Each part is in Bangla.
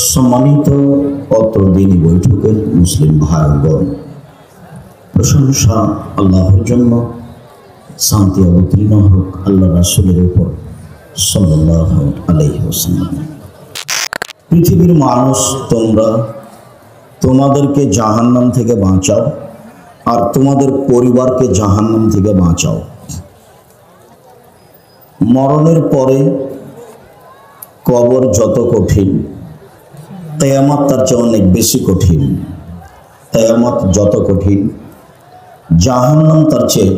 সম্মানিত অত্র দিনী বৈঠকের মুসলিম ভাইগণ, প্রশংসা আল্লাহর জন্য, শান্তি অবতীর্ণ হোক আল্লাহ রাসূলের উপর সাল্লাল্লাহু আলাইহি ওয়াসাল্লাম। পৃথিবীর মানুষ, তোমরা তোমাদেরকে জাহান্নাম থেকে বাঁচাও আর তোমাদের পরিবারকে জাহান্নাম থেকে বাঁচাও। মরণের পরে কবর যত কঠিন, কিয়ামত তার চেয়ে অনেক বেশি কঠিন। কিয়ামত যত কঠিন, জাহান্নাম তার চেয়ে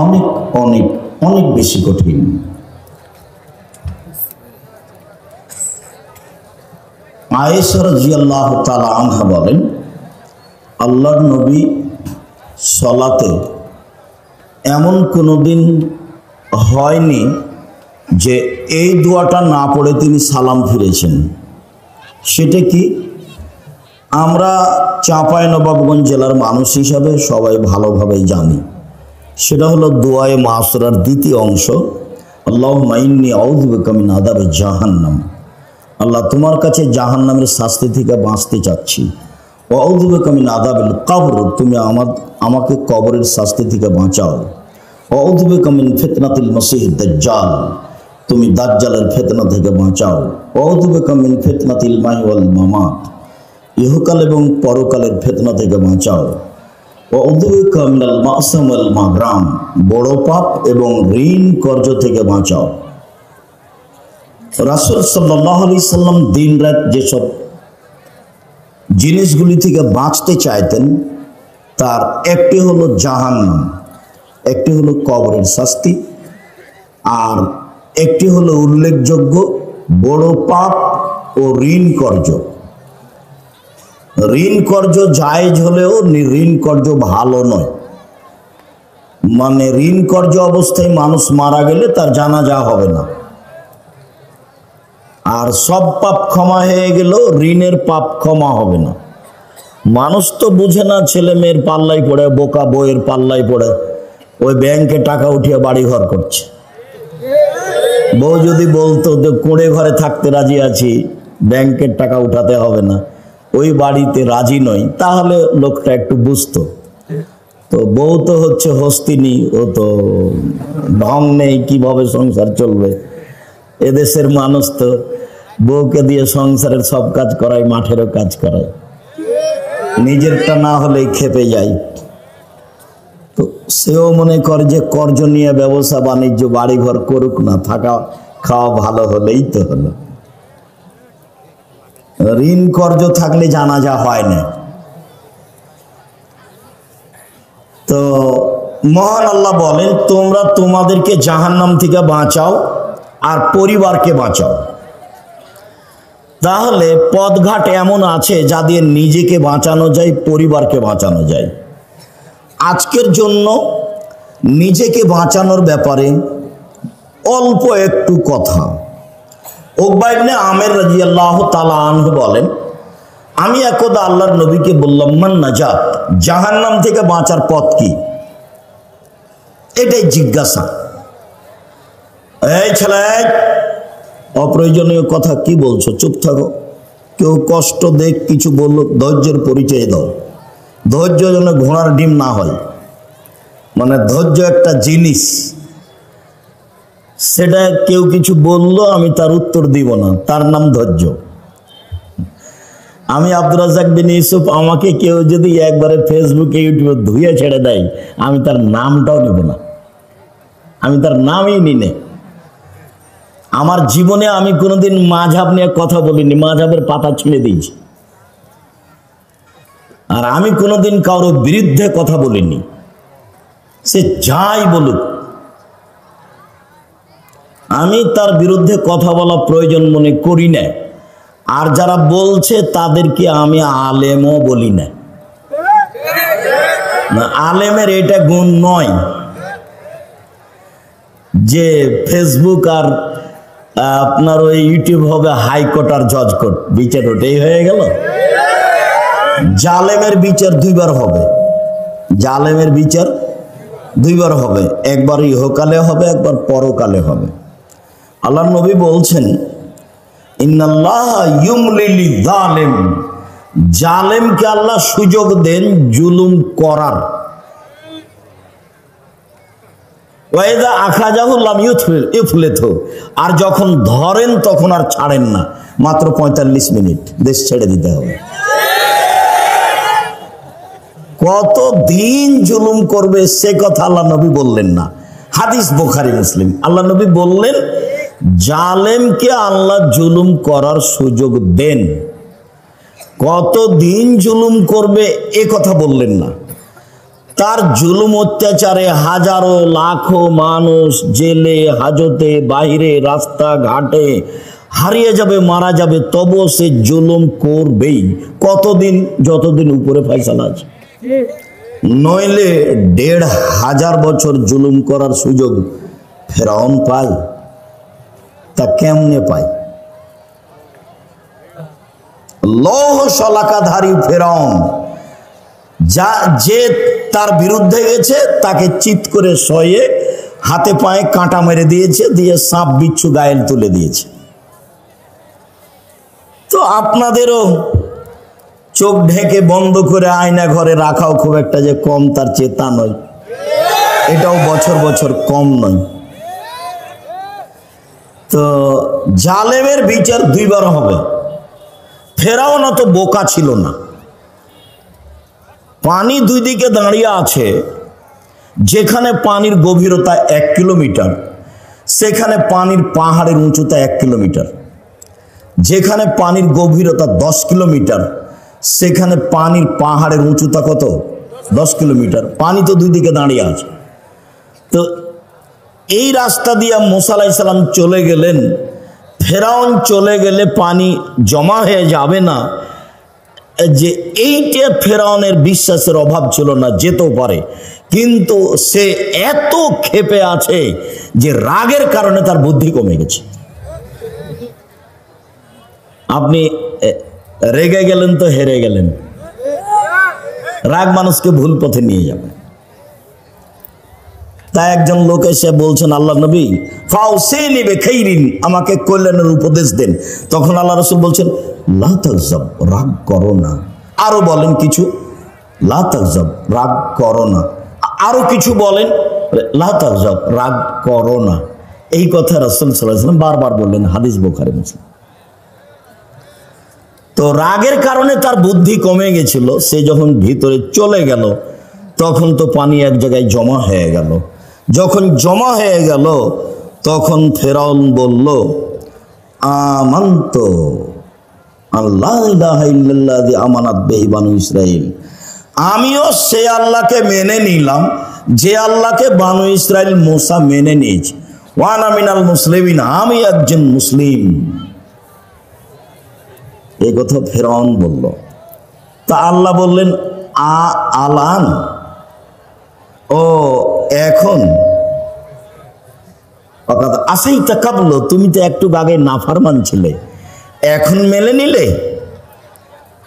অনেক অনেক অনেক বেশি কঠিন। আয়েশা রাদিয়াল্লাহু তাআলা আনহা বলেন, আল্লাহর নবী সালাতে এমন কোনো দিন হয়নি যে এই দোয়াটা না পড়ে তিনি সালাম ফিরেছেন। সেটা কি? আমরা চাঁপাইনবাবগঞ্জ জেলার মানুষ হিসাবে সবাই ভালোভাবেই জানি। সেটা হলো দোয়ায়ে মাসুরার দ্বিতীয় অংশ, আল্লাহুম্মা ইন্নী আউযু বিকা মিন আযাবি জাহান্নাম। আল্লাহ, তোমার কাছে জাহান্নামের শাস্তি থেকে বাঁচতে চাচ্ছি। ওয়া আউযু বিকা মিন আযাবিল কবর, তুমি আমাকে কবরের শাস্তি থেকে বাঁচাও। ওয়া আউযু বিকা মিন ফিতনাতিল মাসিহিদ দাজ্জাল, তুমি দাজ্জালের ফিতনা থেকে বাঁচাও। ওয়া আউযু বিকা মিন ফিতনাতিল মাহি ওয়াল মামাত, ইহকাল এবং পরকালের ফিতনা থেকে বাঁচাও। ওয়া আউযু বিকা মিনাল মা'সাম ওয়াল মাগরাম, বড় পাপ এবং ঋণ কর্জ থেকে বাঁচাও। রাসূল সাল্লাল্লাহু আলাইহি সাল্লাম দিন রাত যেসব জিনিসগুলি থেকে বাঁচতে চাইতেন তার একটি হলো জাহান্নাম, একটি হলো কবরের শাস্তি, আর একটি হলো উল্লেখযোগ্য বড় পাপ ও ঋণ কর্জ। ঋণ কর্জ জায়েজ হলেও ঋণ কর্জ ভালো নয়। মানে ঋণ কর্জ অবস্থায় মানুষ মারা গেলে তার জানাজা হবে না, আর সব পাপ ক্ষমা হয়ে গেল, ঋণের পাপ ক্ষমা হবে না। মানুষ তো বুঝে না, ছেলে মেয়ের পাল্লায় পড়ে, বোকা বইয়ের পাল্লায় পড়ে ওই ব্যাংকে টাকা উঠিয়ে বাড়ি ঘর করছে। বউ যদি বলতো যে কুঁড়ে ঘরে থাকতে রাজি আছি, ব্যাংকের টাকা উঠাতে হবে না, ওই বাড়িতে রাজি নই, তাহলে লোকটা একটু বুঝতো। তো বউ তো হচ্ছে হস্তিনী, ও তো ঢং নেই, কিভাবে সংসার চলবে। এদেশের মানুষ তো বউকে দিয়ে সংসারের সব কাজ করায়, মাঠেরও কাজ করায়, নিজেরটা না হলেই খেপে যায়। তো সেও মনে করে যে কর্জ নিয়ে ব্যবসা বাণিজ্য বাড়িঘর করুক না, থাকা খাওয়া ভালো হলেই তো হলো। ঋণ কর্জ থাকলে জানাজা হয় না। তো মহান আল্লাহ বলেন, তোমরা তোমাদেরকে জাহান্নাম থেকে বাঁচাও আর পরিবারকে বাঁচাও। তাহলে পথঘাট এমন আছে যা দিয়ে নিজেকে বাঁচানো যায়, পরিবারকে বাঁচানো যায়। আজকের জন্য নিজেকে বাঁচানোর ব্যাপারে অল্প একটু কথা। উকবা ইবনে আমের রাদিয়াল্লাহু তাআলা আনহু বলেন, আমি একদা আল্লাহর নবীকে বললাম, মান নাজাত, জাহান্নাম থেকে বাঁচার পথ কি? এটাই জিজ্ঞাসা। এই ছেলে, অপ্রয়োজনীয় কথা কি বলছো? চুপ থাকো। কেউ কষ্ট দেখ, কিছু বললো, ধৈর্যের পরিচয় দাও। ধৈর্য যেন ঘোড়ার ডিম না হয়। মানে ধৈর্য একটা জিনিস, সেটা কেউ কিছু বললো, আমি তার উত্তর দিব না, তার নাম ধৈর্য। আমি আব্দুর রাজ্জাক বিন ইউসুফ, আমাকে কেউ যদি একবারে ফেসবুকে ইউটিউবে ধুয়ে ছেড়ে দেয়, আমি তার নামটাও নেব না, আমি তার নামই নিনে। আমার জীবনে আমি কোনোদিন মাযহাব নিয়ে কথা বলিনি, মাযহাবের পাতা ছিঁড়ে দিয়েছি। আর আমি কোনোদিন কারোর বিরুদ্ধে কথা বলিনি, সে যাই বলুক। আমি তার বিরুদ্ধে কথা বলা প্রয়োজন মনে করি না। আর যারা বলছে তাদেরকে আমি আলেমও বলি না। আলেমের এটা গুণ নয় যে ফেসবুক আর আপনার ওই ইউটিউব হবে হাইকোর্ট আর জজ কোর্ট, বিচার ওটাই হয়ে গেল। জালেমের বিচার দুইবার হবে, জালেমের বিচার দুইবার হবে, একবার ইহকালে হবে, একবার পরকালে হবে। আল্লাহর নবী বলছেন, ইন্নাল্লাহা ইউমলিল যালিম, জালেমকে আল্লাহ সুযোগ দেন জুলুম করার। ওয়াইদা আখাযাহু লাম ইউফলিতহু, আর যখন ধরেন তখন আর ছাড়েন না, মাত্র 45 মিনিট দেশ ছেড়ে দিতে হবে। কত দিন জুলুম করবে সে কথা আল্লাহ নবী বললেন না, হাদিস বুখারী মুসলিম। আল্লাহ নবী বললেন জালেমকে আল্লাহ জুলুম করার সুযোগ দেন, কত দিন জুলুম করবে এ কথা বললেন না। তার জুলুম অত্যাচারে হাজারো লাখো মানুষ জেলে হাজতে বাইরে রাস্তাঘাটে হারিয়ে যাবে, মারা যাবে, তবুও সে জুলুম করবেই। কতদিন? যতদিন উপরে ফয়সালা আছে। নইলে ১৫০০ বছর জুলুম করার সুযোগ ফেরাউন পায়? তা কেমনে পায়? লৌহ শলাকাধারী ফেরাউন যে তার বিরুদ্ধে গেছে তাকে চিৎ করে শয়ে হাতে পায়ে কাঁটা মেরে দিয়েছে, দিয়ে সাপ বিচ্ছু গায়েল তুলে দিয়েছে। তো আপনাদেরও চোখ ঢেকে বন্ধ করে আয়না ঘরে রাখাও খুব একটা যে কম তার চেতা নয়, এটাও বছর বছর কম নয়। তো জালেমের বিচার দুইবার হবে। ফেরাউন অত বোকা ছিল না। পানি দুই দিকে দাঁড়িয়ে আছে, যেখানে পানির গভীরতা 1 কিলোমিটার সেখানে পানির পাহাড়ের উঁচুতা 1 কিলোমিটার, যেখানে পানির গভীরতা 10 কিলোমিটার সেখানে পানির পাহাড়ের উঁচুতা কত? 10 কিলোমিটার। পানি তো দুই দিকে দাঁড়িয়ে আছে। তো এই রাস্তা দিয়ে মুসা আলাইহিস সালাম চলে গেলেন। ফেরাউন চলে গেলে পানি জমা হয়ে যাবে না, যে এইটা ফেরাউনের বিশ্বাসের অভাব ছিল না, যেতেও পারে, কিন্তু সে এত ক্ষেপে আছে যে রাগের কারণে তার বুদ্ধি কমে গেছে। আপনি রেগে গেলেন তো হেরে গেলেন। রাগ মানুষকে ভুল পথে নিয়ে যাবে। তাই একজন লোক এসে বলছেন, আল্লাহ নবী ফাউসিনি বিখাইরিন, আমাকে কল্যাণের উপদেশ দেন। তখন আল্লাহ রাসূল বলছেন লা তাগজাব, রাগ করো না। আরো বলেন কিছু, লা তাগজাব, রাগ করো না। আরো কিছু বলেন, লা তাগজাব, রাগ করো না। এই কথা রাসূল সাল্লাল্লাহু আলাইহি ওয়াসাল্লাম বারবার বললেন, হাদিস বুখারী মুসলিম। তো রাগের কারণে তার বুদ্ধি কমে গেছিল। সে যখন ভিতরে চলে গেল তখন তো পানি এক জায়গায় জমা হয়ে গেল। যখন জমা হয়ে গেল তখন ফেরাউন বলল, আমানতু আল্লাহ ইলাহা ইল্লাল্লাযী আমানাত বিহি বানু ইসরাঈল, আমিও সে আল্লাহকে মেনে নিলাম যে আল্লাহকে বানু ইসরাঈল মুসা মেনে নিয়েছে। ওয়া আনা মিনাল মুসলিমিন, আমি একজন মুসলিম। এই কথা ফেরাউন বলল। তা আল্লাহ বললেন আলান, ও এখন আসাইতা কাবল, তুমি তো একটু আগে নাফরমান ছিলে, এখন মেনে নিলে?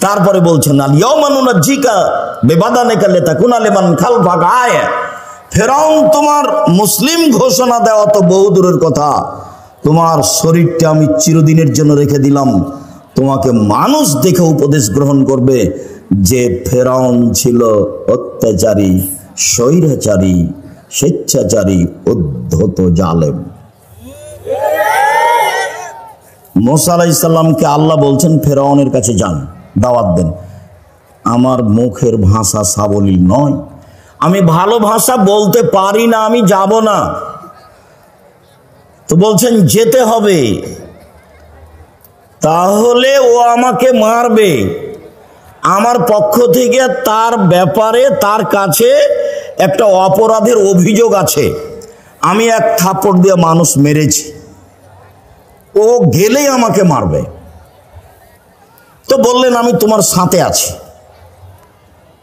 তারপরে বলছেন আল ইয়াউমা নুনাজ্জিকা বিবাদানিকা লিতাকুনা লিমান খালফাকা আয়া। ফেরাউন, তোমার মুসলিম ঘোষণা দেওয়া তো বহু দূরের কথা, তোমার শরীরটা আমি চিরদিনের জন্য রেখে দিলাম, তোমাকে মানুষ দেখে উপদেশ গ্রহণ করবে যে ফেরাউন ছিল অত্যাচারী, স্বৈরাচারী, স্বেচ্ছাচারী, উদ্ধত, জালেম। মুসা আলাইহিস সালামকে আল্লাহ বলছেন ফেরাউনের কাছে যান, দাওয়াত দেন। আমার মুখের ভাষা সাবলীল নয়, আমি ভালো ভাষা বলতে পারি না, আমি যাব না। তো বলছেন যেতে হবে, তাহলে ও আমাকে মারবে। আমার পক্ষ থেকে তার ব্যাপারে তার কাছে একটা অপরাধের অভিযোগ আছে, আমি এক থাপ্পড় দিয়ে মানুষ মেরেছি, ও গেলেই আমাকে মারবে। তো বললেন আমি তোমার সাথে আছি।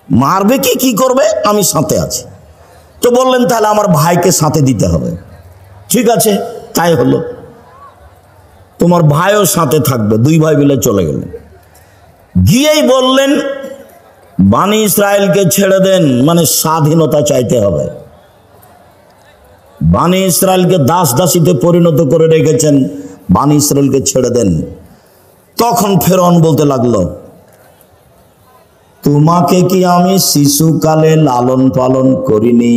মারবে কি করবে, আমি সাথে আছি। তো বললেন তাহলে আমার ভাইকে সাথে দিতে হবে। ঠিক আছে, তাই হলো। তোমার ভাইও সাথে থাকবে। দুই ভাই মিলে চলে গেলেন। গিয়েই বললেন বানি ইসরায়েলকে ছেড়ে দেন, মানে স্বাধীনতা চাইতে হবে। বানি ইসরায়েলকে দাস দাসীতে পরিণত করে রেখেছেন, বানি ইসরায়েলকে ছেড়ে দেন। তখন ফেরাউন বলতে লাগলো, তোমাকে কি আমি শিশুকালে লালন পালন করিনি?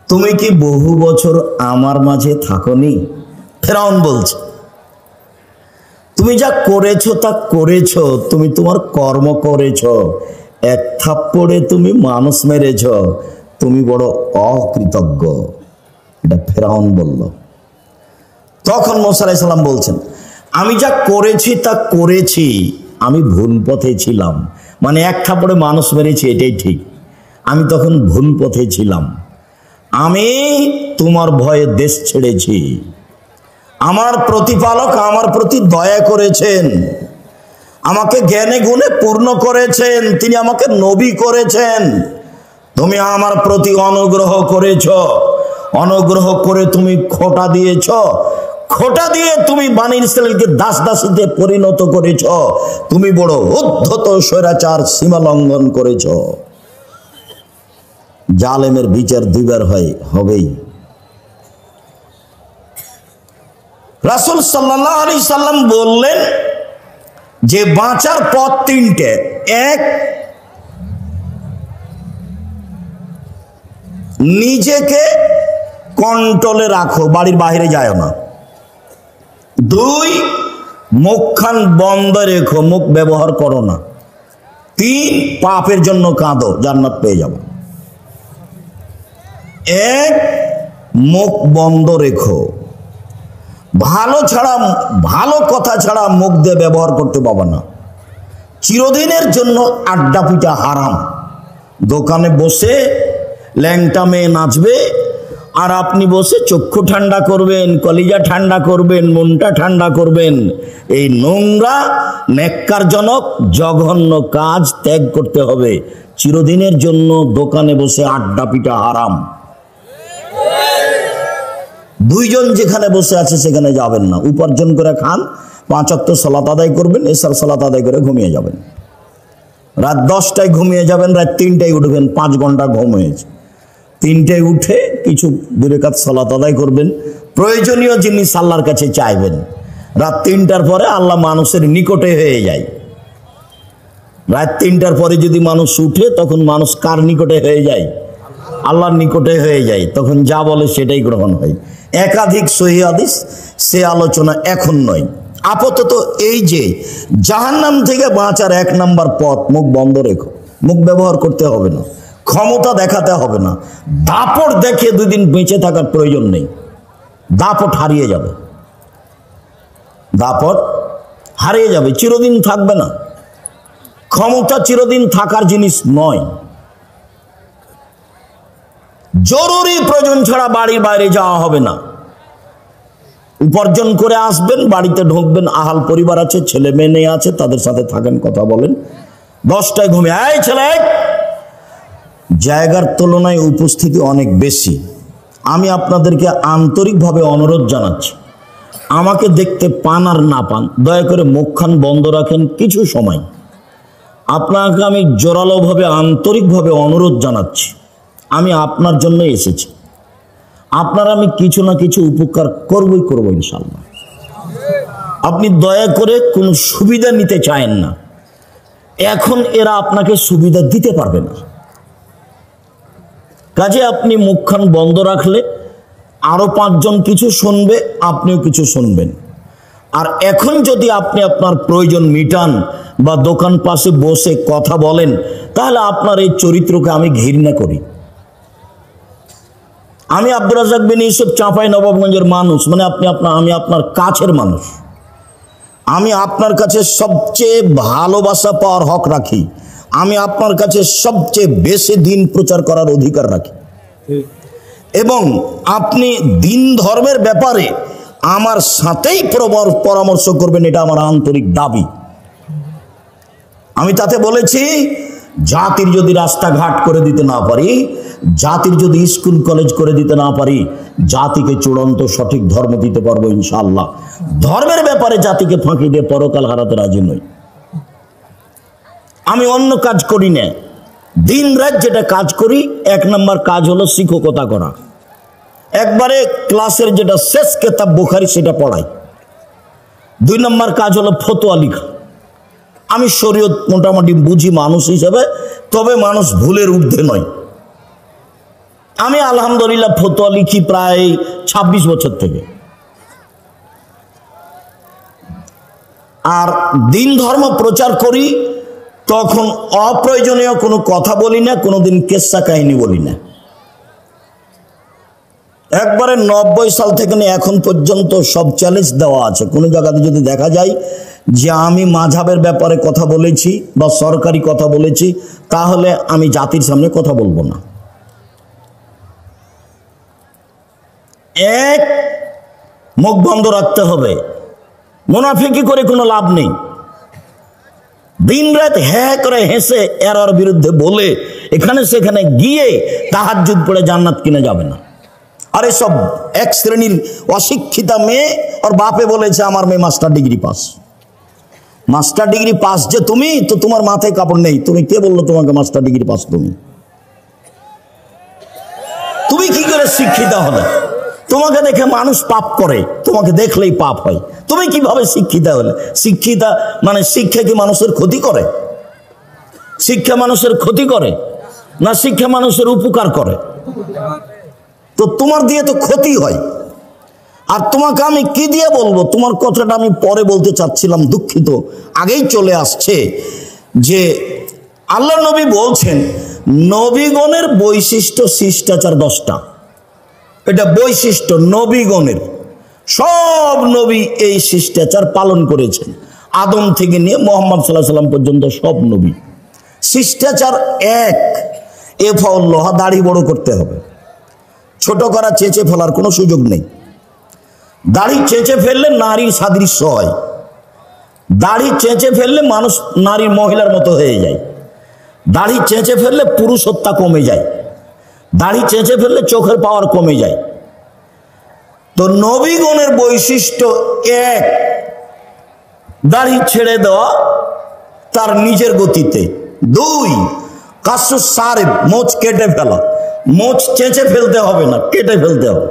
তুমি কি বহু বছর আমার মাঝে থাকনি? ফেরাউন বলছে, তুমি যা করেছো তা করেছো, তুমি তোমার কর্ম করেছো, এক থাপ্পড়ে তুমি মানুষ মেরেছ, তুমি বড় অকৃতজ্ঞ। এটা ফেরাউন বলল। তখন মুসা আলাইহিস সালাম বলছেন, আমি যা করেছি তা করেছি, আমি ভুল পথে ছিলাম। মানে এক থাপ্পড়ে মানুষ মেরেছি, এটাই ঠিক, আমি তখন ভুল পথে ছিলাম। আমি তোমার ভয়ে দেশ ছেড়েছি। আমার প্রতিপালক আমার প্রতি দয়া করেছেন, আমাকে জ্ঞানে গুণে পূর্ণ করেছেন, তিনি আমাকে নবী করেছেন। তুমি আমার প্রতি অনুগ্রহ করেছ, অনুগ্রহ করে তুমি খোঁটা দিয়েছ, খোঁটা দিয়ে তুমি বনী ইসরাইলকে দাস দাসীতে পরিণত করেছ। তুমি বড় উদ্ধত স্বৈরাচার সীমা লঙ্ঘন করেছ। জালেমের বিচার দুইবার হবেই। রাসূল সাল্লাল্লাহু আলাইহি সাল্লাম বললেন যে বাঁচার পথ তিনটে। এক, নিজেকে কন্ট্রোলে রাখো, বাড়ির বাইরে যায় না। দুই, মুখখান বন্ধ রেখো, মুখ ব্যবহার করো না। তিন, পাপের জন্য কাঁদো, জান্নাত পেয়ে যাবে। এক, মুখ বন্ধ রেখো, ভালো কথা ছাড়া মুখ দিয়ে ব্যবহার করতে পারবে না। চিরদিনের জন্য আড্ডা পিটা হারাম। দোকানে বসে ল্যাংটা মেয়ে নাচবে, আর আপনি বসে চক্ষু ঠান্ডা করবেন, কলিজা ঠান্ডা করবেন, মনটা ঠান্ডা করবেন। এই নোংরা নেক্কারজনক জঘন্য কাজ ত্যাগ করতে হবে। চিরদিনের জন্য দোকানে বসে আড্ডা পিটা হারাম। দুইজন যেখানে বসে আছে সেখানে যাবেন না। উপার্জন করে খান, 5 ওয়াক্ত সালাত আদায় করবেন, এশার সালাত আদায় করে ঘুমিয়ে যাবেন। রাত 10টায় ঘুমিয়ে যাবেন, রাত 3টায় উঠবেন, 5 ঘন্টা ঘুম হয়েছে। 3টায় উঠে কিছু 2 রাকাত সালাত আদায় করবেন, প্রয়োজনীয় জিনিস আল্লাহর কাছে চাইবেন। রাত 3টার পরে আল্লাহ মানুষের নিকটে হয়ে যায়। রাত 3টার পরে যদি মানুষ উঠে, তখন মানুষ কার নিকটে হয়ে যায়? আল্লাহর নিকটে হয়ে যায়। তখন যা বলে সেটাই গ্রহণ হয়। একাধিক সহিহ হাদিস, সে আলোচনা এখন নয়। আপাতত এই যে জাহান্নাম থেকে বাঁচার 1 নাম্বার পথ, মুখ বন্ধ রেখো। মুখ ব্যবহার করতে হবে না, ক্ষমতা দেখাতে হবে না। দাপট দেখে 2 দিন বেঁচে থাকার প্রয়োজন নেই। দাপট হারিয়ে যাবে, দাপট হারিয়ে যাবে, চিরদিন থাকবে না। ক্ষমতা চিরদিন থাকার জিনিস নয়। জরুরি প্রয়োজন ছাড়া বাড়ির বাইরে যাওয়া হবে না। উপার্জন করে আসবেন, বাড়িতে ঢুকবেন, আহাল পরিবার আছে, ছেলে মেয়ে আছে, তাদের সাথে থাকেন, কথা বলেন। 10টায় ঘুমিয়ে, এই ছেলে, জায়গার তুলনায় উপস্থিতি অনেক বেশি। আমি আপনাদেরকে আন্তরিকভাবে অনুরোধ জানাচ্ছি, আমাকে দেখতে পান আর না পান, দয়া করে মুখখান বন্ধ রাখেন কিছু সময়। আপনাকে আমি জোরালোভাবে আন্তরিকভাবে অনুরোধ জানাচ্ছি, আমি আপনার জন্য এসেছি। আপনার আমি কিছু না কিছু উপকার করবই করবো ইনশাআল্লাহ। আপনি দয়া করে কোনো সুবিধা নিতে চায়েন না, এখন এরা আপনাকে সুবিধা দিতে পারবে না। কাজে আপনি মুখখান বন্ধ রাখলে আরো 5 জন কিছু শুনবে, আপনিও কিছু শুনবেন। আর এখন যদি আপনি আপনার প্রয়োজন মিটান বা দোকান পাশে বসে কথা বলেন, তাহলে আপনার এই চরিত্রকে আমি ঘৃণা করি। আমি আব্দুর রাজ্জাক বিন ইউসুফ, চাঁপাইনবাবগঞ্জের মানুষ, মানে আমি আপনার কাছের মানুষ। আমি আপনার কাছে সবচেয়ে ভালোবাসা পাওয়ার হক রাখি। আমি আপনার কাছে সবচেয়ে বেশি দিন প্রচার করার অধিকার রাখি। এবং আপনি দিন ধর্মের ব্যাপারে আমার সাথেই পরামর্শ করবেন, এটা আমার আন্তরিক দাবি। আমি তাতে বলেছি, জাতির যদি রাস্তাঘাট করে দিতে না পারি, জাতির যদি স্কুল কলেজ করে দিতে না পারি, জাতিকে চূড়ান্ত সঠিক ধর্ম দিতে পারবো ইনশাআল্লাহ। ধর্মের ব্যাপারে জাতিকে ফাঁকি দিয়ে পরকাল হারাতে রাজি নই। আমি অন্য কাজ করি না, দিন রাত যেটা কাজ করি, 1 নাম্বার কাজ হলো শিক্ষকতা করা। একবারে ক্লাসের যেটা শেষ কিতাব বুখারী সেটা পড়াই। 2 নম্বর কাজ হলো ফতোয়া লেখা। আমি শরীয়ত মোটামুটি বুঝি মানুষ হিসেবে, তবে মানুষ ভুলের ঊর্ধ্বে নয়। আমি আলহামদুলিল্লাহ ফতোয়া লিখি প্রায় 26 বছর থেকে। আর দিন ধর্ম প্রচার করি, তখন অপ্রয়োজনীয় কোনো কথা বলি না, কোনোদিন কেসা কাহিনী বলি না। একবারে 90 সাল থেকে এখন পর্যন্ত সব চ্যালেঞ্জ দেওয়া আছে। কোনো জায়গাতে যদি দেখা যায় যে আমি মাযহাবের ব্যাপারে কথা বলেছি বা সরকারি কথা বলেছি, তাহলে আমি জাতির সামনে কথা বলবো না। এক, মুখ বন্ধ রাখতে হবে, মুনাফিকি করে কোনো লাভ নেই। দিন রাত হ্যাঁ করে হেসে এর বিরুদ্ধে বলে এখানে সেখানে গিয়ে তাহাজ্জুদ পড়ে জান্নাত কিনে যাবে না। আর এসব এক শ্রেণীর অশিক্ষিতা মেয়ে, ওর বাপে বলেছে আমার মেয়ে master degree pass. Master degree pass যে তুমি, তো তোমার মাথায় কাপড় নেই। তুমি কে বললো তোমাকে মাস্টার ডিগ্রি পাস? তুমি কি করে শিক্ষিতা হলে? তোমাকে দেখে মানুষ পাপ করে, তোমাকে দেখলেই পাপ হয়। তুমি কিভাবে শিক্ষিতা হলে? শিক্ষিতা মানে শিক্ষা কি মানুষের ক্ষতি করে? শিক্ষা মানুষের ক্ষতি করে না শিক্ষা মানুষের উপকার করে? তো তোমার দিয়ে তো ক্ষতি হয়। আর তোমাকে আমি কি দিয়ে বলবো? তোমার কথাটা আমি পরে বলতে চাচ্ছিলাম, দুঃখিত, আগেই চলে আসছে। যে আল্লাহ নবী বলছেন নবীগণের বৈশিষ্ট্য শিষ্টাচার 10টা। এটা বৈশিষ্ট্য নবীগণের। সব নবী এই শিষ্টাচার পালন করেছেন, আদম থেকে নিয়ে মুহাম্মদ সাল্লাল্লাহু আলাইহি সাল্লাম পর্যন্ত সব নবী। শিষ্টাচার 1, এফাউল্লাহ, দাড়ি বড় করতে হবে। ছোট করা, চেঁচে ফেলার কোনো সুযোগ নেই। দাড়ি চেঁচে ফেললে নারীর সাদৃশ্য হয়। দাড়ি চেঁচে ফেললে মানুষ নারী মহিলার মতো হয়ে যায়। দাড়ি চেঁচে ফেললে পুরুষত্বা কমে যায়। দাড়ি চেঁচে ফেললে চোখের পাওয়ার কমে যায়। তো নবীগণের বৈশিষ্ট্য 1, দাড়ি ছেড়ে দেওয়া তার নিজের গতিতে। 2, কাসুস সারেব, মোচ কেটে ফেলা। মোচ চেঁচে ফেলতে হবে না, কেটে ফেলতে হবে।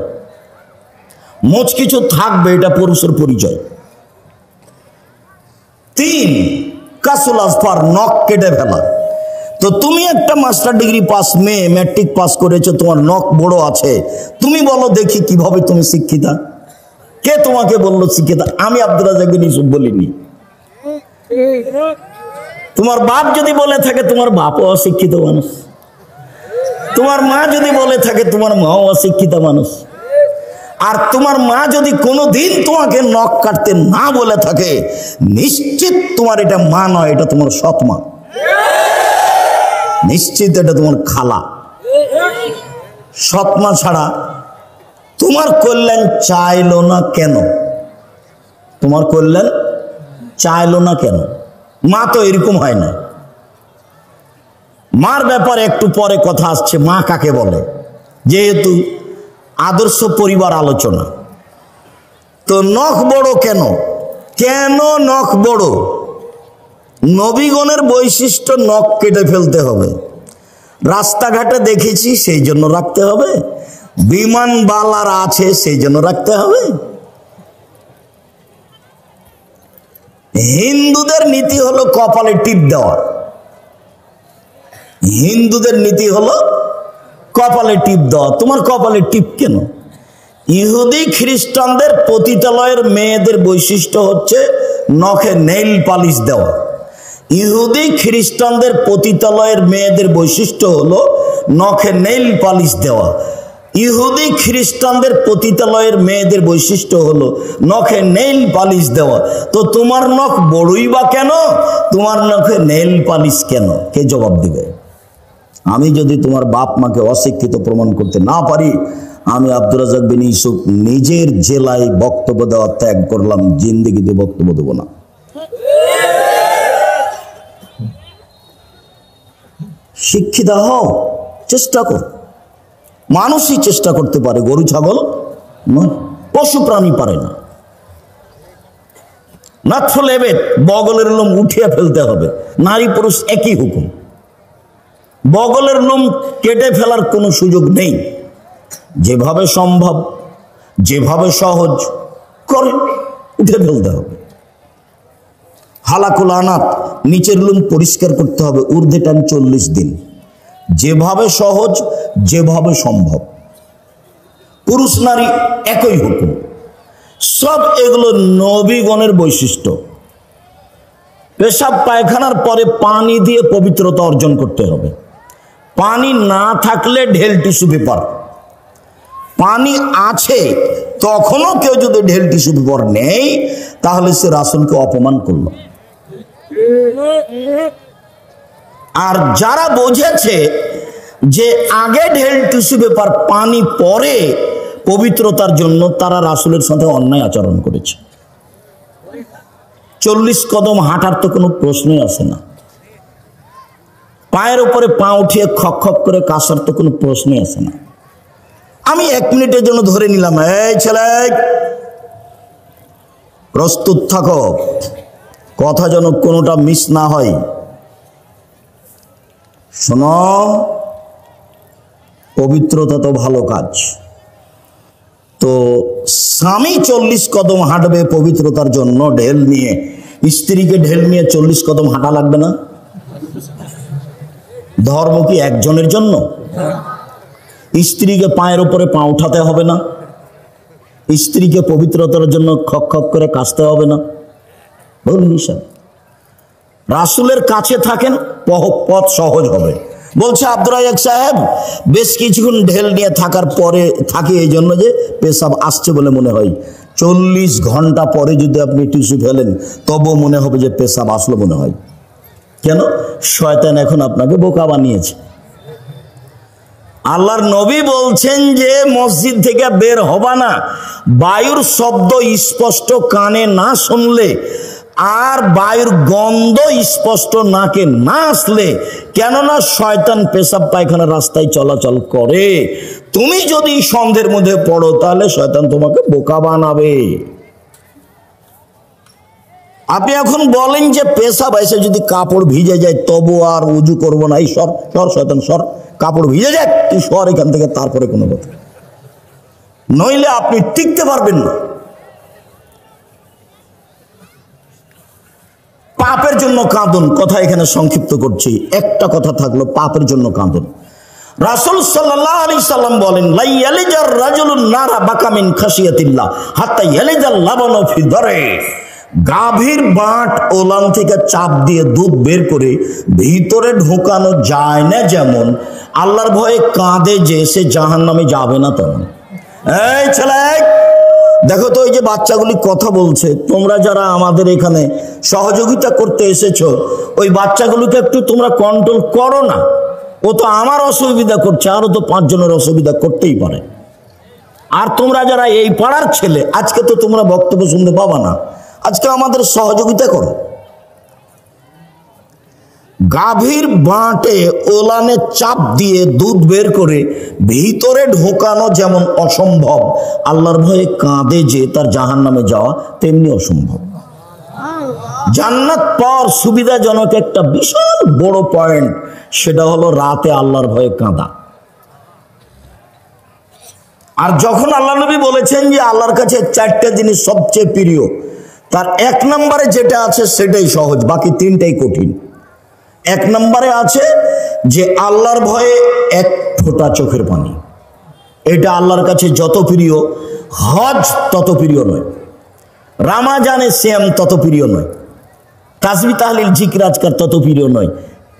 মোচ কিছু থাকবে, এটা পুরুষের পরিচয়। 3, কাসুল আসফার, নখ কেটে ফেলা। তো তুমি একটা মাস্টার ডিগ্রি পাস মেয়ে, ম্যাট্রিক পাস করেছো, তোমার নখ বড় আছে, তুমি বলো দেখি কিভাবে তুমি শিক্ষিতা? কে তোমাকে বললো শিক্ষিতা? আমি আব্দুর রাজ্জাক বিন ইউসুফ বলিনি। তোমার বাপ যদি বলে থাকে, তোমার বাপও অশিক্ষিত মানুষ। তোমার মা যদি বলে থাকে, তোমার মাও অশিক্ষিত মানুষ। আর তোমার মা যদি কোনোদিন তোমাকে নখ কাটতে না বলে থাকে, নিশ্চিত তোমার এটা মা নয়, এটা তোমার সৎ মা। নিশ্চিত এটা তোমার খালা। সৎ মা ছাড়া তোমার কল্যাণ চাইলো না কেন? তোমার কল্যাণ চাইলো না কেন? মা তো এরকম হয় না। মার ব্যাপারে একটু পরে কথা আসছে, মা কাকে বলে, যেহেতু আদর্শ পরিবার আলোচনা। তো নখ বড় কেন? কেন নখ বড়? নবীগণের বৈশিষ্ট্য নখ কেটে ফেলতে হবে। রাস্তাঘাটে দেখেছি সেই জন্য রাখতে হবে? বিমানবালার আছে সেই জন্য রাখতে হবে? হিন্দুদের নীতি হলো কপালে টিপ দেওয়া। হিন্দুদের নীতি হলো কপালে টিপ দেওয়া। তোমার কপালে টিপ কেন? ইহুদি খ্রিস্টানদের পতিতালয়ের মেয়েদের বৈশিষ্ট্য হচ্ছে নখে নেইল পালিশ দেওয়া। ইহুদি খ্রিস্টানদের পতিতালয়ের মেয়েদের বৈশিষ্ট্য হলো নখে নেইল পালিশ দেওয়া। ইহুদি খ্রিস্টানদের পতিতালয়ের মেয়েদের বৈশিষ্ট্য হলো নখে নেইল পালিশ দেওয়া। তো তোমার নখ বড়ই বা কেন? তোমার নখে নেইল পালিশ কেন? কে জবাব দিবে? আমি যদি তোমার বাপ মাকে অশিক্ষিত প্রমাণ করতে না পারি, আমি আব্দুর রাজ্জাক বিন ইউসুফ নিজের জেলায় বক্তব্য দেওয়া ত্যাগ করলাম, জিন্দেগিতে বক্তব্য দেব না। শিক্ষিত হও, চেষ্টা কর। মানুষই চেষ্টা করতে পারে, গরু ছাগল নয়, পশু প্রাণী পারে না। নাথফুল এবেদ, বগলের লোম উঠিয়ে ফেলতে হবে। নারী পুরুষ একই হুকুম। বগলের লোম কেটে ফেলার কোনো সুযোগ নেই। যেভাবে সম্ভব, যেভাবে সহজ করে উঠে ফেলতে হবে। হালাকুল আনাত, নিচের লোম পরিষ্কার করতে হবে, ঊর্ধ্বে টান 40 দিন। যেভাবে সহজ, যেভাবে সম্ভব। পুরুষ নারী একই হুকুম। সব এগুলো নবীগণের বৈশিষ্ট্য। পেশাব পায়খানার পরে পানি দিয়ে পবিত্রতা অর্জন করতে হবে। পানি না থাকলে ঢেল টিস্যু পেপার, পানি আছে তখনও কেউ যদি ঢেল টিস্যু পেপার নেই তাহলে সে রাসূলকে অপমান করল। আর যারা বুঝেছে যে আগে ঢেল টিস্যু পেপার পানি পরে পবিত্রতার জন্য, তারা রাসূলের সাথে অন্যায় আচরণ করেছে। 40 কদম হাঁটার তো কোনো প্রশ্নই আসে না। পায়ের উপরে পা উঠিয়ে খক খক করে কাশার তো কোনো প্রশ্নই আসে না। আমি 1 মিনিটের জন্য ধরে নিলাম, এই ছেলে প্রস্তুত থাকো, কথা যেন কোনোটা মিস না হয়। শোনো, পবিত্রতা তো ভালো কাজ, তো স্বামী 40 কদম হাঁটবে পবিত্রতার জন্য ঢেল নিয়ে, স্ত্রীকে ঢেল নিয়ে 40 কদম হাঁটা লাগবে না? ধর্ম কি একজনের জন্য? স্ত্রীকে পায়ের উপরে পা উঠাতে হবে না? স্ত্রীকে পবিত্রতার জন্য খক খক করে কাশতে হবে না? বলুন, রাসূলের কাছে থাকেন, পথ সহজ হবে। বলছে আব্দুর রাজ্জাক সাহেব, বেশ কিছুক্ষণ ঢেল নিয়ে থাকার পরে থাকি এই জন্য যে পেশাব আসছে বলে মনে হয়। 40 ঘন্টা পরে যদি আপনি টিস্যু ফেলেন তবুও মনে হবে যে পেশাব আসলো মনে হয়। কেন? শয়তান এখন আপনাকে বোকা বানিয়েছে। আল্লাহর নবী বলছেন যে মসজিদ থেকে বের হবা না বায়ুর শব্দ স্পষ্ট কানে না শুনলে, আর বায়ুর গন্ধ স্পষ্ট নাকে না আসলে। কেননা শয়তান পেশাব পায়খানা রাস্তায় চলাচল করে। তুমি যদি সন্দেহের মধ্যে পড়ো তাহলে শয়তান তোমাকে বোকা বানাবে। আপনি এখন বলেন যে পেশাব এসে যদি কাপড় ভিজে যায় তবু আর উজু করবো না, এই সর সর শয়তান সর, কাপড় ভিজে যাক তুই সর এখান থেকে, তারপরে কোনো কথা, নইলে আপনি টিকতে পারবেন না। পাপের জন্য কাঁদুন, কথা এখানে সংক্ষিপ্ত করছি, একটা কথা থাকলো, পাপের জন্য কাঁদুন। রাসূল সাল্লাল্লাহু আলাইহি সাল্লাম বলেন, লা ইয়ালিজার রাজুলুন নারা বাকা মিন খাশিয়াতিল্লাহ হাত্তা ইয়ালিজাল লাবানু ফি দারে। গাভীর বাট ওলান থেকে চাপ দিয়ে দুধ বের করে ভিতরে ঢোকানো যায় না যেমন, আল্লাহর ভয়ে কাঁদে যে সে জাহান্নামে যাবে না তেমন। এই ছেলে দেখো তো, এই যে বাচ্চাগুলি কথা বলছে, তোমরা যারা আমাদের এখানে সহযোগিতা করতে এসেছো, ওই বাচ্চাগুলোকে একটু তোমরা কন্ট্রোল করো না। ও তো আমার অসুবিধা করছে, আরো তো 5 জনের অসুবিধা করতেই পারে। আর তোমরা যারা এই পাড়ার ছেলে, আজকে তো তোমরা বক্তব্য শুনতে পাবা না, আজকে আমাদের সহযোগিতা করো। গাভীর বাঁটে ওলানে চাপ দিয়ে দুধ বের করে ভিতরে ঢোকানো যেমন অসম্ভব, আল্লাহর ভয়ে কাঁদে যে তার জাহান্নামে যাওয়া তেমনি অসম্ভব। জান্নাত পাওয়ার সুবিধাজনক একটা বিশাল বড় পয়েন্ট, সেটা হলো রাতে আল্লাহর ভয়ে কাঁদা। আর যখন আল্লাহ নবী বলেছেন যে আল্লাহর কাছে 4টা জিনিস সবচেয়ে প্রিয়, তার 1 নম্বরে যেটা আছে সেটাই সহজ, বাকি 3টাই কঠিন। 1 নম্বরে আছে যে আল্লাহর ভয়ে 1 ফোঁটা চোখের পানি, এটা আল্লাহর কাছে যত প্রিয়, হজ তত প্রিয় নয়, রামাজানে শ্যাম তত প্রিয় নয়, তাসবিহ তাহলিল জিকির আজকার তত প্রিয় নয়।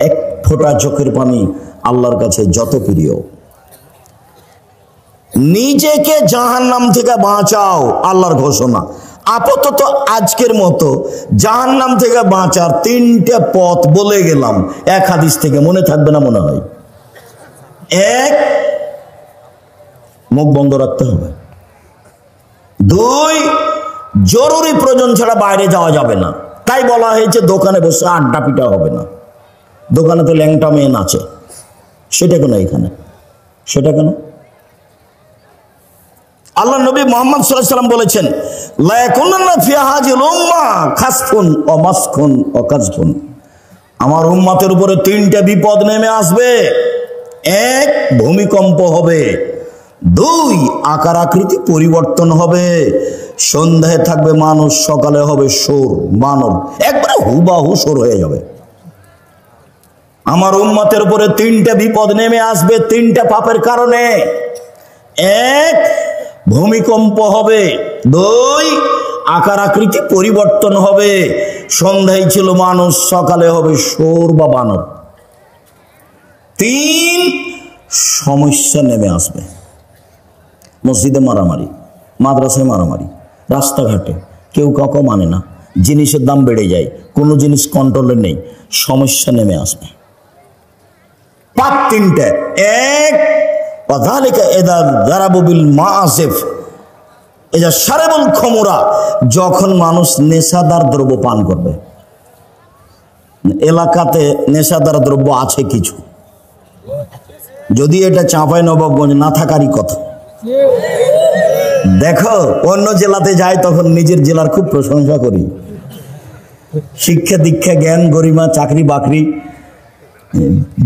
1 ফোঁটা চোখের পানি আল্লাহর কাছে যত প্রিয়। নিজেকে জাহান্নাম থেকে বাঁচাও, আল্লাহর ঘোষণা। আপাতত আজকের মতো জাহান্নাম থেকে বাঁচার 3টে পথ বলে গেলাম, 1 হাদিস থেকে, মনে থাকবে না মনে হয়। 1, মুখ বন্ধ রাখতে হবে। 2, জরুরি প্রয়োজন ছাড়া বাইরে যাওয়া যাবে না, তাই বলা হয়েছে দোকানে বসে আড্ডা পিটা হবে না। দোকানে তো ল্যাংটা মেয়ে নাচে, সেটা কেন এখানে, সেটা কেন? আল্লাহ নবী মুহাম্মদ সাল্লাল্লাহু আলাইহি ওয়াসাল্লাম বলেছেন, লা ইয়াকুনান্না ফি হাযিল উম্মাহ খাসফুন ওয়া মাসখুন ওয়া কাযফুন। আমার উম্মতের উপরে 3টে বিপদ নেমে আসবে। 1, ভূমিকম্প হবে। দুই, আকার আকৃতি পরিবর্তন হবে। সন্ধ্যায় থাকবে মানুষ, সকালে হবে সোর বানর, একবারে হুবাহু সোর হয়ে যাবে। আমার উম্মতের উপরে তিনটা বিপদ নেমে আসবে তিনটা পাপের কারণে। এক, ভূমিকম্প হবে। দুই, আকার আকৃতি পরিবর্তন হবে। সন্ধ্যায় ছিল মানুষ, সকালে হবে সোর বা বানর। তিন, সমস্যা নেমে আসবে। মসজিদে মারামারি, মাদ্রাসায় মারামারি, রাস্তাঘাটে কেউ কাউকে মানে না, জিনিসের দাম বেড়ে যায়, কোনো জিনিস কন্ট্রোলে নেই, সমস্যা নেমে আসবে। পাপ তিনটে। এক, যখন মানুষ নেশাদার দ্রব্য পান করবে। এলাকাতে নেশাদার দ্রব্য আছে কিছু, যদি এটা চাঁপাইনবাবগঞ্জ না থাকারই কথা। দেখো অন্য জেলাতে যাই তখন নিজের জেলার খুব প্রশংসা করি, শিক্ষা দীক্ষা জ্ঞান গরিমা চাকরি বাকরি।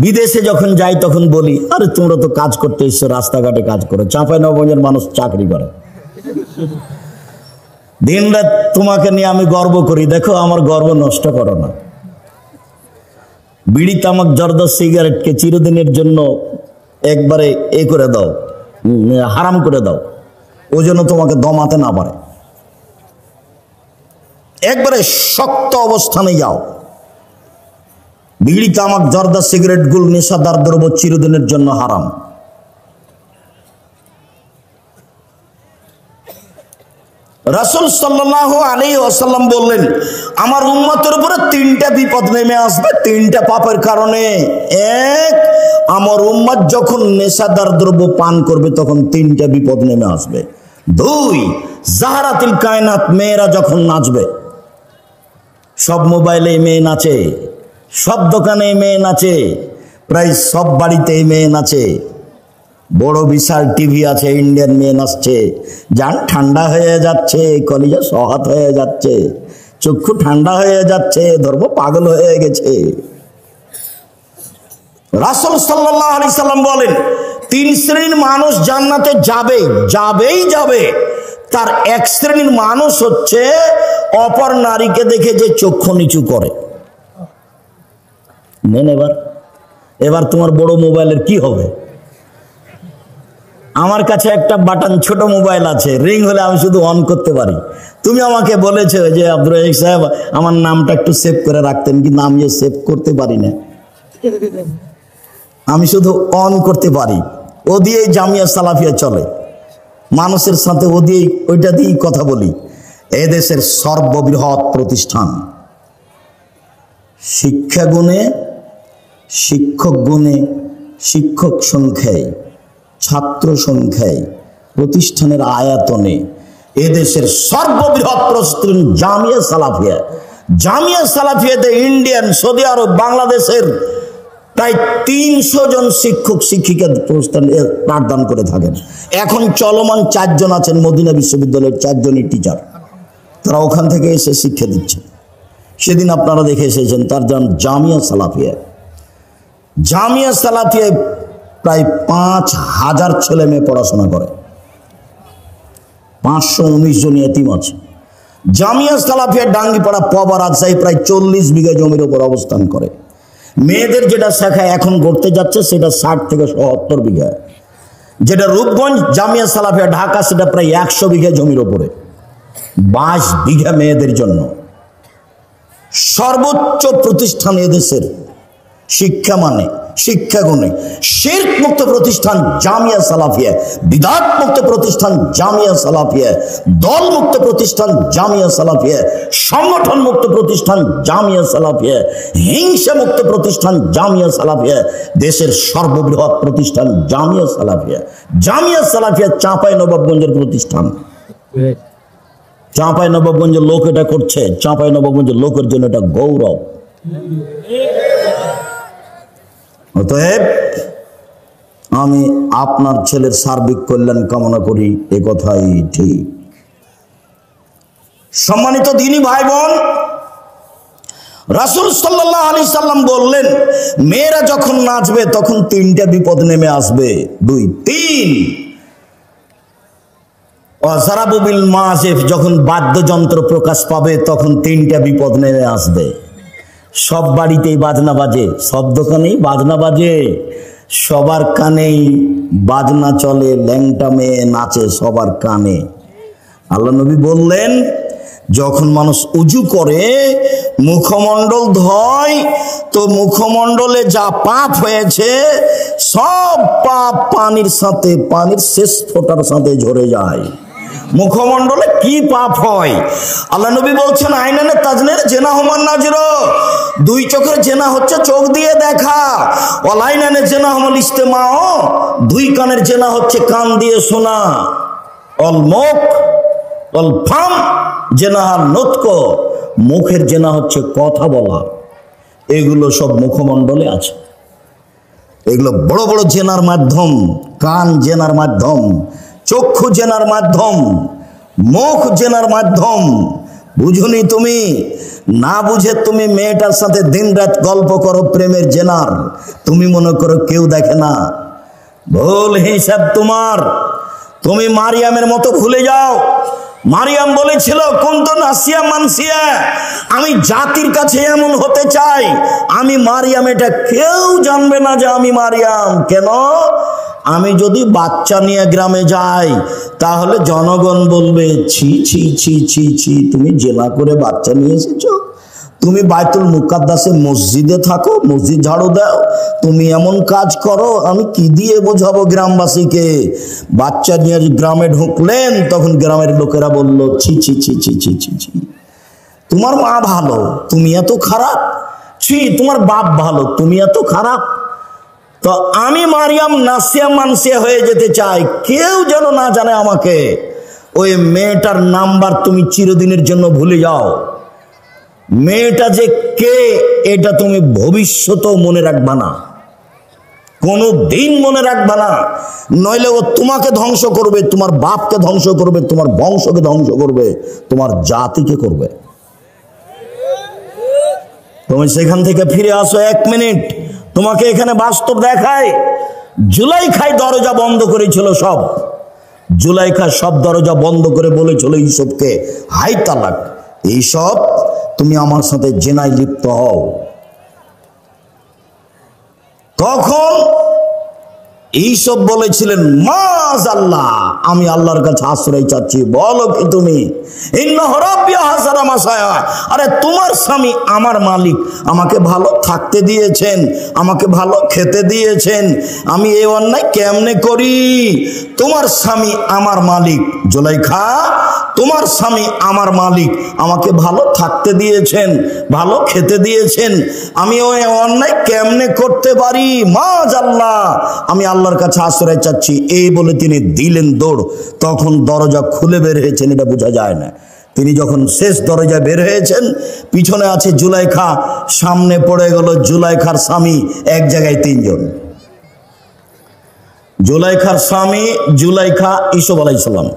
বিদেশে যখন যাই তখন বলি, আরে তোমরা তো কাজ করতে এসছো, রাস্তাঘাটে কাজ করো। চাঁপাইনবাবগঞ্জের মানুষ চাকরি করে, দিন রাত তোমাকে নিয়ে আমি গর্ব করি। দেখো আমার গর্ব নষ্ট করো না। বিড়ি তামাক জর্দা সিগারেটকে চিরদিনের জন্য একবারে করে দাও, হারাম করে দাও, ও যেন তোমাকে দমাতে না পারে। একবারে শক্ত অবস্থানে যাও। বিড়ি তামাক জর্দা সিগারেট গুল নেশাদার দ্রব্য চিরদিনের জন্য হারাম। রাসূল সাল্লাল্লাহু আলাইহি ওয়াসাল্লাম বললেন, আমার উম্মতের উপরে তিনটা বিপদ নেমে আসবে তিনটা পাপের কারণে। এক, আমার উম্মত যখন নেশাদার দ্রব্য পান করবে তখন তিনটা বিপদ নেমে আসবে। দুই, জাহরাতুল কায়নাত, মেয়েরা যখন নাচবে, সব মোবাইলে মেয়ে নাচে, সব দোকানে মেয়ে নাচে, প্রায় সব বাড়িতে মেয়ে নাচে, বড় বিশাল টিভি আছে, ইন্ডিয়ান মেয়ে নাচছে, জান ঠান্ডা হয়ে যাচ্ছে, কলিজা সহাত হয়ে যাচ্ছে, চক্ষু ঠান্ডা হয়ে যাচ্ছে, ধর্ম পাগল হয়ে গেছে। রাসূল সাল্লাল্লাহু আলাইহি সাল্লাম বলেন, তিন শ্রেণীর মানুষ জান্নাতে যাবে। তার এক শ্রেণীর মানুষ হচ্ছে অপর নারীকে দেখে যে চক্ষু নিচু করে। নেন এবার তোমার বড় মোবাইলের কি হবে? আমার কাছে একটা বাটন ছোট মোবাইল আছে, রিং হলে আমি শুধু অন করতে পারি। তুমি আমাকে বলেছো যে আব্দুর রাজ্জাক সাহেব আমার নামটা একটু সেভ করে রাখতেন, কিন্তু আমি সেভ করতে পারি না, আমি শুধু অন করতে পারি। ও দিয়েই জামিয়া সালাফিয়া চলে, মানুষের সাথে ওইটা দিয়েই কথা বলি। এদেশের সর্ববৃহৎ প্রতিষ্ঠান, শিক্ষা গুণে, শিক্ষক গুণে, শিক্ষক সংখ্যায়, ছাত্র সংখ্যায়, প্রতিষ্ঠানের আয়তনে এদেশের সর্ববৃহৎ প্রতিষ্ঠান জামিয়া সালাফিয়া। জামিয়া সালাফিয়াতে ইন্ডিয়ান, সৌদি আরব, বাংলাদেশের প্রায় 300 জন শিক্ষক শিক্ষিকা পাঠদান করে থাকেন। এখন চলমান 4 জন আছেন মদিনা বিশ্ববিদ্যালয়ের, 4 জনই টিচার, তারা ওখান থেকে এসে শিক্ষা দিচ্ছেন। সেদিন আপনারা দেখে এসেছেন তার নাম জামিয়া সালাফিয়া। জামিয়া সালাফিয়ায় প্রায় 5000 ছেলে মেয়ে পড়াশোনা করে, 519 জন এতিম আছে। জামিয়া সালাফিয়া ডাঙ্গিপাড়া পবা রাজশাহী প্রায় 40 বিঘা জমির উপর অবস্থান করে। মেয়েদের যেটা শাখায় এখন গড়তে যাচ্ছে সেটা 60 থেকে 70 বিঘা। যেটা রূপগঞ্জ জামিয়া সালাফিয়া ঢাকা, সেটা প্রায় 100 বিঘা জমির উপরে, 22 বিঘা মেয়েদের জন্য। সর্বোচ্চ প্রতিষ্ঠান এদেশের শিক্ষা মানে, শিক্ষা গুণে শিরক মুক্ত প্রতিষ্ঠান জামিয়া সালাফিয়া, বিদআত মুক্ত প্রতিষ্ঠান জামিয়া সালাফিয়া, দল মুক্ত প্রতিষ্ঠান জামিয়া সালাফিয়া, সংগঠন মুক্ত প্রতিষ্ঠান জামিয়া সালাফিয়া, হিংসা মুক্ত প্রতিষ্ঠান জামিয়া সালাফিয়া, দেশের সর্ববৃহৎ প্রতিষ্ঠান জামিয়া সালাফিয়া। জামিয়া সালাফিয়া চাঁপাইনবাবগঞ্জের প্রতিষ্ঠান। চাঁপাইনবাবগঞ্জের লোক এটা করছে, চাঁপাইনবাবগঞ্জের লোকের জন্য এটা গৌরব। অতএব আমি আপনার ছেলের সার্বিক কল্যাণ কামনা করি, এ কথাই ঠিক। সম্মানিত দ্বীনি ভাই বোন, রাসূল সাল্লাল্লাহু আলাইহি সাল্লাম বললেন, মেয়েরা যখন নাচবে তখন 3টা বিপদ নেমে আসবে। 2, 3, অজারাবু বিল মাযিফ, যখন বাদ্যযন্ত্র প্রকাশ পাবে তখন তিনটা বিপদ নেমে আসবে। সব বাড়িতেই বাজনা বাজে, সব দোকানেই বাজনা বাজে, সবার কানেই বাজনা চলে, ল্যাংটা মেয়ে নাচে সবার কানে। আল্লাহ নবী বললেন, যখন মানুষ উজু করে মুখমণ্ডল ধয়, তো মুখমণ্ডলে যা পাপ হয়েছে সব পাপ পানির সাথে, পানির শেষ ফোঁটার সাথে ঝরে যায়। মুখমণ্ডলে কি পাপ হয়? আল্লাহ নবী বলছেন, আইনানে তাজনের জেনা হুমান নাজর, দুই চোখের জেনা হচ্ছে চোখ দিয়ে দেখা। অলাইনানে জেনা হুমাল ইস্তেমাও, দুই কানের জেনা হচ্ছে কান দিয়ে শোনা। অল মুখ অল ফাম জেনাহার নতক, মুখের জেনা হচ্ছে কথা বলা। এগুলো সব মুখমণ্ডলে আছে। এগুলো বড় বড় জেনার মাধ্যম, কান জেনার মাধ্যম, চক্ষু জেনার মাধ্যম, মুখ জেনার মাধ্যম। বুঝুনি তুমি? না বুঝে তুমি মেয়েটার সাথে দিনরাত গল্প করো প্রেমের জেনার, তুমি মনে করো কেউ দেখে না। ভুল হিসাব তোমার। তুমি মারিয়ামের মতো ভুলে যাও। মারিয়াম বলেছিল, কুনতু নাসিয়া মানসিয়া, আমি জাতির কাছে এমন হতে চাই, আমি মারিয়াম, এটা কেউ জানবে না যে আমি মারিয়াম। কেন? আমি যদি বাচ্চা নিয়ে গ্রামে যাই তাহলে জনগণ বলবে, ছি ছি ছি ছি ছি, তুমি জেনা করে বাচ্চা নিয়ে এসেছো। তুমি বাইতুল মুকাদ্দাসে মসজিদে থাকো, মসজিদ ঝাড়ু দাও, তুমি এমন কাজ করো, আমি কি দিয়ে বোঝাবো গ্রামবাসীকে? বাচ্চা নিয়ে গ্রামে ঢুকলেন, তখন গ্রামের লোকেরা বলল, ছি ছি ছি ছি ছি ছি ছি, তোমার মা ভালো, তুমি এত খারাপ। ছি, তোমার বাপ ভালো, তুমি এত খারাপ। তো আমি মারিয়াম নাসিয়া মানসিয়া হয়ে যেতে চাই, কেউ যেন না জানে আমাকে। ওই মেয়েটার নাম্বার তুমি চিরদিনের জন্য ভুলে যাও। মেয়েটা যে কে এটা তুমি ভবিষ্যতেও মনে রাখবা না, কোনো দিন মনে রাখবা না। নইলে ও তোমাকে ধ্বংস করবে, তোমার বাপকে ধ্বংস করবে, তোমার বংশকে ধ্বংস করবে, তোমার জাতিকে করবে। তুমি সেখান থেকে ফিরে আসো 1 মিনিট, তোমাকে এখানে বাস্তব দেখায়। জুলাইখায় দরজা বন্ধ করেছিল সব, জুলাইখা সব দরজা বন্ধ করে বলেছিল ইউসুফকে, হাই তালাক, এইসব তুমি আমার সাথে জেনায় লিপ্ত হও। তখন এইসব বলেছিলেন, মাযাল্লাহ, আমি আল্লাহর কাছে আশ্রয় চাচ্ছি। বলো কি তুমি? ইন্নাহু রাব্বি হাসানা মাসায়া, আরে তোমার স্বামী আমার মালিক, আমাকে ভালো থাকতে দিয়েছেন, আমাকে ভালো খেতে দিয়েছেন, আমি এই অন্যায় কেমনে করি? তোমার স্বামী আমার মালিক, জুলাইখা তোমার স্বামী আমার মালিক, আমাকে ভালো থাকতে দিয়েছেন, ভালো খেতে দিয়েছেন, আমি ওই অন্যায় কেমনে করতে পারি? মাযাল্লাহ, আমি আল্লাহর কাছে আশ্রয় চাচ্ছি। এই বলে তিনি দিলেন দৌড়। তখন দরজা খুলে বের হয়েছেন, এটা বোঝা যায় না। তিনি যখন শেষ দরজায় বের হয়েছেন, পিছনে আছে জুলাইখা, সামনে পড়ে গেল জুলাইখার স্বামী, এক জায়গায় 3 জন। জুলাইখার স্বামী, জুলাইখা, ইউসুফ আলাইহিস সালাম।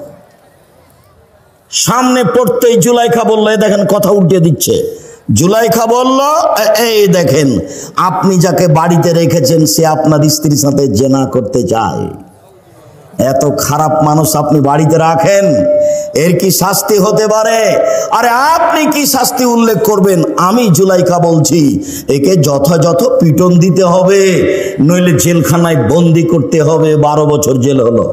সামনে পড়তেই জুলাইখা বলল, দেখেন কথা উল্টে দিচ্ছে। জুলাইখা বলল, এই দেখেন, আপনি যাকে বাড়িতে রেখেছেন সে আপনার স্ত্রীর সাথে জেনা করতে চায়। এত খারাপ মানুষ আপনি বাড়িতে রাখেন, এর কি শাস্তি হতে পারে? আরে আপনি কি শাস্তি উল্লেখ করবেন? আমি জুলাইখা বলছি, একে যথাযথ পিটন দিতে হবে, নইলে জেলখানায় বন্দি করতে হবে। 12 বছর জেল হলো।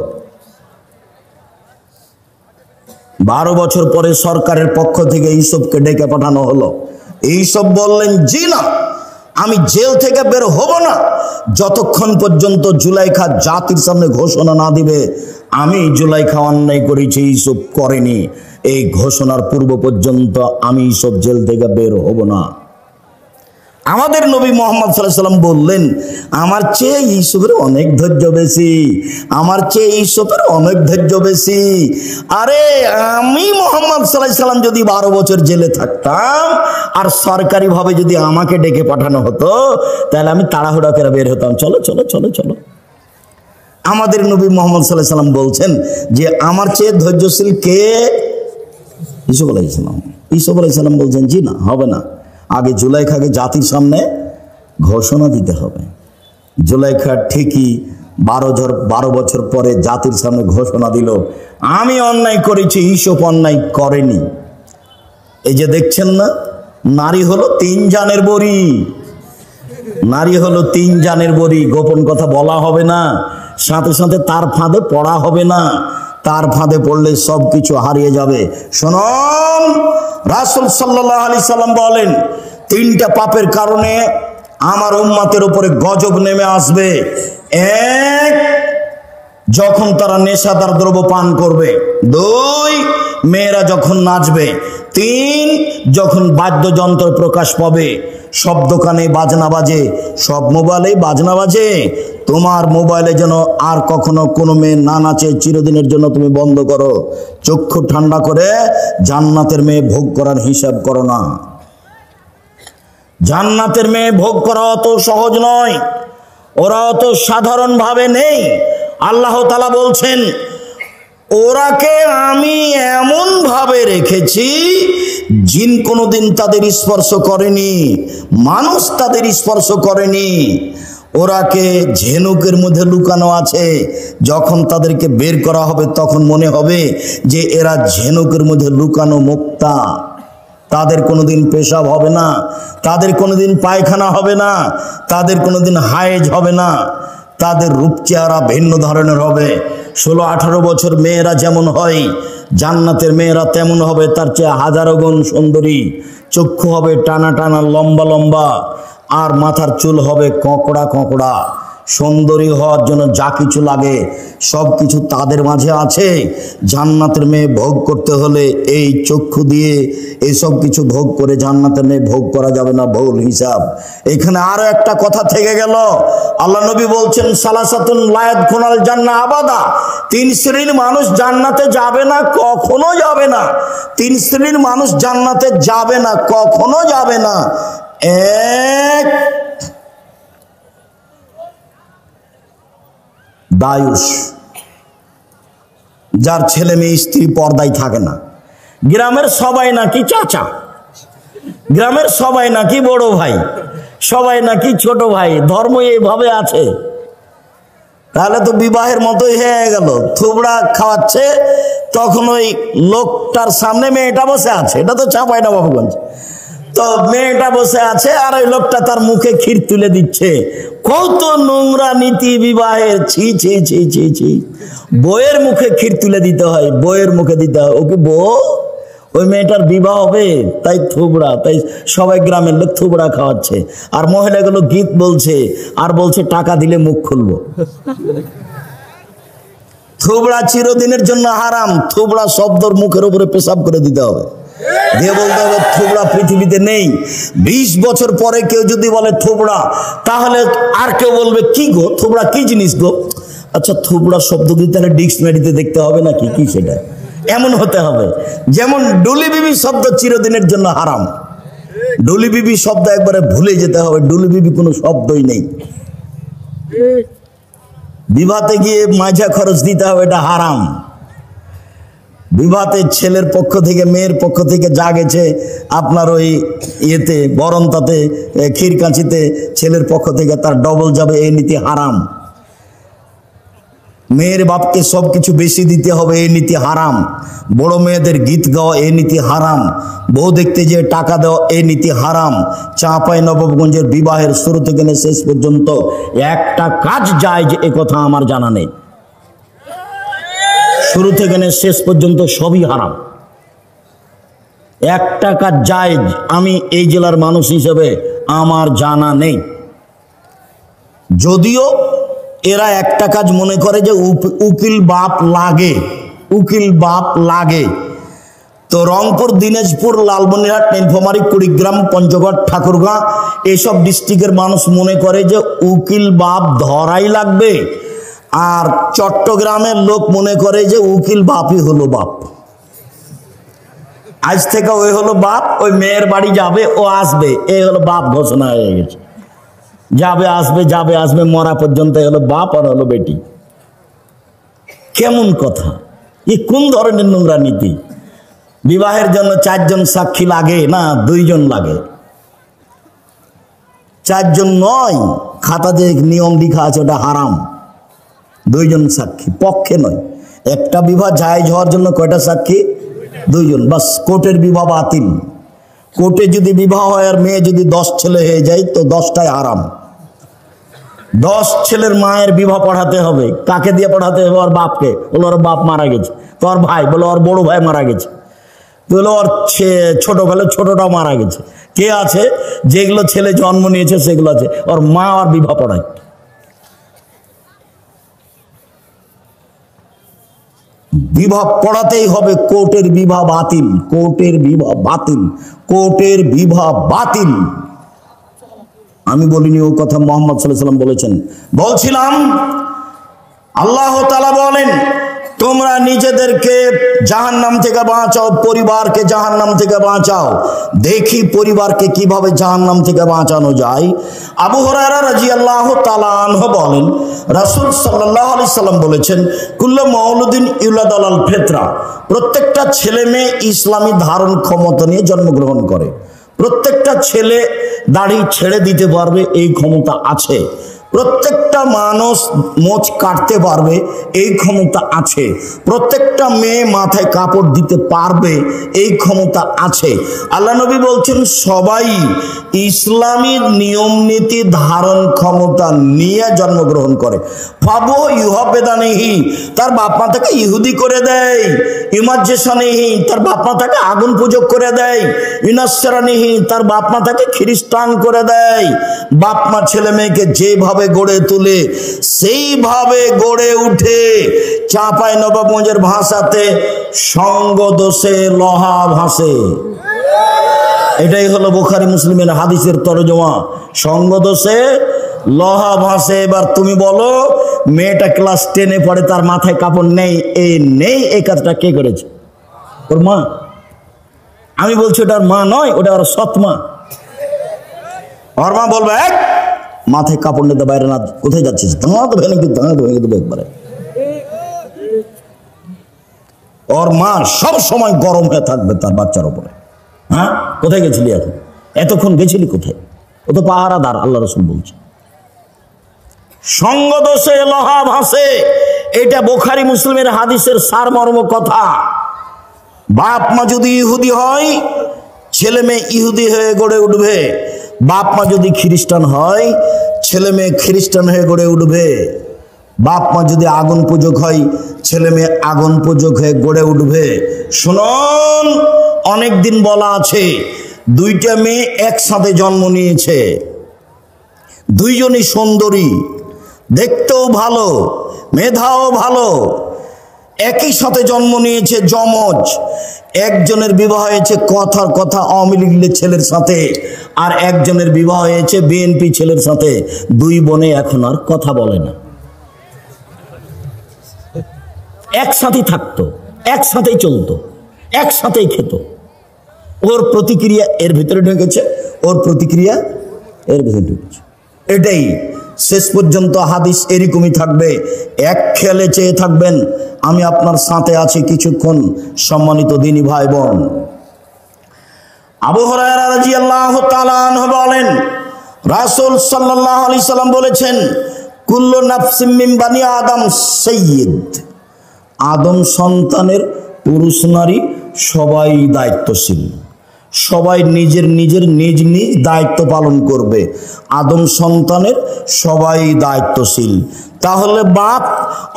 12 বছর পরে সরকারের পক্ষ থেকে ইউসুফকে ডেকে পাঠানো হলো। ইউসুফ বললেন, জি না, আমি জেল থেকে বের হব না যতক্ষণ পর্যন্ত জুলাইখা জাতির সামনে ঘোষণা না দিবে আমি জুলাইখা অন্যায় করেছি, ইউসুফ করেনি। এই ঘোষণার পূর্ব পর্যন্ত আমি ইউসুফ জেল থেকে বের হব না। আমাদের নবী মুহাম্মদ সাল্লাল্লাহু আলাইহি ওয়াসাল্লাম বললেন, আমার চেয়ে ইউসুফের অনেক ধৈর্য বেশি, আমার চেয়ে ইউসুফের অনেক ধৈর্য বেশি। আরে আমি মুহাম্মদ সাল্লাল্লাহু আলাইহি ওয়াসাল্লাম যদি 12 বছর জেলে থাকতাম আর সরকারিভাবে যদি আমাকে ডেকে পাঠানো হতো, তাহলে আমি তাড়াহুড়া করে বের হতাম, চলো চলো চলো চলো। আমাদের নবী মুহাম্মদ সাল্লাল্লাহু আলাইহি ওয়াসাল্লাম বলছেন যে আমার চেয়ে ধৈর্যশীল কে? ইউসুফ আলাইহিস সালাম। ইউসুফ আলাইহিস সালাম বলছেন, জি না, হবে না, আগে জুলাইখাকে জাতির সামনে ঘোষণা দিতে হবে। জুলাইখা ঠিকই 12 বছর পরে জাতির সামনে ঘোষণা দিল, আমি অন্যায় করেছি, ইসব অন্যায় করেনি। এই যে দেখছেন না, নারী হলো 3 জানের বড়ি, নারী হলো 3 জানের বড়ি। গোপন কথা বলা হবে না, সাথে সাথে তার ফাঁদে পড়া হবে না, তার ফাঁদে পড়লে সব কিছু হারিয়ে যাবে। শুনুন, রাসূল সাল্লাল্লাহু আলাইহি সাল্লাম বলেন, 3টা পাপের কারণে আমার উম্মতের উপরে গজব নেমে আসবে। 1, যখন তারা নেশাদার দ্রব্য পান করবে। 2, মেয়েরা যখন নাচবে। 3, যখন বাদ্যযন্ত্র প্রকাশ পাবে। সব দোকানে বাজনা বাজে, সব মোবাইলে বাজনা বাজে। তোমার মোবাইলে যেন আর কখনো কোনো মেয়ে না নাচে, চিরদিনের জন্য তুমি বন্ধ করো। চক্ষু ঠান্ডা করে জান্নাতের মেয়ে ভোগ করার হিসাব করো না। জান্নাতের মেয়ে ভোগ করা অত সহজ নয়, ওরা অত সাধারণ ভাবে নেই। আল্লাহ তাআলা বলছেন, ওরাকে আমি এমন ভাবে রেখেছি, জিন কোনোদিন তাদের স্পর্শ করেনি, মানুষ তাদের স্পর্শ করেনি। ওরাকে ঝিনুকের মধ্যে লুকানো আছে। যখন তাদেরকে বের করা হবে তখন মনে হবে যে এরা ঝিনুকের মধ্যে লুকানো মুক্তা। তাদের কোনোদিন পেশাব হবে না, তাদের কোনোদিন পায়খানা হবে না, তাদের কোনোদিন হায়েজ হবে না। তাদের রূপ চেহারা ভিন্ন ধরনের হবে। 16-18 বছর মেয়েরা যেমন হয়, জান্নাতের মেয়েরা তেমন হবে, তার চেয়ে হাজারো গুণ সুন্দরী। চক্ষু হবে টানা টানা, লম্বা লম্বা, আর মাথার চুল হবে কঁকড়া কঁকড়া। সুন্দরী হওয়ার জন্য যা কিছু লাগে সব কিছু তাদের মাঝে আছে। জান্নাতের মেয়ে ভোগ করতে হলে এই চক্ষু দিয়ে এসব কিছু ভোগ করে জান্নাতের মেয়ে ভোগ করা যাবে না, ভুল হিসাব। এখানে আরো একটা কথা থেকে গেল। আল্লাহ নবী বলছেন, সালাসাতুন লা ইয়াদখুলুল জান্নাহ আবাদা, 3 শ্রেণীর মানুষ জান্নাতে যাবে না, কখনো যাবে না। 3 শ্রেণীর মানুষ জান্নাতে যাবে না, কখনো যাবে না। 1, দায়ুস, যার ছেলে মেয়ে স্ত্রী পর্দায় থাকে না। গ্রামের সবাই নাকি চাচা, গ্রামের সবাই নাকি বড় ভাই, সবাই নাকি ছোট ভাই, ধর্ম এইভাবে আছে। তাহলে তো বিবাহের মতোই হয়ে গেল। থুবড়া খাওয়াচ্ছে, তখন ওই লোকটার সামনে মেয়েটা বসে আছে, এটা তো চাপাইনা বাবুগঞ্জ। তো মেয়েটা বসে আছে আর ওই লোকটা তার মুখে ক্ষীর তুলে দিচ্ছে। কত নোংরা নীতি বিবাহের! ছি ছি ছি ছি ছি। বইয়ের মুখে ক্ষীর তুলে দিতে হয়, বইয়ের মুখে দিতে হয়। ওকে বউ, ওই মেয়েটার বিবাহ হবে, তাই থুবড়া, তাই সবাই গ্রামের লোক থুবড়া খাওয়াচ্ছে। আর মহিলাগুলো গীত বলছে আর বলছে টাকা দিলে মুখ খুলবো। থুবড়া চিরদিনের জন্য হারাম। থুবড়া শব্দর মুখের উপরে পেশাব করে দিতে হবে, দিয়ে বলতে হবে থুবড়া পৃথিবীতে নেই। 20 বছর পরে কেউ যদি বলে থুবড়া, তাহলে আর কেউ বলবে কি গো, থুবড়া কি জিনিস গো? আচ্ছা, থুবড়া শব্দ দিয়ে তাহলে ডিকশনারিতে দেখতে হবে নাকি, কি সেটা? এমন হতে হবে। যেমন ডুলি বিবি শব্দ চিরদিনের জন্য হারাম, ডুলি বিবি শব্দ একবারে ভুলে যেতে হবে, ডুলি বিবি কোনো শব্দই নেই। বিবাহতে গিয়ে মাঝা খরচ দিতে হবে, এটা হারাম। বিবাহতে ছেলের পক্ষ থেকে মেয়ের পক্ষ থেকে যা গেছে আপনার ওই ইয়েতে বরণতাতে ক্ষীরকাঁচিতে ছেলের পক্ষ থেকে তার ডবল যাবে, এই নীতি হারাম। মেয়ের বাপকে সব কিছু বেশি দিতে হবে, এই নীতি হারাম। বড় মেয়েদের গীত গাওয়া, এই নীতি হারাম। বউ দেখতে যে টাকা দেওয়া, এই নীতি হারাম। চাঁপাই নবাবগঞ্জের বিবাহের শুরু থেকে শেষ পর্যন্ত একটা কাজ যায় যে এ কথা আমার জানা নেই। শুরু থেকে শেষ পর্যন্ত সবই হারাম। একটা কাজ জায়েজ আমি এই জেলার মানুষ হিসেবে আমার জানা নেই। যদিও এরা একটা কাজ মনে করে যে উকিল বাপ লাগে, উকিল বাপ লাগে। তো রংপুর, দিনাজপুর, লালমনিরহাট, নীলফামারী, কুড়িগ্রাম, পঞ্চগড়, ঠাকুরগাঁ এসব ডিস্ট্রিক্টের মানুষ মনে করে যে উকিল বাপ ধরাই লাগবে। আর চট্টগ্রামের লোক মনে করে যে উকিল বাপই হলো বাপ। আজ থেকে ওই হলো বাপ, ওই মেয়ের বাড়ি যাবে, ও আসবে, এই হলো বাপ ঘোষণা হয়ে গেছে। যাবে আসবে, যাবে আসবে, মরা পর্যন্ত হলো বাপ আর হলো বেটি। কেমন কথা! এ কোন ধরনের নোংরা নীতি? বিবাহের জন্য 4 জন সাক্ষী লাগে না, 2 জন লাগে। 4 জন নয়, খাতাতে নিয়ম লেখা আছে, ওটা হারাম। দুইজন সাক্ষী, পক্ষে নয়। একটা বিবাহ জায়েজ হওয়ার জন্য কয়টা সাক্ষী? দুইজন, বাস। কোর্টের বিবাহ বাতিল। কোর্টে যদি বিবাহ হয় আর মেয়ে যদি 10 ছেলে হয়ে যায় তো 10টাই হারাম। 10 ছেলের মায়ের বিবাহ পড়াতে হবে। কাকে দিয়ে পড়াতে হবে? ওর বাপকে। বলো ওর বাপ মারা গেছে। তো ওর ভাই, বলো ওর বড় ভাই মারা গেছে। বলো ওর ছোটবেলায় ছোটটাও মারা গেছে। কে আছে? যেগুলো ছেলে জন্ম নিয়েছে সেগুলো আছে। ওর মা আর বিবাহ পড়ায়। বিবাহ পড়াতেই হবে। কোর্টের বিবাহ বাতিল, কোর্টের বিবাহ বাতিল, কোর্টের বিবাহ বাতিল। আমি বলিনি, ও কথা মুহাম্মদ সাল্লাল্লাহু আলাইহি ওয়াসাল্লাম বলেছেন। বলছিলাম আল্লাহ তাআলা বলেন, তোমরা নিজেদেরকে জাহান্নাম থেকে বাঁচাও, পরিবারকে জাহান্নাম থেকে বাঁচাও। দেখি পরিবারকে কিভাবে জাহান্নাম থেকে বাঁচানো যায়। আবু হুরায়রা রাদিয়াল্লাহু তাআলা আনহু বলেন, রাসূল সাল্লাল্লাহু আলাইহি সাল্লাম বলেছেন, কুল্লু মাউলুদিন ইউলাদু আলাল ফিতরা, প্রত্যেকটা ছেলে মেয়ে ইসলামী ধারণ ক্ষমতা নিয়ে জন্মগ্রহণ করে। প্রত্যেকটা ছেলে দাড়ি ছেড়ে দিতে পারবে, এই ক্ষমতা আছে। প্রত্যেকটা মানুষ মোচ কাটতে পারবে, এই ক্ষমতা আছে। প্রত্যেকটা মেয়ে মাথায় কাপড় দিতে পারবে, এই ক্ষমতা আছে। আল্লাহ নবী বলছেন সবাই ইসলামী নিয়ম নীতি ধারণ ক্ষমতা নিয়ে জন্মগ্রহণ করে। ফাবু ইউহাবেদানেহি, তার বাপ মা তাকে ইহুদি করে দেয়। ইমাজ্জেশনেহি, তার বাপ মা তাকে আগুন পূজক করে দেয়। ইনাসরানিহি, তার বাপ মা তাকে খ্রিস্টান করে দেয়। বাপ মা ছেলে মেয়েকে যেভাবে গড়ে তুলে সেইভাবে গড়ে উঠে। চাঁপাই নবাবগঞ্জের ভাষাতে সঙ্গ দোষে লোহা ভাসে। এটাই হলো বুখারী মুসলিমের হাদিসের তরজমা। সঙ্গ দোষে লোহা ভাসে। এবার তুমি বলো, মেয়েটা ক্লাস 10-এ পড়ে, তার মাথায় কাপড় নেই, এই কাজটা কে করেছে? ওর মা। আমি বলছি ওটার মা নয়, ওটা ওর সৎ মা। ওর মা বলবে, এক মাথায় কাপড় নিতে বাইরে না, কোথায় যাচ্ছিস? দাঁড়া তো ভেঙে দেবো একবারে। ওর মা সব সময় গরম হয়ে থাকবে তার বাচ্চার উপরে। হ্যাঁ, কোথায় গেছিলি এখন? এতক্ষণ গেছিলি কোথায়? ও তো পাহারাদার, আল্লাহ রাসূল বলছে। সঙ্গ দোষে লোহা ভাসে, এটা বুখারী মুসলিমের হাদিসের সারমর্ম কথা। বাপ মা যদি ইহুদি হয়, ছেলে মেয়ে ইহুদি হয়ে গড়ে উঠবে। বাপ মা যদি খ্রিস্টান হয়, ছেলে মেয়ে খ্রিস্টান হয়ে গড়ে উঠবে। বাপ মা যদি আগুন পূজক হয়, ছেলে মেয়ে আগুন পূজক হয়ে গড়ে উঠবে। শুনুন, অনেকদিন বলা আছে, দুইটা মেয়ে একসাথে জন্ম নিয়েছে, দুইজনই সুন্দরী, দেখতেও ভালো, মেধাও ভালো, একই সাথে জন্ম নিয়েছে, যমজ। একজনের বিবাহ হয়েছে কথার কথা আওয়ামী লীগের ছেলের সাথে, আর একজনের বিবাহ হয়েছে বিএনপি ছেলের সাথে। দুই বোনে এখন আর কথা বলে না। একসাথেই থাকতো, একসাথেই চলতো, একসাথেই খেত। ওর প্রতিক্রিয়া এর ভিতরে ঢুকেছে, ওর প্রতিক্রিয়া এর ভিতরে ঢুকেছে। এটাই শেষ পর্যন্ত হাদিস এরকমই থাকবে। এক খেয়ালে চেয়ে থাকবেন, আমি আপনার সাথে আছি কিছুক্ষণ। সম্মানিত দিনী ভাই বোন, আবু হুরায়রা রাদিয়াল্লাহু তাআলা আনহু বলেন, রাসূল সাল্লাল্লাহু আলাইহি সাল্লাম বলেছেন, কুল্লু নাফসিম মিন বানি আদম সাইয়্যিদ, আদম সন্তানের পুরুষ নারী সবাই দায়িত্বশীল। সবাই নিজের নিজের নিজ নিজ দায়িত্ব পালন করবে। আদম সন্তানের সবাই দায়িত্বশীল। তাহলে বাপ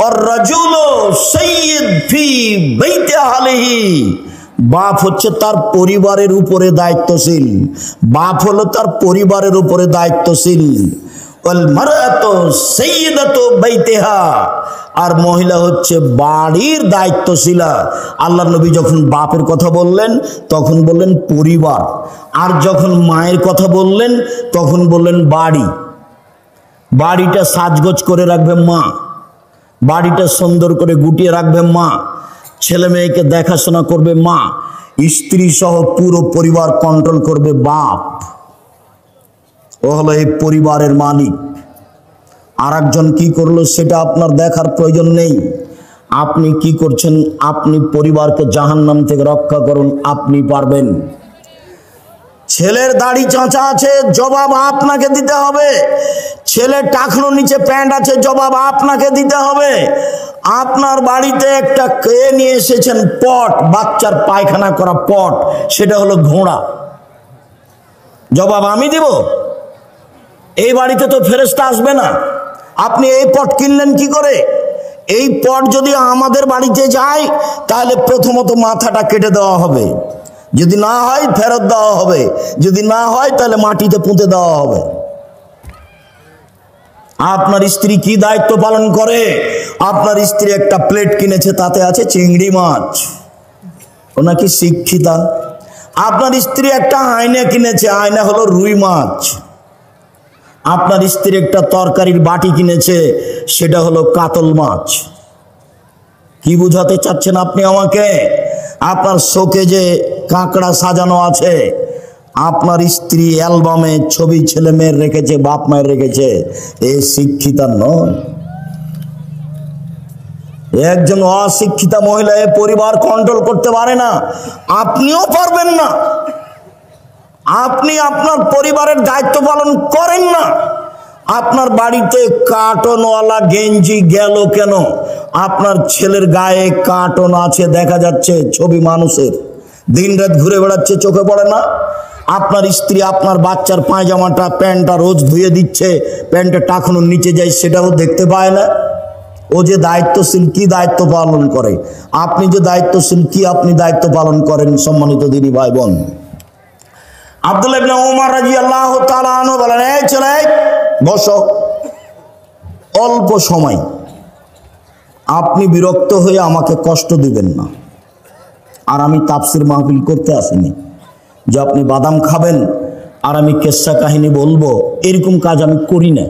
আর রাজুলু সাইয়্যিদ ফি বাইতি আহলিহি, বাপ হচ্ছে তার পরিবারের উপরে দায়িত্বশীল। বাপ হলো তার পরিবারের উপরে দায়িত্বশীল। ওয়াল মারআতু সাইয়্যিদাতু বাইতিহা, আর মহিলা হচ্ছে বাড়ির দায়িত্বশীলা। আল্লাহ নবী যখন বাপের কথা বললেন তখন বললেন পরিবার, আর যখন মায়ের কথা বললেন তখন বললেন বাড়ি। বাড়িটা সাজগোজ করে রাখবে মা, বাড়িটা সুন্দর করে গুটিয়ে রাখবে মা, ছেলে মেয়েকে দেখাশোনা করবে মা, স্ত্রী সহ পুরো পরিবার কন্ট্রোল করবে বাপ। ও হলো এই পরিবারের মালিক। আর একজন কি করলো সেটা আপনার দেখার প্রয়োজন নেই। আপনি কি করছেন, আপনি পরিবারকে জাহান্নাম থেকে রক্ষা করুন, আপনি পারবেন। ছেলের দাড়ি চাঁচা আছে, জবাব আপনাকে দিতে হবে। ছেলে টাকনোর নিচে প্যান্ট আছে, জবাব আপনাকে দিতে হবে। আপনার বাড়িতে একটা কে নিয়ে এসেছেন পট, বাচ্চার পায়খানা করা পট, সেটা হলো ঘোড়া, জবাব আমি দিব? এই বাড়িতে তো ফেরেশতা আসবে না, আপনি এই পট কিনলেন কি করে? এই পট যদি আমাদের বাড়িতে যায় তাহলে প্রথমত মাথাটা কেটে দেওয়া হবে, যদি না হয় ফেরত দেওয়া হবে, যদি না হয় তাহলে মাটিতে পুঁতে দেওয়া হবে। আপনার স্ত্রী কি দায়িত্ব পালন করে? আপনার স্ত্রী একটা প্লেট কিনেছে, তাতে আছে চিংড়ি মাছ, ও নাকি শিক্ষিতা। আপনার স্ত্রী একটা আয়না কিনেছে, আয়না হলো রুই মাছ। আপনার স্ত্রী একটা তরকারির বাটি কিনেছে, সেটা হলো কাতল মাছ। কি বুঝাতে চাচ্ছেন আপনি আমাকে? আপনার শোকে যে কাঁকড়া সাজানো আছে, আপনার স্ত্রী অ্যালবামে ছবি ছেলে মেয়ের রেখেছে, বাপ মায়ের রেখেছে, এ শিক্ষিতা নয়। একজন অশিক্ষিতা মহিলা এ পরিবার কন্ট্রোল করতে পারে না, আপনিও পারবেন না। আপনি আপনার পরিবারের দায়িত্ব পালন করেন না। আপনার বাড়িতে কার্টনওয়ালা গেঞ্জি গেল কেন? আপনার ছেলের গায়ে কার্টন আছে, দেখা যাচ্ছে ছবি মানুষের, দিনরাত ঘুরে বেড়াচ্ছে, চোখে পড়ে না? আপনার স্ত্রী আপনার বাচ্চার পায়জামাটা প্যান্টটা রোজ ধুয়ে দিচ্ছে, প্যান্টটা টাকনোর নিচে যায়, সেটাও দেখতে পায় না। ও যে দায়িত্বশীল, কি দায়িত্ব পালন করে? আপনি যে দায়িত্বশীল, কি আপনি দায়িত্ব পালন করেন? সম্মানিত দিনী ভাই বোন, আব্দুল্লাহ ইবনে ওমর রাদিয়াল্লাহু তাআলা আনহু বলেন, এই ছেলে বসো, অল্প সময়, আপনি বিরক্ত হয়ে আমাকে কষ্ট দিবেন না। আর আমি তাফসির মাহফিল করতে আসিনি যে আপনি বাদাম খাবেন আর আমি কেসা কাহিনী বলবো, এরকম কাজ আমি করি না।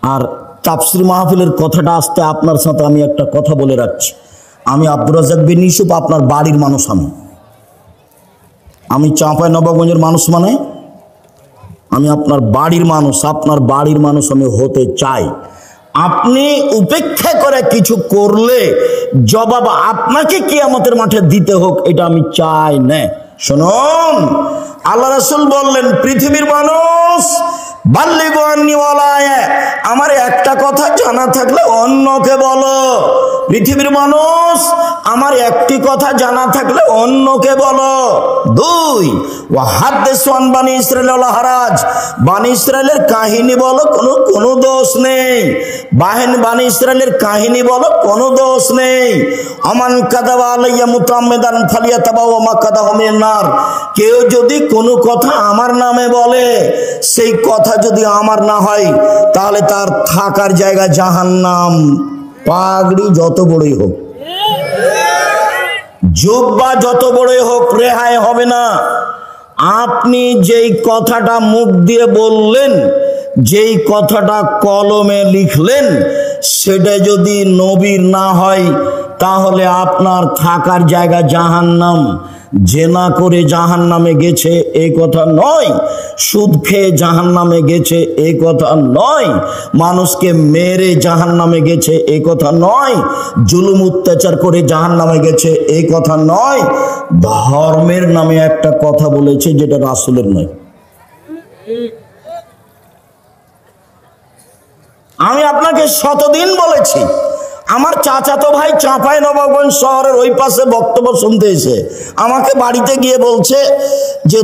আর তাফসির মাহফিলের কথাটা আসতে আপনার সাথে আমি একটা কথা বলে রাখছি, আমি আব্দুর রাজ্জাক বিন ইউসুফ আপনার বাড়ির মানুষ। আমি চাঁপাইনবাবগঞ্জের মানুষ, মানে আমি আপনার বাড়ির মানুষ, আপনার বাড়ির মানুষ আমি হতে চাই। আপনি উপেক্ষা করে কিছু করলে জবাব আপনাকে কিয়ামতের মাঠে দিতে হোক, এটা আমি চাই না। শুনুন, আল্লাহ রাসূল বললেন, পৃথিবীর মানুষ বাল্লিগু আন্নী ওয়ালা আয়া, আমার একটা কথা জানা থাকলে অন্যকে বলো। পৃথিবীর মানুষ আমার একটি কথা জানা থাকলে অন্যকে বলো। দুই, ওয়া হাদিসু আন বানি ইসরাঈল ওয়ালা হারাজ, বানি ইসরাঈলের কাহিনী বলো, কোনো দোষ নেই। বানি ইসরাঈলের কাহিনী বলো, কোনো দোষ নেই। আমান কাযাবা আলাইয়া মুতাআম্মিদান ফালিয়াতাবাওয়া মাকাদাহু মিনান নার, কেউ যদি কোনো কথা আমার নামে বলে, সেই কথা যদি আমার না হয় তাহলে তার থাকার জায়গা জাহান্নাম। পাগড়ি যত বড়ই হোক, জুব্বা যত বড়ই হোক, রেহাই হবে না। আপনি যেই কথাটা মুখ দিয়ে বললেন, যেই কথাটা কলমে লিখলেন, সেটা যদি নবীর না হয় তাহলে আপনার থাকার জায়গা জাহান্নাম। জেনা করে জাহান্নামে গেছে এই কথা নয়, সুদ খেয়ে জাহান্নামে গেছে এই কথা নয়, মানুষকে মেরে জাহান্নামে গেছে এই কথা নয়, জুলুম অত্যাচার করে জাহান্নামে গেছে এই কথা নয়। ধর্মের নামে একটা কথা বলেছে যেটা রাসূলের নয়। আমি আপনাকে শতদিন বলেছি, আমার চাচাতো ভাই চাঁপাইনবাবগঞ্জ শহরের ওই পাশে বক্তব্য শুনতে এসে আমাকে বাড়িতে গিয়ে বলছে যে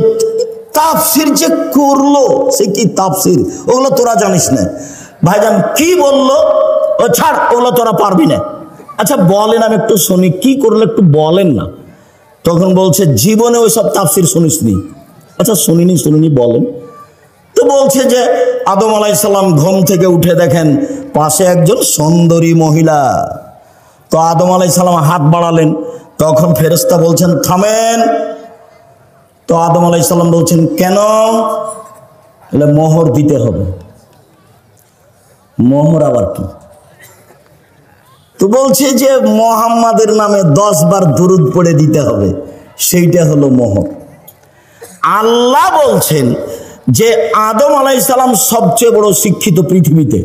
তাফসির যে করলো, সে কি তাফসির, ওগুলো তোরা জানিস না। ভাইজান কি বললো? ও ছাড়, ওগুলো তোরা পারবি না। আচ্ছা বলেন, আমি একটু শুনি, কি করলো একটু বলেন না। তখন বলছে জীবনে ওই সব তাফসির শুনিসনি। আচ্ছা শুনিনি বলেন। তো বলছে যে আদম আলাইহিস সালাম ঘুম থেকে উঠে দেখেন পাশে একজন সুন্দরী মহিলা। তো আদম আলাইহিস সালাম হাত বাড়ালেন, তখন ফেরেশতা বলছেন থামেন। তো আদম আলাইহিস সালাম বলছেন কেন? বলে মোহর দিতে হবে। মোহর আবার কি? তো বলছে যে মুহাম্মাদের নামে 10 বার দুরূদ পড়ে দিতে হবে, সেইটা হলো মোহর। আল্লাহ বলছেন যে আদম আলাইহিস সালাম সবচেয়ে বড় শিক্ষিত পৃথিবীতে।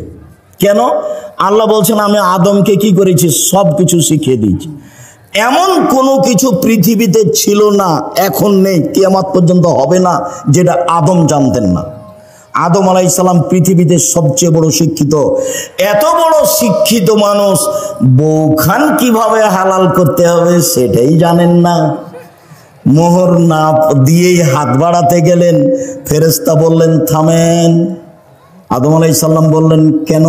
কেন? আল্লাহ বলছেন আমি আদমকে কি করেছি? সব কিছু শিখিয়ে দিয়েছি। এমন কোনো কিছু পৃথিবীতে ছিল না, এখন নেই, কিয়ামত পর্যন্ত হবে না, যেটা আদম জানতেন না। আদম আলাইহিস সালাম পৃথিবীতে সবচেয়ে বড় শিক্ষিত। এত বড় শিক্ষিত মানুষ বউখান কিভাবে হালাল করতে হবে সেটাই জানেন না। মোহর না দিয়েই হাত বাড়াতে গেলেন, ফেরেশতা বললেন থামেন। আদম আলাইহিস সালাম বললেন কেন?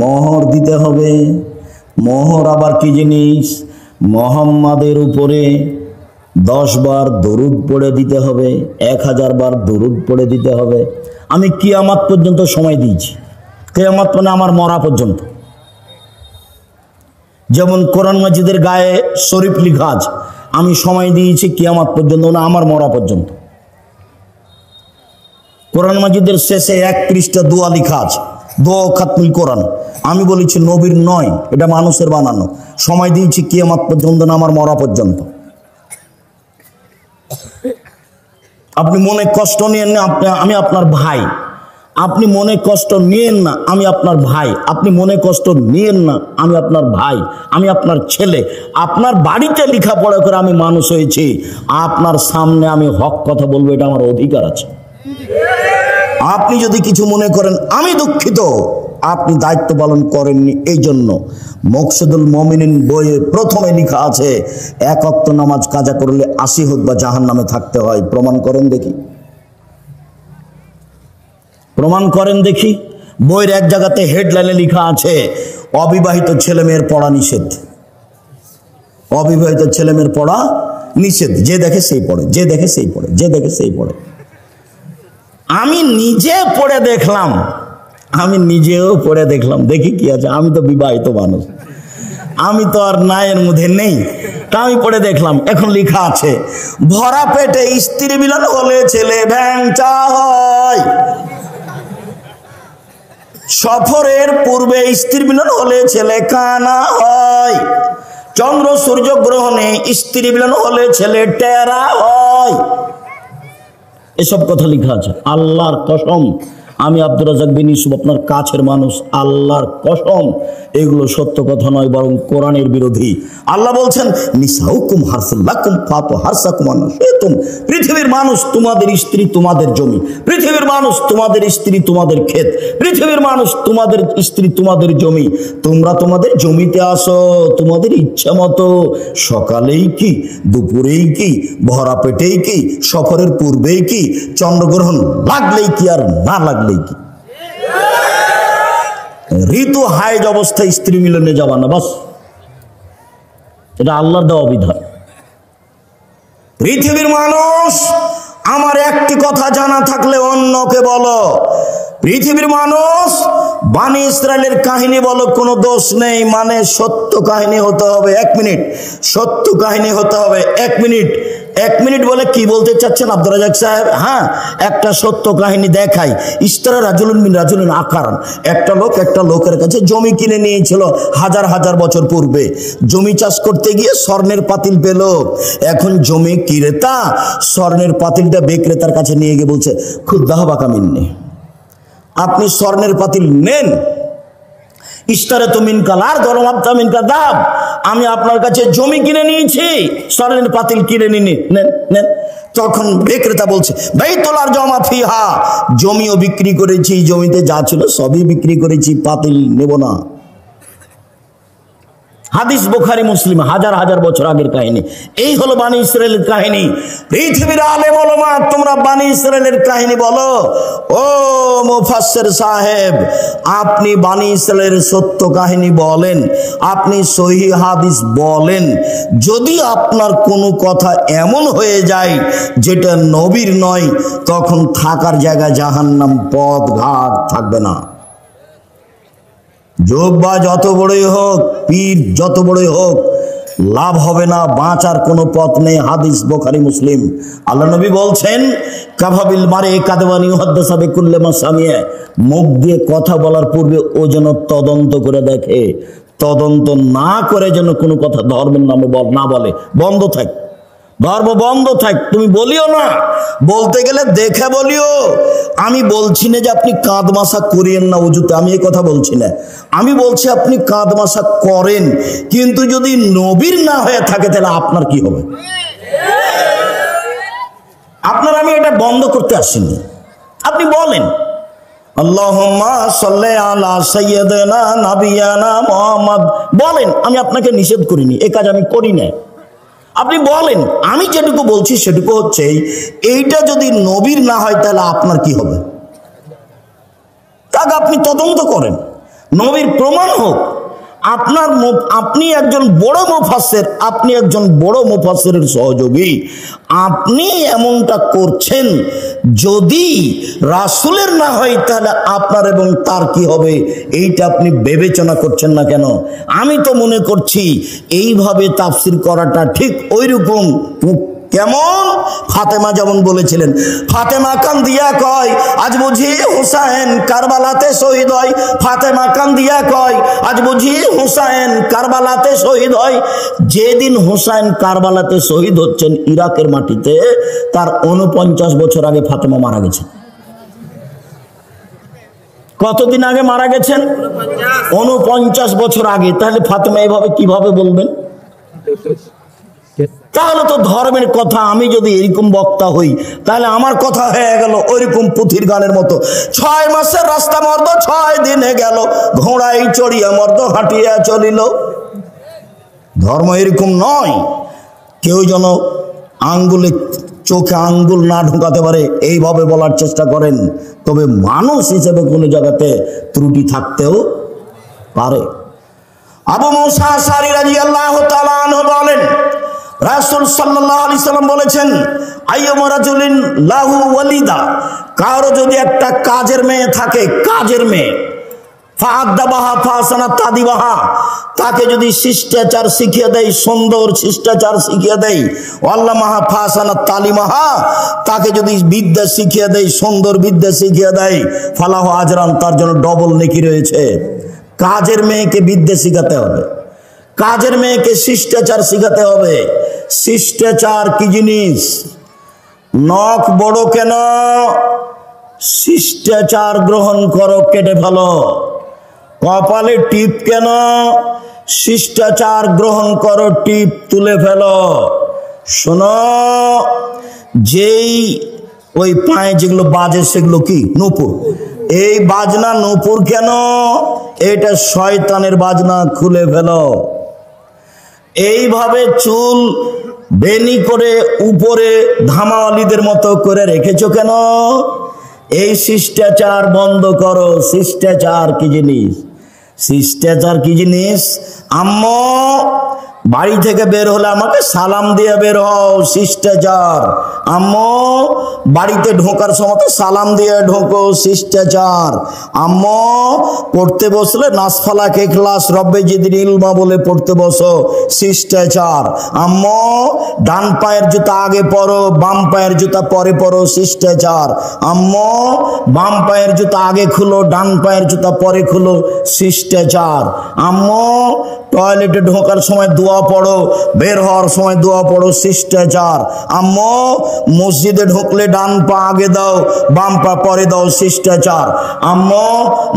মোহর দিতে হবে। মোহর আবার কি জিনিস? মুহাম্মাদের উপরে 10 বার দরুদ পড়ে দিতে হবে, 1000 বার দরুদ পড়ে দিতে হবে। আমি কিয়ামত পর্যন্ত সময় দিয়েছি, কিয়ামত মানে আমার মরা পর্যন্ত। যেমন কোরআন মাজিদের গায়ে শরীফ লিখা আছে, আমি সময় দিয়েছি কিয়ামত পর্যন্ত না আমার মরা পর্যন্ত। কোরআন মাজিদের শেষে 1 পৃষ্ঠা দোয়া লিখা আছে, দোয়া খাতমুল কোরআন। আমি বলেছি নবীর নয়, এটা মানুষের বানানো। সময় দিয়েছি কিয়ামত পর্যন্ত না আমার মরা পর্যন্ত। আপনি মনে কষ্ট নিয়েন না, আমি আপনার ভাই। আপনি মনে কষ্ট নিয়েন না, আমি আপনার ভাই। আপনি মনে কষ্ট নিয়েন না, আমি আপনার ভাই, আমি আপনার ছেলে। আপনার বাড়িতে লেখাপড়া করে আমি মানুষ হয়েছি, আপনার সামনে আমি হক কথা বলবো, এটা আমার অধিকার আছে। আপনি যদি কিছু মনে করেন আমি দুঃখিত, আপনি দায়িত্ব পালন করেননি। এই জন্য মকসুদুল মুমিনিন বইয়ে প্রথমে লেখা আছে 1 ওয়াক্ত নামাজ কাজা করলে 80 হোক বা জাহান্নামে থাকতে হয়। প্রমাণ করেন দেখি, প্রমাণ করেন দেখি। বইয়ের এক জায়গাতে হেডলাইনে লেখা আছে অবিবাহিত ছেলে মেয়ের পড়া নিষেধ। অবিবাহিত ছেলে মেয়ের পড়া নিষেধ। যে দেখে সেই পড়ে, যে দেখে সেই পড়ে, যে দেখে সেই পড়ে। আমি নিজে পড়ে দেখলাম, আমি নিজেও পড়ে দেখলাম, দেখি কি আছে। আমি তো বিবাহিত মানুষ, আমি তো আর নায়ের মধ্যে নেই, তা আমি পড়ে দেখলাম। এখন লেখা আছে ভরা পেটে স্ত্রী মিলন হলে ছেলে ভ্যাংচা হয়, সফরের পূর্বে স্ত্রী মিলন হলে ছেলে কানা হয়, চন্দ্র সূর্য গ্রহণে স্ত্রী মিলন হলে ছেলে টেরা হয়। এসব কথা লেখা আছে। আল্লাহর কসম, আমি আব্দুর রাজ্জাক বিন ইউসুফ আপনার কাছের মানুষ, আল্লাহর কসম এগুলো সত্য কথা নয়, বরং কোরআনের বিরোধী। আল্লাহ বলছেন নিসাউকুম হারসুল লাকুম ফাতু হারসাকুম আনশিতুম। পৃথিবীর মানুষ তোমাদের স্ত্রী তোমাদের জমি, পৃথিবীর মানুষ তোমাদের স্ত্রী তোমাদের ক্ষেত, পৃথিবীর মানুষ তোমাদের স্ত্রী তোমাদের জমি। তোমরা তোমাদের জমিতে আসো তোমাদের ইচ্ছা মতো, সকালেই কি দুপুরেই কি ভরা পেটেই কি সফরের পূর্বেই কি চন্দ্রগ্রহণ লাগলেই কি আর না লাগলেই কি। ঋতু হাইজ অবস্থায় স্ত্রী মিলনে যাবা না, বাস। এটা আল্লাহর দেওয়া বিধান। পৃথিবীর মানুষ, আমার একটি কথা জানা থাকলে অন্যকে বলো। পৃথিবীর মানুষ, বানি ইসরায়েলের কাহিনী বলো, কোনো দোষ নেই, মানে সত্য কাহিনী হতে হবে। 1 মিনিট, সত্য কাহিনী হতে হবে। 1 মিনিট, 1 মিনিট বলে কি বলতে চাচ্ছেন আব্দুর রাজ্জাক সাহেব? হ্যাঁ, একটা সত্য কাহিনী দেখাই। ইস্তারা রাজুলুন মিন রাজুলিন আকারান। একটা লোকের কাছে জমি কিনে নিয়েছিল হাজার হাজার বছর পূর্বে। জমি চাষ করতে গিয়ে স্বর্ণের পাতিল পেল। এখন জমি ক্রেতা স্বর্ণের পাতিলটা বিক্রেতার কাছে নিয়ে গিয়ে বলছে খুদ্দাহ বাকা মিন্নি, আপনি স্বর্ণের পাতিল নেন। ইস্তারে তো মিনকাল আর গরম আপতা মিনকা দাব, আমি আপনার কাছে জমি কিনে নিয়েছি, স্বর্ণের পাতিল কিনে নিয়ে নেন নেন। তখন বিক্রেতা বলছে বাইতুল জমা ফিহা, জমিও বিক্রি করেছি, জমিতে যা ছিল সবই বিক্রি করেছি, পাতিল নেব না। হাদিস বুখারী মুসলিম, হাজার হাজার বছর আগের কাহিনী। এই হলো বানি ইসরায়েলের কাহিনী। পৃথিবীর আলেম ওলামা, তোমরা বানি ইসরায়েলের কাহিনী বলো। ও মুফাসসির সাহেব, আপনি বানি ইসরায়েলের সত্য কাহিনী বলেন, আপনি সহিহ হাদিস বলেন। যদি আপনার কোনো কথা এমন হয়ে যায় যেটা নবীর নয়, তখন থাকার জায়গায় জাহান্নাম, পথ ঘাট থাকবে না। যোগ্যা যত বড়ই হোক, পীর যত বড়ই হোক, লাভ হবে না, বাঁচার কোনো পথ নেই। হাদিস বুখারী মুসলিম। আল্লাহ নবী বলছেন কাফাবিল মারে কাদওয়ানি হাদাসা বিকুল্লি মা সামিয়া, মুখ দিয়ে কথা বলার পূর্বে ও যেন তদন্ত করে দেখে, তদন্ত না করে যেন কোনো কথা ধর্মের নামে না বলে। বন্ধ থাক, ধর্ম বন্ধ থাক, তুমি বলিও না। বলতে গেলে দেখে বলিও। আমি বলছি না যে আপনি কাঁদ মাসা করিয়েন না উজুতে, আমি এই কথা বলছি না। আমি বলছি আপনি কাঁদ মাসা করেন, কিন্তু যদি নবীর না হয়ে থাকে তাহলে আপনার কি হবে? আপনার আমি এটা বন্ধ করতে আসিনি, আপনি বলেন আল্লাহুম্মা সাল্লি আলা সাইয়্যিদিনা নাবিয়ানা মুহাম্মদ, বলেন, আমি আপনাকে নিষেধ করিনি, এই কাজ আমি করি না। আপনি বলেন, আমি যেটুকু বলছি সেটুকু হচ্ছে এইটা যদি নবীর না হয় তাহলে আপনার কি হবে, তাকে আপনি তদন্ত করেন, নবীর প্রমাণ হোক। আপনি একজন বড় মুফাসসির, আপনি একজন বড় মুফাসসিরের সহযোগী, আপনি এমনটা করছেন, যদি রাসূলের না হয় তাহলে আপনার এবং তার কি হবে, এইটা আপনি বিবেচনা করছেন না কেন? আমি তো মনে করছি এইভাবে তাফসীর করাটা ঠিক ওইরকম। কেমন? ফাতেমা যেমন বলেছিলেন, ফাতেমা কান্দিয়া কয় আজ বুঝি হুসাইন কারবালাতে শহীদ হয়। ফাতেমা কান্দিয়া কয় আজ বুঝি হুসাইন কারবালাতে শহীদ হয়। যেদিন হুসাইন কারবালাতে শহীদ হচ্ছেন ইরাকের মাটিতে, তার 49 বছর আগে ফাতেমা মারা গেছেন। কতদিন আগে মারা গেছেন? 49 বছর আগে। তাহলে ফাতেমা এভাবে কিভাবে বলবেন? তাহলে তো ধর্মের কথা, আমি যদি এরকম বক্তা হই তাহলে আমার কথা হয়ে গেল ওইরকম পুথির গানের মতো, 6 মাসের রাস্তা মর্দ 6 দিনে গেল, ঘোড়ায় চড়িয়া মর্দ হাঁটিয়া চলিল। ধর্ম এরকম নয়। কেউ যেন আঙ্গুলে চোখে আঙ্গুল না ঢোকাতে পারে এইভাবে বলার চেষ্টা করেন, তবে মানুষ হিসেবে কোনো জায়গাতে ত্রুটি থাকতেও পারে। আবু মুসা আশআরী রাদিয়াল্লাহু তাআলা আনহু বলেন, রাসূল সাল্লাল্লাহু আলাইহি সাল্লাম বলেছেন, আইয়ুমা রাজুলিন লাহু ওয়ালিদা, কারো যদি একটা কাজের মেয়ে থাকে, কাজের মেয়ে, ফাআদাবাহা ফাসানা তাদিবাহা, তাকে যদি শিষ্টাচার শিখিয়ে দেয়, সুন্দর শিষ্টাচার শিখিয়ে দেয়, ওয়াল্লামাহা ফাসানা তালিমাহা, তাকে যদি বিদ্যা শিখিয়ে দেয়, সুন্দর বিদ্যা শিখিয়ে দেয়, ফালাহু আজরান, তার জন্য ডবল নেকি রয়েছে। কাজের মেয়েকে বিদ্যা শিখাতে হবে, কাজের মেয়েকে শিষ্টাচার শিখাতে হবে। শিষ্টাচার কি জিনিস? নখ বড় কেন? শিষ্টাচার গ্রহণ করো, কেটে ফেলো। কপালে টিপ কেন? শিষ্টাচার গ্রহণ করো, টিপ তুলে ফেলো। শোনো, যেই ওই পায়ে যেগুলো বাজে সেগুলো কি? নূপুর। এই বাজনা নূপুর কেন? এটা শয়তানের বাজনা, খুলে ফেলো। এইভাবে চুল বেনি করে উপরে ধামাওয়ালিদের মতো করে রেখেছো কেন? এই শিষ্টাচার বন্ধ করো। শিষ্টাচার কি জিনিস? শিষ্টাচার কি জিনিস? আম্মু বাড়ি থেকে বের হলে আমাকে সালাম দিয়ে বের হও, শিষ্টাচার। আম্মু বাড়িতে ঢোকার সময় সালাম দিয়ে ঢোকো, শিষ্টাচার। আম্মু পড়তে বসলে নাসফালাক ইখলাস রব্বে জিদনি ইলমা বলে পড়তে বসো, শিষ্টাচার। আম্মু ডান পায়ের জুতা আগে পরো, বাম পায়ের জুতা পরে পরো, শিষ্টাচার। আম্মু বাম পায়ের জুতা আগে খুলো, ডান পায়ের জুতা পরে খুলো, শিষ্টাচার। আম্মু টয়লেটে ঢোকার সময় দোয়া পড়ো, বের হওয়ার সময় দোয়া পড়ো, শিষ্টাচার। আম্মু মসজিদে ঢুকলে ডান পা আগে দাও, বাম পা পরে দাও, শিষ্টাচার। আম্মু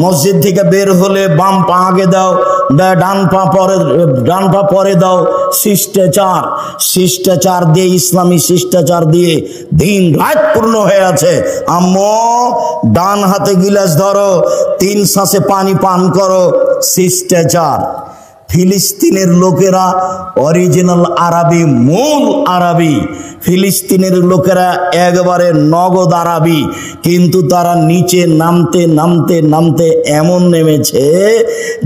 মসজিদ থেকে বের হলে বাম পা আগে দাও, ডান পা পরে দাও, শিষ্টাচার। শিষ্টাচার দিয়ে, ইসলামী শিষ্টাচার দিয়ে দিন রাত পূর্ণ হয়ে আছে। আম্মু ডান হাতে গিলাস ধরো, 3 শ্বাসে পানি পান করো, শিষ্টাচার। ফিলিস্তিনের লোকেরা অরিজিনাল আরবি, মূল আরবি। ফিলিস্তিনের লোকেরা একবারে নগদ আরবি, কিন্তু তারা নিচে নামতে নামতে নামতে এমন নেমেছে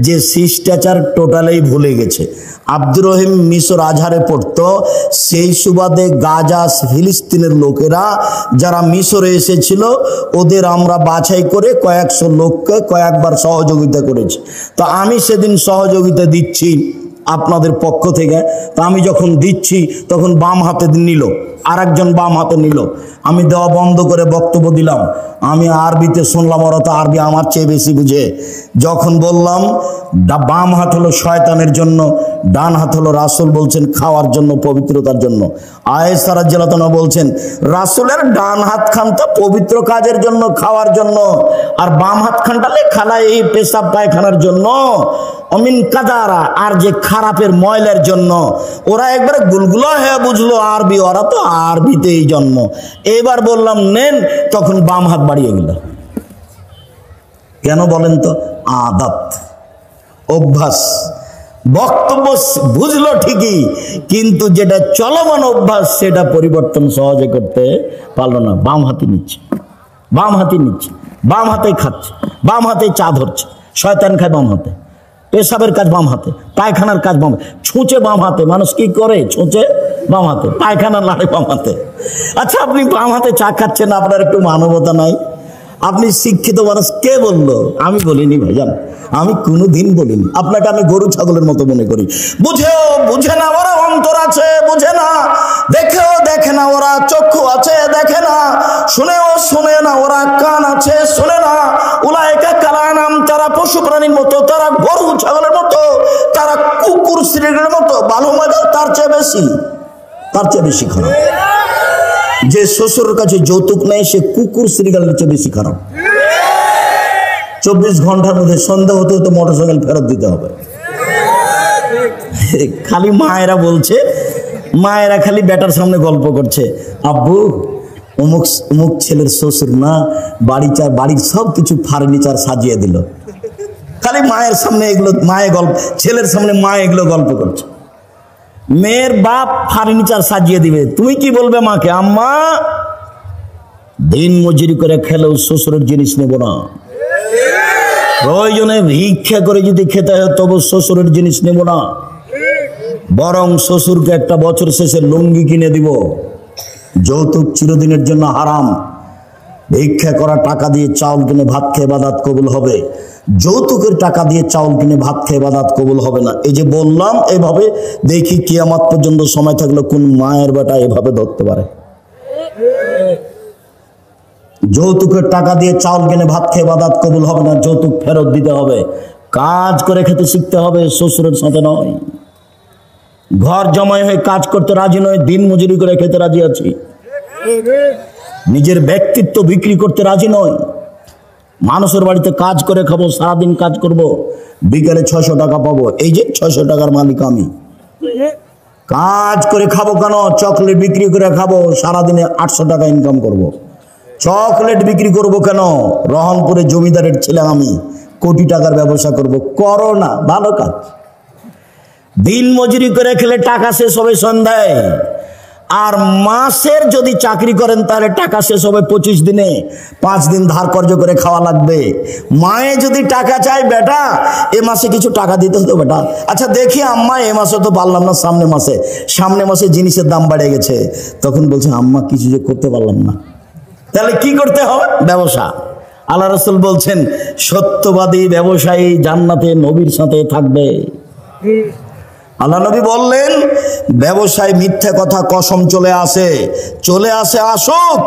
যে শিষ্টাচার টোটালেই ভুলে গেছে। আব্দুর রহিম মিশর আজহারে পড়তো, সেই সুবাদে গাজা ফিলিস্তিনের লোকেরা যারা মিশরে এসেছিল, ওদের আমরা বাছাই করে কয়েকশো লোককে কয়েকবার সহযোগিতা করেছি। তো আমি সেদিন সহযোগিতা দিচ্ছি আপনাদের পক্ষ থেকে। তা আমি যখন দিচ্ছি তখন বাম হাতে নিল, আর একজন বাম হাতে নিল। আমি দেওয়া বন্ধ করে বক্তব্য দিলাম। আমি আরবিতে শুনলাম, ওরা তো আরবি আমার চেয়ে বেশি বুঝে। যখন বললাম বাম হাত হলো শয়তানের জন্য, ডান হাত হলো রাসূল বলছেন খাওয়ার জন্য, পবিত্রতার জন্য। আয়েশা রাদিয়াল্লাহু আনহা বলছেন রাসূলের ডান হাত খানটা পবিত্র কাজের জন্য, খাওয়ার জন্য, আর বাম হাত খানটা খালা এই পেশাব পায়খানার জন্য। অমিন কাদারা, আর যে খারাপের ময়লার জন্য ওরা একবারে গুলগুলা হয়ে বুঝলো আরবি, ওরা তো আরবিতেই জন্ম। এবার বললাম নেন, তখন বাম হাত বাড়িয়ে গেল। কেন বলেন তো? আদত, অভ্যাস। বক্তব্য বুঝলো ঠিকই, কিন্তু যেটা চলমান অভ্যাস সেটা পরিবর্তন সহজে করতে পারলো না। বাম হাতে নিচ্ছে, বাম হাতে নিচ্ছে, বাম হাতে খাচ্ছে, বাম হাতে চা ধরছে। শয়তান খায় বাম হাতে, পেশাবের কাজ বাম হাতে, পায়খানার কাজ বাম হাতে, ছুঁচে বাম হাতে। মানুষ কি করে? ছুঁচে বাম হাতে, পায়খানা লাড়ে বাম হাতে। আচ্ছা, আপনি বাম হাতে চা খাচ্ছেন, আপনার একটু মানবতা নাই? আপনি শিক্ষিত মানুষ, কে বললো? আমি বলিনি ভাইজান, আমি কোনোদিন বলিনি। আপনাকে আমি গরু ছাগলের মতো মনে করি। বুঝেও বুঝে না ওরা, অন্তর আছে বুঝে না, দেখেও দেখে না ওরা, চক্ষু আছে দেখে না, শুনেও শুনে না ওরা, কান আছে শোনে না। উলাইকা কালানাম, তারা পশু প্রাণীর মতো, তারা গরু ছাগলের মতো, তারা কুকুর শ্রীর মতো। ভালো মজা তার চেয়ে বেশি, তার চেয়ে বেশি খারাপ। যে শ্বশুরের কাছে যৌতুক নেই সে কুকুর শ্রীগালের চেয়ে বেশি খারাপ। 24 ঘন্টার মধ্যে সন্ধ্যা হতে হতে মোটরসাইকেল ফেরত দিতে হবে। খালি মায়েরা বলছে, মায়েরা খালি বেটার সামনে গল্প করছে, আব্বু অমুক অমুক ছেলের শ্বশুর না বাড়ির সব কিছু ফার্নিচার সাজিয়ে দিল। খালি মায়ের সামনে এগুলো, মায়ের গল্প, ছেলের সামনে মা এগুলো গল্প করছে। মেয়ের বাপ ফার্নিচার সাজিয়ে দিবে, তুমি কি বলবে মাকে? আম্মা দিন মজুরি করে খেলেও শ্বশুরের জিনিস নেব না, প্রয়োজনে ভিক্ষা করে যদি খেতে হয় তবু শ্বশুরের জিনিস নেব না, বরং শ্বশুরকে একটা বছর শেষে লুঙ্গি কিনে দিব। যৌতুক চিরদিনের জন্য হারাম। ভিক্ষা করা টাকা দিয়ে চাউল কিনে ভাত খেয়ে ইবাদত কবুল হবে, যৌতুকের টাকা দিয়ে চাউল কিনে ভাত খেয়ে ইবাদত কবুল হবে না। এই যে বললাম, এভাবে দেখি কিয়ামত পর্যন্ত সময় থাকলে কোন মায়ের বেটা এভাবে ধরতে পারে। যৌতুকের টাকা দিয়ে চাউল কিনে ভাত খেয়ে ইবাদত কবুল হবে না, যৌতুক ফেরত দিতে হবে। কাজ করে খেতে শিখতে হবে, শ্বশুরের সাথে নয়। ঘর জমায় হয়ে কাজ করতে রাজি নয়, দিন মজুরি করে খেতে রাজি আছি। নিজের ব্যক্তিত্ব বিক্রি করতে রাজি নয়। মানুষের বাড়িতে কাজ করে খাবো, সারাদিন কাজ করব, বিকেলে 600 টাকা পাবো। এই যে 600 টাকার মালিক আমি। কাজ করে খাবো কেন? চকলেট বিক্রি করে খাবো, সারাদিনে 800 টাকা ইনকাম করব। চকলেট বিক্রি করব কেন? রহনপুরে জমিদারের ছেলে আমি, কোটি টাকার ব্যবসা করব। করো না, ভালো কাজ। দিন মজুরি করে খেলে টাকা শেষ হবে সন্ধ্যায়, আর মাসের যদি চাকরি করেন তাহলে টাকা শেষ হবে 25 দিনে। 5 দিন ধার কর্জ করে খাওয়া লাগবে। মায়ে যদি টাকা চায়, বেটা এ মাসে কিছু টাকা দিতে হতো বেটা। আচ্ছা দেখি আম্মা, এ মাসে তো পারলাম না, সামনে মাসে জিনিসের দাম বেড়ে গেছে। তখন বলছে আম্মা কিছু যে করতে পারলাম না। তাহলে কি করতে হবে? ব্যবসা। আল্লাহ রাসূল বলছেন সত্যবাদী ব্যবসায়ী জান্নাতে নবীর সাথে থাকবে। আল্লাহ নবী বললেন ব্যবসায় মিথ্যা কথা কসম চলে আসে আসুক,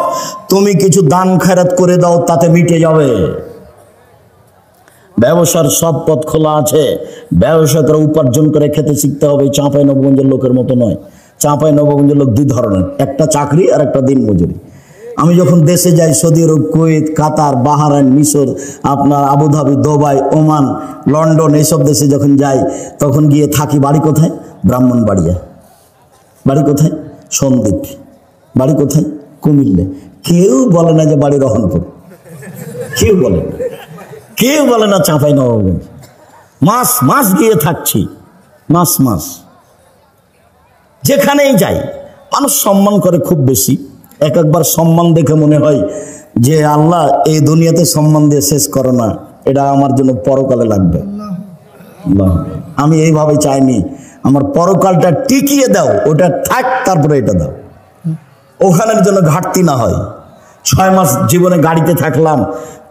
তুমি কিছু দান খয়রাত করে দাও, তাতে মিটে যাবে। ব্যবসার সব পথ খোলা আছে। ব্যবসা করে উপার্জন করে খেতে শিখতে হবে। চাঁপাইনবাবগঞ্জের লোকের মতো নয়। চাঁপাইনবাবগঞ্জের লোক 2 ধরনের, একটা চাকরি আর একটা দিন মজুরি। আমি যখন দেশে যাই, সৌদি আরব, কুয়েত, কাতার, বাহরাইন, মিশর, আপনার আবুধাবি, দুবাই, ওমান, লন্ডন, এইসব দেশে যখন যাই তখন গিয়ে থাকি। বাড়ি কোথায়? ব্রাহ্মণবাড়িয়া। বাড়ি কোথায়? সন্দ্বীপ। বাড়ি কোথায়? কুমিল্লা। কেউ বলে না যে বাড়ি রহনপুর, কেউ বলে না, কেউ বলে না চাঁপাইনবাবগঞ্জ। মাস গিয়ে থাকছি, মাস যেখানেই যাই মানুষ সম্মান করে খুব বেশি। একবার সম্মান দেখে মনে হয় যে আল্লাহ এই দুনিয়াতে সম্মান দিয়ে শেষ করো না, এটা আমার জন্য পরকালে লাগবে। আমি এইভাবে চাইনি, আমার পরকালটা টিকিয়ে দাও, ওটা থাক, তারপরে এটা দাও, ওখানের জন্য ঘাটতি না হয়। 6 মাস জীবনে গাড়িতে থাকলাম,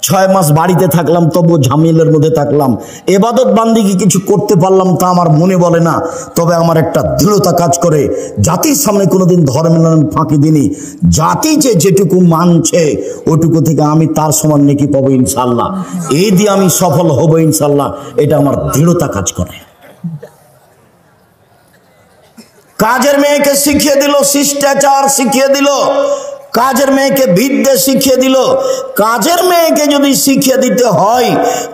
6 মাস বাড়িতে থাকলাম, তবু ঝামেলার মধ্যে থাকলাম। ইবাদত বান্দিগি কিছু করতে পারলাম তা আমার মনে বলে না, তবে আমার একটা দৃঢ়তা কাজ করে। জাতির সামনে কোনোদিন ধর্মের নামে ফাঁকি দিনি। জাতি যেটুকু মানছে ওটুকু থেকে আমি তার সমান নেকি পাবো ইনশাল্লাহ। এই দিয়ে আমি সফল হব ইনশাল্লাহ, এটা আমার দৃঢ়তা কাজ করে। কাজের মেয়েকে শিখিয়ে দিল, শিষ্টাচার শিখিয়ে দিল, কাজের মেয়েকে বিদ্যা শিখিয়ে দিল। কাজের মেয়েকে যদি শিক্ষা দিতে হয়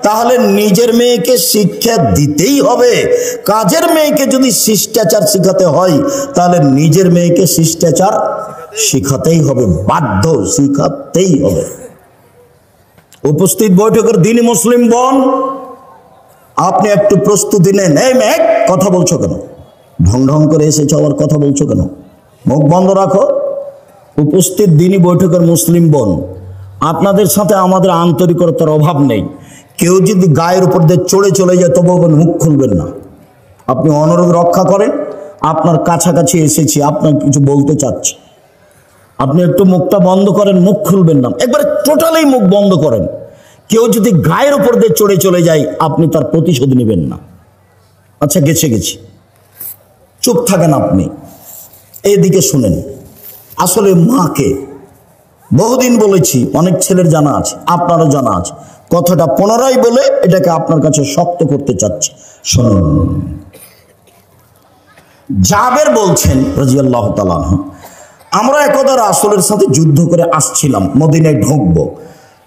তাহলে নিজের মেয়েকে শিক্ষা দিতেই হবে। কাজের মেয়েকে যদি শিষ্টাচার শিখাতে হয় তাহলে নিজের মেয়েকে শিষ্টাচার শিখাতেই হবে, বাধ্য, শিখাতেই হবে। উপস্থিত বৈঠকের দিনই মুসলিম বোন, আপনি একটু প্রস্তুতি নেন। এই মেয়ে, কথা বলছো কেন? ঢং ঢং করে এসেছো, আবার কথা বলছো কেন? মুখ বন্ধ রাখো। উপস্থিত দিনই বৈঠকের মুসলিম বোন, আপনাদের সাথে আমাদের আন্তরিকতার অভাব নেই। কেউ যদি গায়ের উপর দিয়ে চড়ে চলে যায় তবু মুখ খুলবেন না। আপনি অনুরোধ রক্ষা করেন, আপনার কাছাকাছি এসেছি, আপনার কিছু বলতে চাচ্ছি, আপনি একটু মুখটা বন্ধ করেন, মুখ খুলবেন না, একবারে টোটালি মুখ বন্ধ করেন। কেউ যদি গায়ের উপর দিয়ে চড়ে চলে যায় আপনি তার প্রতিশোধ নেবেন না। আচ্ছা, গেছি, চুপ থাকেন আপনি। এইদিকে শুনেন, আসলে মাকে বহুদিন বলেছি, অনেক ছেলের জানা আছে, আপনারও জানা আছে। কথাটা পুনরায় বলে এটাকে আপনার কাছে শক্ত করতে চাচ্ছি, শুনুন। জাবের বলছেন রাদিয়াল্লাহু তাআলা আনহু, আমরা একদা রাসূলের সাথে যুদ্ধ করে আসছিলাম, মদিনায় ঢুকবো।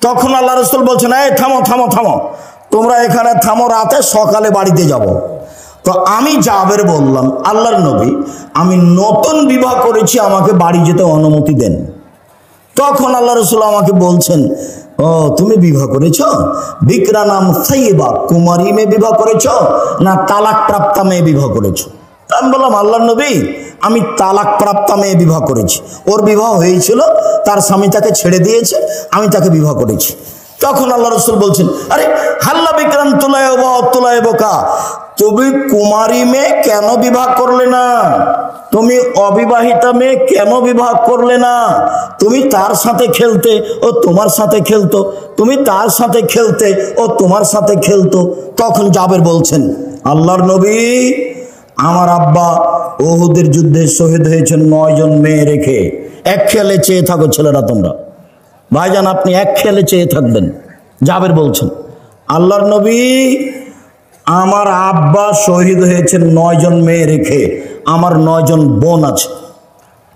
তখন আল্লাহ রাসূল বলছেন, এই থামো থামো থামো, তোমরা এখানে থামো, রাতে সকালে বাড়িতে যাব। তো আমি জাবের বললাম, আল্লাহর নবী, আমি নতুন বিবাহ করেছি, আমাকে বাড়ি যেতে অনুমতি দেন। তখন আল্লাহ রাসূল আমাকে বলছেন, ও তুমি বিবাহ করেছ? বিকরা নাম সাইয়্যিবা, কুমারী মেয়ে বিবাহ করেছ না তালাক প্রাপ্তা মেয়ে বিবাহ করেছ? আমি বললাম, আল্লাহর নবী, আমি তালাক প্রাপ্তা মেয়ে বিবাহ করেছি। ওর বিবাহ হয়েছিল, তার স্বামী তাকে ছেড়ে দিয়েছে, আমি তাকে বিবাহ করেছি। তখন আল্লাহ রাসূল বলছেন, আরে হাল্লা বিকরাম তুলায়বকা, তুমি কুমারী মেয়ে কেন বিবাহ করলে না? তুমি অবিবাহিতা মেয়ে কেন বিবাহ করলে না? তুমি তার সাথে খেলতে, ও তোমার সাথে খেলতো, তুমি তার সাথে খেলতে, ও তোমার সাথে খেলতো। তখন জাবের বলছেন, আল্লাহর নবী, আমার আব্বা উহুদের যুদ্ধে শহীদ হয়েছেন 9 জন মেয়ে রেখে। এক খেয়ালে চেয়ে থাকো ছেলেরা তোমরা, ভাইজান আপনি এক খেয়ালে চেয়ে থাকবেন। জাবের বলছেন, আল্লাহর নবী, আমার আব্বা শহীদ হয়েছেন 9 জন মেয়ে রেখে, আমার 9 জন বোন আছে।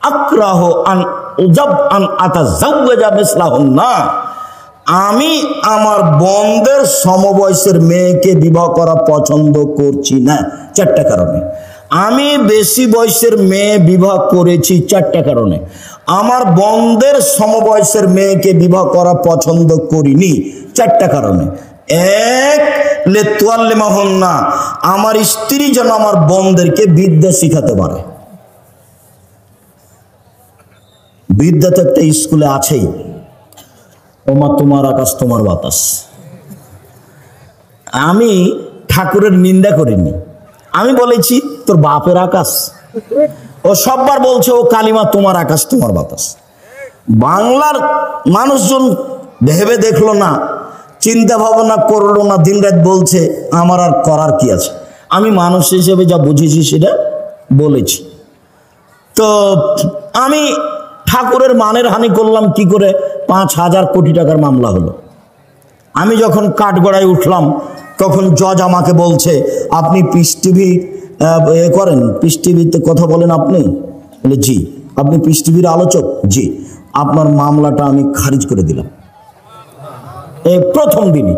আক্রাহ আন উজাব আন আতাজাওয়াজা মিসলাহুন্না, আমি আমার বোনদের সমবয়সের মেয়েকে বিবাহ করা পছন্দ করছি না 4টা কারণে। আমি বেশি বয়সের মেয়ে বিবাহ করেছি 4টা কারণে। আমার বোনদের সমবয়সের মেয়েকে বিবাহ করা পছন্দ করিনি 4টা কারণে। এক, লেতুয়াল্লিমাহুন্না, আমার স্ত্রী যেন আমার বোনদেরকে বিদ্যা শিখাতে পারে। বিদ্যা তো একটা স্কুলে আছেই, ওমা তোমার আকাশ তোমার বাতাস। আমি ঠাকুরের নিন্দা করিনি, আমি বলেছি তোর বাপের আকাশ। ও সববার বলছে ও কালিমা তোমার আকাশ তোমার বাতাস। বাংলার মানুষজন ভেবে দেখলো না, চিন্তা ভাবনা করলো না, দিনরাত বলছে, আমার আর করার কি আছে? আমি মানুষ হিসেবে যা বুঝেছি সেটা বলেছি। তো আমি ঠাকুরের মানের হানি করলাম কি করে? 5,000 কোটি টাকার মামলা হলো। আমি যখন কাঠগড়ায় উঠলাম তখন জজ আমাকে বলছে, আপনি পিস টিভি করেন, পিস টিভিতে কথা বলেন আপনি? বলে জি। আপনি পিস টিভির আলোচক? জি। আপনার মামলাটা আমি খারিজ করে দিলাম এই প্রথম দিনই।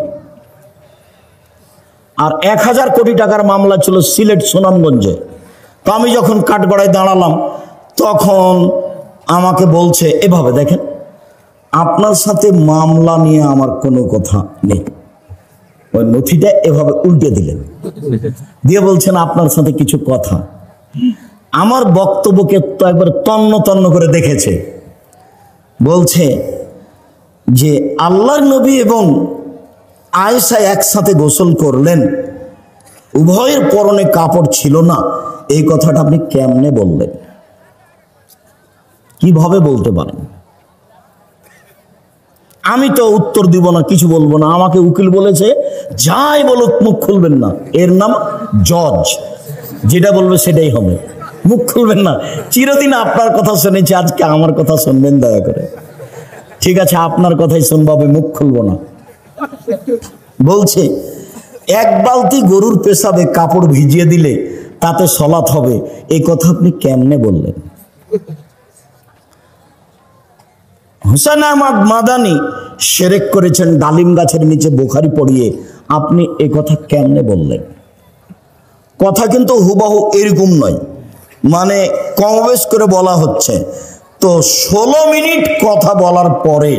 আর 1,000 কোটি টাকার মামলা ছিল সিলেট সুনামগঞ্জে। তো আমি যখন কাঠগড়ায় দাঁড়ালাম তখন আমাকে বলছে, এভাবে দেখেন, আপনার সাথে মামলা নিয়ে আমার কোনো কথা নেই। ওই নথিটা এভাবে উল্টে দিলেন, দিয়ে বলছেন আপনার সাথে কিছু কথা। আমার বক্তব্যকে তো একবার তন্ন তন্ন করে দেখেছে। বলছে যে আল্লাহর নবী এবং আয়েশা একসাথে গোসল করলেন, উভয়ের পরনে কাপড় ছিল না, এই কথাটা আপনি কেমনে বললেন? কিভাবে বলতে পারেন? আমি তো উত্তর দিব না, কিছু বলবো না। আমাকে উকিল বলেছে যাই বলুক মুখ খুলবেন না, এর নাম জজ, যেটা বলবে সেটাই হবে, মুখ খুলবেন না। চিরদিন আপনার কথা শুনেছি, আজকে আমার কথা শুনবেন দয়া করে। ঠিক আছে, আপনার কথাই শুনবো, মুখ খুলবো না। বলছে 1 বালতি গরুর পেশাবে কাপড় ভিজিয়ে দিলে তাতে সলাত হবে, এই কথা আপনি কেমনে বললেন? হোসেন আহমদ মাদানি শিরক করেছেন ডালিম গাছের নিচে বুখারী পড়িয়ে, আপনি এই কথা কেমনে বললেন? কথা কিন্তু হুবহু এরকম নয়, মানে কমবেশ করে বলা হচ্ছে। তো 16 মিনিট কথা বলার পরে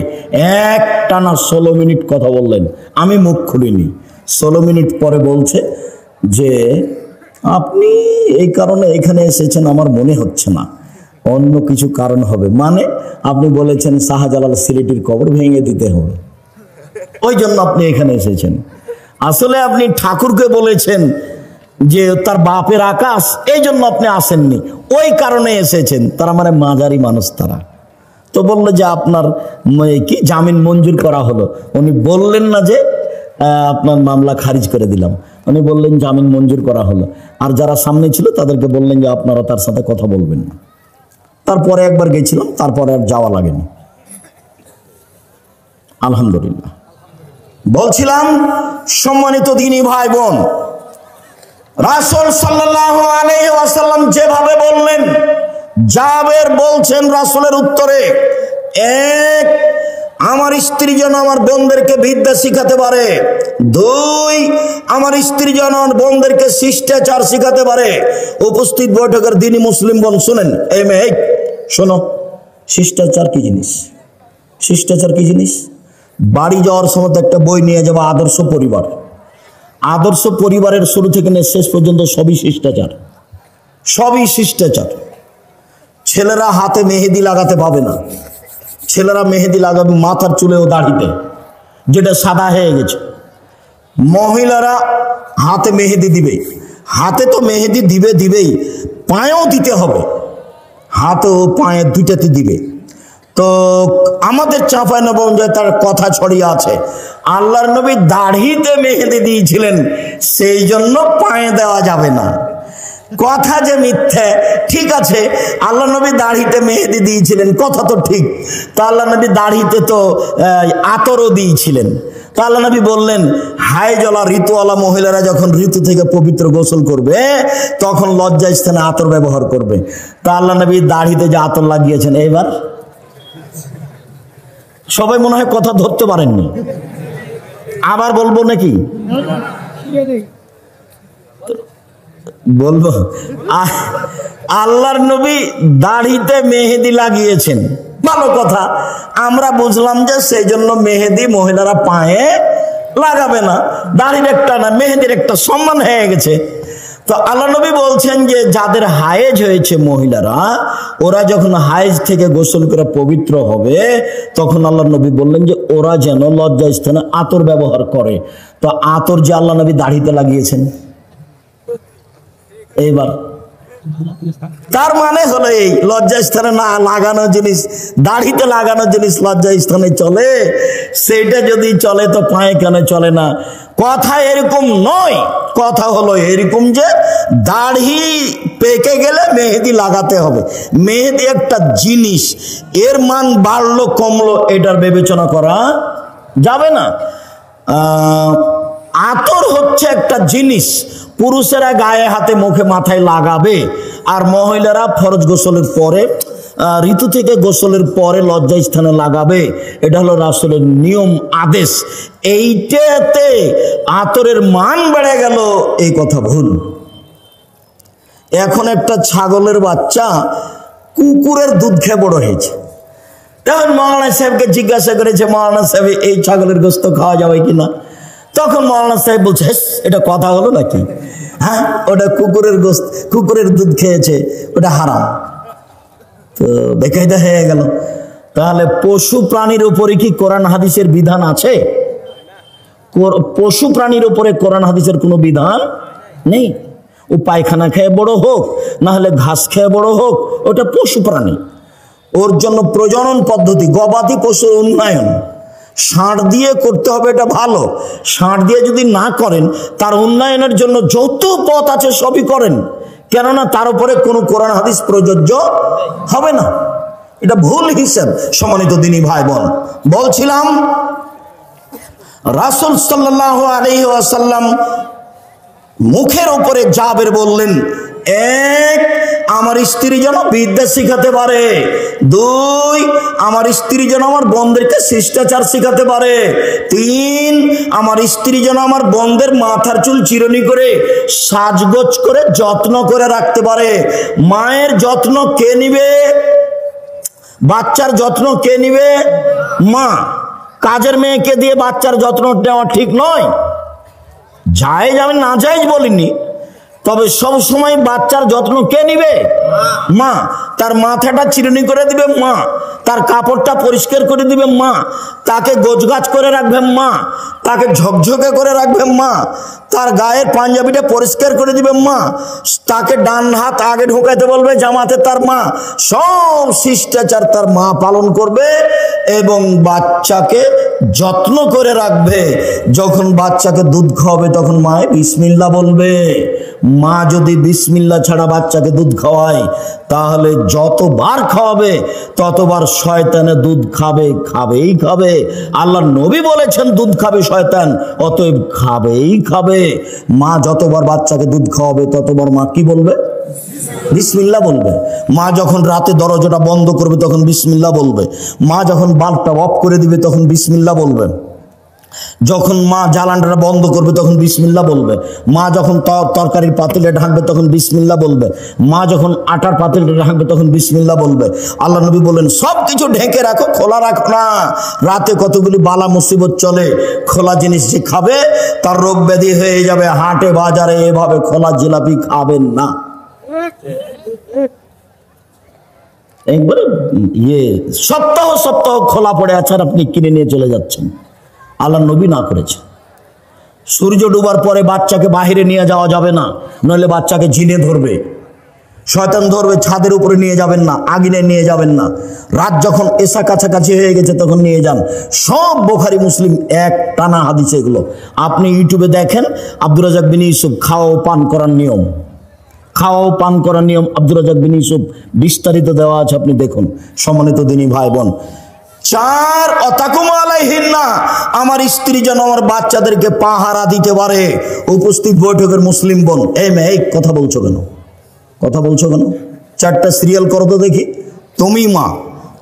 একটানা 16 মিনিট কথা বললেন, আমি মুখ খুলিনি। 16 মিনিট পরে বলছে যে আপনি এই কারণে এখানে এসেছেন আমার মনে হচ্ছে না, অন্য কিছু কারণ হবে। মানে আপনি বলেছেন শাহজালাল সিলেটির কবর ভেঙে দিতে হবে, ওই জন্য আপনি এখানে এসেছেন। আসলে আপনি ঠাকুরকে বলেছেন যে তার বাপের আকাশ, এই জন্য আপনি আসেননি, ওই কারণে এসেছেন। তারা মানে মাঝারি মানুষ তারা। তো বললো যে আপনার কি জামিন মঞ্জুর করা হলো। উনি বললেন না যে আপনার মামলা খারিজ করে দিলাম, উনি বললেন জামিন মঞ্জুর করা হলো। আর যারা সামনে ছিল তাদেরকে বললেন যে আপনারা তার সাথে কথা বলবেন না। তারপরে একবার গেছিলাম, তারপরে আর যাওয়া লাগেনি, আলহামদুলিল্লাহ। বলছিলাম সম্মানিত দ্বীনী ভাই বোন, রাসূল সাল্লাল্লাহু আলাইহি ওয়াসাল্লাম যেভাবে বললেন, জাবের বলছেন রাসূলের উত্তরে, এক, আমার স্ত্রী যেন আমার বোনদেরকে বিদ্যা শিখাতে পারে। 2, আমার স্ত্রী যেন আমার বোনদেরকে শিষ্টাচার শিখাতে পারে। উপস্থিত বৈঠকের দ্বীনী মুসলিম বোন শুনেন, এই মেয়ে শোনো, শিষ্টাচার কি জিনিস? শিষ্টাচার কি জিনিস? বাড়ি যাওয়ার সময় একটা বই নিয়ে যাবো, আদর্শ পরিবার। আদর্শ পরিবারের শুরু থেকে নিয়ে শেষ পর্যন্ত সবই শিষ্টাচার, সবই শিষ্টাচার। ছেলেরা হাতে মেহেদি লাগাতে পাবে না, ছেলেরা মেহেদি লাগাবে মাথার চুলে ও দাড়িতে, যেটা সাদা হয়ে গেছে। মহিলারা হাতে মেহেদি দিবে, হাতে তো মেহেদি দিবেই, পায়েও দিতে হবে, হাতে ও পায়ে দুইটাতে দিবে। তো আমাদের চাঁপাইনবাবগঞ্জে তার কথা ছড়িয়ে আছে, আল্লাহর নবী দাড়িতে মেহেদি দিয়েছিলেন, সেই জন্য পায়ে দেওয়া যাবে না। কথা যে মিথ্যে, ঠিক আছে, আল্লাহ নবী দাড়িতে মেহেদি দিয়েছিলেন, কথা তো ঠিক। তো আল্লাহ নবী দাড়িতে তো আতরও দিয়েছিলেন। তো আল্লাহ নবী বললেন, হায়জলা ঋতুওয়ালা মহিলারা যখন ঋতু থেকে পবিত্র গোসল করবে তখন লজ্জা স্থানে আতর ব্যবহার করবে। তো আল্লাহ নবী দাড়িতে যে আতর লাগিয়েছেন, এইবার সবাই মনে হয় কথা ধরতে পারেননি, আবার বলবো নাকি? বলবো, আল্লাহর নবী দাড়িতে মেহেদি লাগিয়েছেন, ভালো কথা। আমরা বুঝলাম যে সেই জন্য মেহেদি মহিলারা পায়ে লাগাবে না, দাড়ির একটা না মেহেদির একটা সম্মান হয়ে গেছে। তো আল্লাহ নবী বলছেন যে যাদের হায়েজ হয়েছে মহিলারা, ওরা যখন হায়েজ থেকে গোসল করে পবিত্র হবে তখন আল্লাহ নবী বললেন যে ওরা যেন লজ্জা স্থানে আতর ব্যবহার করে। তো আতর যে আল্লাহ নবী দাড়িতে লাগিয়েছেন, এইবার তার মানে হলো এই লজ্জা স্থানে না লাগানো জিনিস, দাড়িতে লাগানো জিনিস লজ্জা স্থানে চলে, সেটা যদি চলে তো পায়ে কেন চলে না? কথা এরকম নয়, কথা হলো এরকম যে দাড়ি পেকে গেলে মেহেদি লাগাতে হবে। মেহেদি একটা জিনিস, এর মান বাড়লো কমলো এটার বিবেচনা করা যাবে না। আতর হচ্ছে একটা জিনিস, পুরুষেরা গায়ে হাতে মুখে মাথায় লাগাবে, আর মহিলারা ফরজ গোসলের পরে ঋতু থেকে গোসলের পরে লজ্জা স্থানে লাগাবে। এটা হলো রাসূলের নিয়ম আদেশ। এইটাতে আতরের মান বেড়ে গেল, এই কথা ভুল। এখন একটা ছাগলের বাচ্চা কুকুরের দুধ খেয়ে বড় হয়েছে, তখন মাওলানা সাহেবকে জিজ্ঞাসা করেছে, মাওলানা সাহেব এই ছাগলের গোস্ত খাওয়া যাবে কিনা? তখন মাওলানা সাহেব বলছে, এটা কথা হলো নাকি? হ্যাঁ, ওটা কুকুরের গোস্ত, কুকুরের দুধ খেয়েছে, ওটা হারাম। তো বেকায়দা হয়ে গেল। তাহলে পশু প্রাণীর উপরে কি কোরআন হাদিসের বিধান আছে? পশু প্রাণীর উপরে কোরআন হাদিসের কোনো বিধান নেই। ও পায়খানা খেয়ে বড় হোক, না হলে ঘাস খেয়ে বড় হোক, ওটা পশু প্রাণী। ওর জন্য প্রজনন পদ্ধতি, গবাদি পশুর উন্নয়ন ষাঁড় দিয়ে করতে হবে, এটা ভালো। ষাঁড় দিয়ে যদি না করেন, তার উন্নয়নের জন্য যত পথ আছে সবই করেন, কেননা তার উপরে কোনো কোরআন হাদিস প্রযোজ্য হবে না। এটা ভুল হিসাব। সম্মানিত দ্বীনী ভাই বোন, বলছিলাম রাসূল সাল্লাল্লাহু আলাইহি ওয়াসাল্লাম মুখের উপরে জাবের বললেন, এক, আমার স্ত্রী যেন বিদ্যা শিখাতে পারে। দুই, আমার স্ত্রী যেন আমার বোনদেরকে শিষ্টাচার শিখাতে পারে। তিন, আমার স্ত্রী যেন আমার বোনদের মাথার চুল চিরুনি করে সাজগোজ করে যত্ন করে রাখতে পারে। মায়ের যত্ন কে নিবে? বাচ্চার যত্ন কে নিবে? মা। কাজের মেয়েকে দিয়ে বাচ্চার যত্ন নেওয়া ঠিক নয়। জায়েজ আমি না জায়েজ বলিনি, তবে সব সময় বাচ্চার যত্ন কে নিবে? মা। তার মাথাটা চিরুনি করে দিবে মা, তার কাপড়টা পরিষ্কার করে দিবে মা, তাকে গোছগাছ করে রাখবে মা, তাকে ঝকঝকে করে রাখবে মা, তার গায়ের পাঞ্জাবিটা পরিষ্কার করে দিবে মা, তাকে ডান হাত আগে ঢোকাইতে বলবে জামাতে তার মা। সব শিষ্টাচার তার মা পালন করবে এবং বাচ্চাকে যত্ন করে রাখবে। যখন বাচ্চাকে দুধ খাওয়াবে তখন মায়ে বিসমিল্লাহ বলবে। মা যদি বিসমিল্লাহ ছাড়া বাচ্চাকে দুধ খাওয়ায় তাহলে যতবার খাওয়াবে ততবার শয়তানে দুধ খাবে, খাবেই খাবে। আল্লাহর নবী বলেছেন দুধ খাবে শয়তান, অতএব খাবেই খাবে। মা যতবার বাচ্চাকে দুধ খাওয়াবে ততবার মা কি বলবে? বিসমিল্লাহ বলবে। মা যখন রাতে দরজাটা বন্ধ করবে তখন বিসমিল্লাহ বলবে। মা যখন বাল্বটা অফ করে দিবে তখন বিসমিল্লাহ বলবে। যখন মা জ্বালানটা বন্ধ করবে তখন বিসমিল্লাহ বলবে। মা যখন তরকারির পাতিলে ঢাকবে তখন বিসমিল্লাহ বলবে। মা যখন আটার পাতিলে ঢাকবে তখন বিসমিল্লাহ বলবে। আল্লাহ নবী বলেন সব কিছু ঢেকে রাখো, খোলা রাখো না। রাতে কতগুলি বালা মুসিবত চলে, খোলা জিনিস যে খাবে তার রোগ ব্যাধি হয়ে যাবে। হাটে বাজারে এভাবে খোলা জিলাপি খাবেন না। একবারে সপ্তাহ সপ্তাহ খোলা পড়ে আছে আর আপনি কিনে নিয়ে চলে যাচ্ছেন। আল্লাহ নবী না করেছে। সূর্য ডুবার পরে বাচ্চাকে বাহিরে নিয়ে যাওয়া যাবে না, নইলে বাচ্চাকে ঝিনে ধরবে, শয়তান ধরবে। ছাদের উপরে নিয়ে যাবেন না, আগুনে নিয়ে যাবেন না। রাত যখন এসা কাছাকাছি হয়ে গেছে তখন নিয়ে যান। সব বুখারী মুসলিম এক টানা হাদিস এগুলো। আপনি ইউটিউবে দেখেন আব্দুর রাজ্জাক বিন ইউসুফ খাওয়া ও পান করার নিয়ম, খাওয়া ও পান করার নিয়ম আব্দুর রাজ্জাক বিন ইউসুফ বিস্তারিত দেওয়া আছে, আপনি দেখুন। সম্মানিত দিনী ভাই বোন, চার, অতাকুম আলাইহিন্না, আমার স্ত্রী যেন আমার বাচ্চাদেরকে পাহারা দিতে পারে। উপস্থিত বৈঠকের মুসলিম বোন, এই মেয়ে এই কথা বলছো কেন? কথা বলছো কেন? চারটা সিরিয়াল করো তো দেখি। তুমি মা,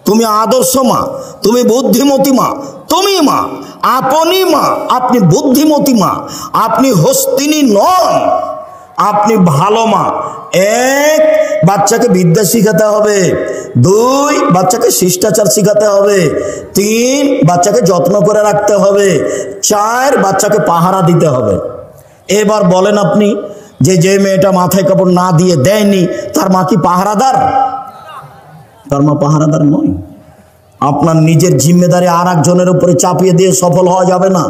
তুমি আদর্শ মা, তুমি বুদ্ধিমতী মা, তুমি মা, আপনি মা, আপনি বুদ্ধিমতী মা, আপনি হস্তিনী নন, আপনি ভালো মা। এক, বাচ্চাকে বিদ্যা শিখাতে হবে। দুই, বাচ্চাকে শিষ্টাচার শিখাতে হবে। তিন, বাচ্চাকে যত্ন করে রাখতে হবে। চার, বাচ্চাকে পাহারা দিতে হবে। এবার বলেন আপনি যে মেয়েটা মাথায় কাপড় না দিয়ে দেয়নি তার মা কি পাহারাদার? তার মা পাহারাদার নয়। আপনার নিজের জিম্মেদারি আর একজনের উপরে চাপিয়ে দিয়ে সফল হওয়া যাবে না।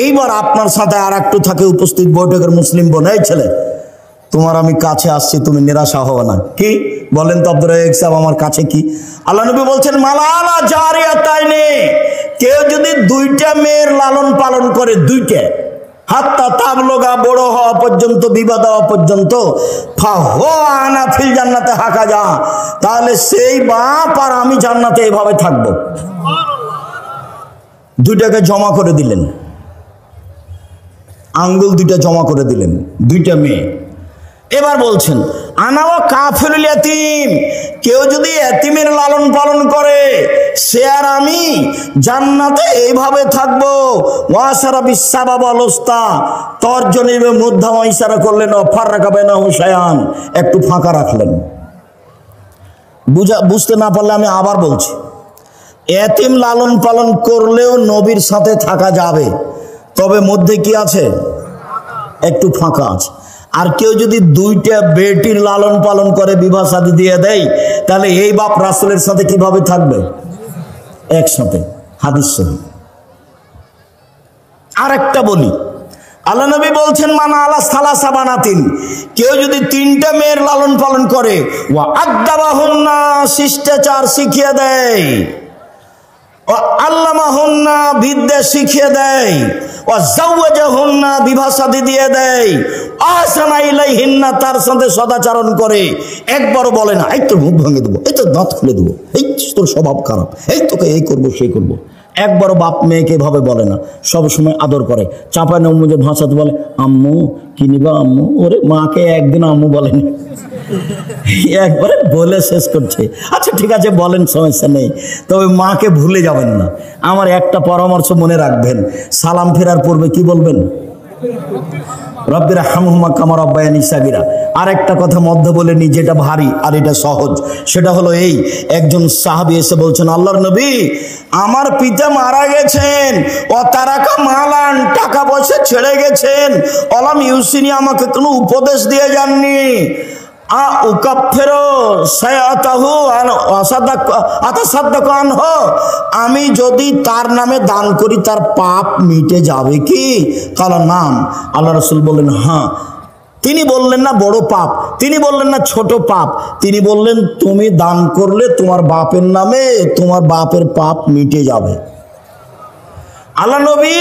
এইবার আপনার সাথে আর একটু থাকে উপস্থিত বৈঠকের মুসলিম বোন, এই ছেলে তোমার আমি কাছে আসছি, তুমি নিরাশা হবে না। কি বলেন তো আব্দুর রাজ্জাক সাহেব, আমার কাছে কি? আল্লাহ নবী বলছেন মালালা জারিয়াতাইনি, কেউ যদি দুইটা মেয়ের লালন পালন করে, দুইটা, হাত্তা তাবলগা, বড় হওয়া পর্যন্ত, বিবাহ দেওয়া পর্যন্ত, ফাহুয়া ফিল জান্নাতে হাকা যা, তাহলে সেই বাপ আর আমি জান্নাতে এভাবে থাকবো। দুইটাকে জমা করে দিলেন, আঙ্গুল দুইটা জমা করে দিলেন, দুইটা মেয়ে। এবার বলছেন আনাও কাফিরুল ইয়াতীম, কেউ যদি এতিমের লালন পালন করে সে আর আমি জান্নাতে এইভাবে থাকবো। ওয়াসারা বিসাবাব আলস্তা, তর্জনীবে মধ্যম ইশারা করলেন, ফাররাকা বাইনাহু শায়ান, একটু ফাঁকা রাখলেন। বুঝতে না পারলে আমি আবার বলছি, এতিম লালন পালন করলেও নবীর সাথে থাকা যাবে, তবে মধ্যে কি আছে? একটু ফাঁকা আছে। আর কেউ যদি দুইটা বেটির লালন পালন করে, বিবাহ শাদী দিয়ে দেয়, তাহলে এই বাপ রাসূলের সাথে কিভাবে থাকবে? একসাথে। হাদিস সহিহ। আরেকটা বলি, আল্লাহ নবী বলছেন মানা আলা সালাসা বানাতিন, কেউ যদি তিনটা মেয়ের লালন পালন করে, ওয়া আদাবাহুন্না, শিষ্টাচার শিখিয়ে দেয়, ও আল্লামাহুন্না, বিদ্যা শিখিয়ে দেয়, ও জাওয়াজাহুন্না, বিবাহ শাদী দিয়ে দেয়, আহসানা ইলাইহিন্না, তার সাথে সদাচরণ করে, একবারও বলে না এই তো মুখ ভেঙে দেবো, এই তো দাঁত খুলে দেবো, এই তোর স্বভাব খারাপ, এই তোকে এই করবো সেই করবো, একবারও বাপ মেয়েকে এভাবে বলে না, সব সময় আদর করে। চাপায় নমুজে ভাষাতে বলে আম্মু কি নিবা আম্মু, ওরে মাকে একদিন আম্মু বলেনি, একবারে বলে শেষ করছে। আচ্ছা ঠিক আছে বলেন, সমস্যা নেই, তবে মাকে ভুলে যাবেন না। আমার একটা পরামর্শ মনে রাখবেন, সালাম ফেরার পূর্বে কি বলবেন? রব্বিরা হামহুমা কামা রাব্বায়ানি সাগীরা। আর একটা কথা মধ্যে বলে নি, যেটা ভারী আর এটা সহজ, সেটা হলো এই, একজন সাহাবী এসে বলছেন আল্লাহর নবী আমার পিতা মারা গেছেন, ও তারাকা মালান, টাকা পয়সা ছেড়ে গেছেন, অলাম ইউসিনি, আমাকে কোনো উপদেশ দিয়ে যাননি, আমি যদি তার নামে দান করি তার পাপ মিটে যাবে কি? কালা নাম। আল্লাহ রাসূল বললেন হ্যাঁ। তিনি বললেন না বড় পাপ, তিনি বললেন না ছোট পাপ, তিনি বললেন তুমি দান করলে তোমার বাপের নামে তোমার বাপের পাপ মিটে যাবে। আল্লাহ নবী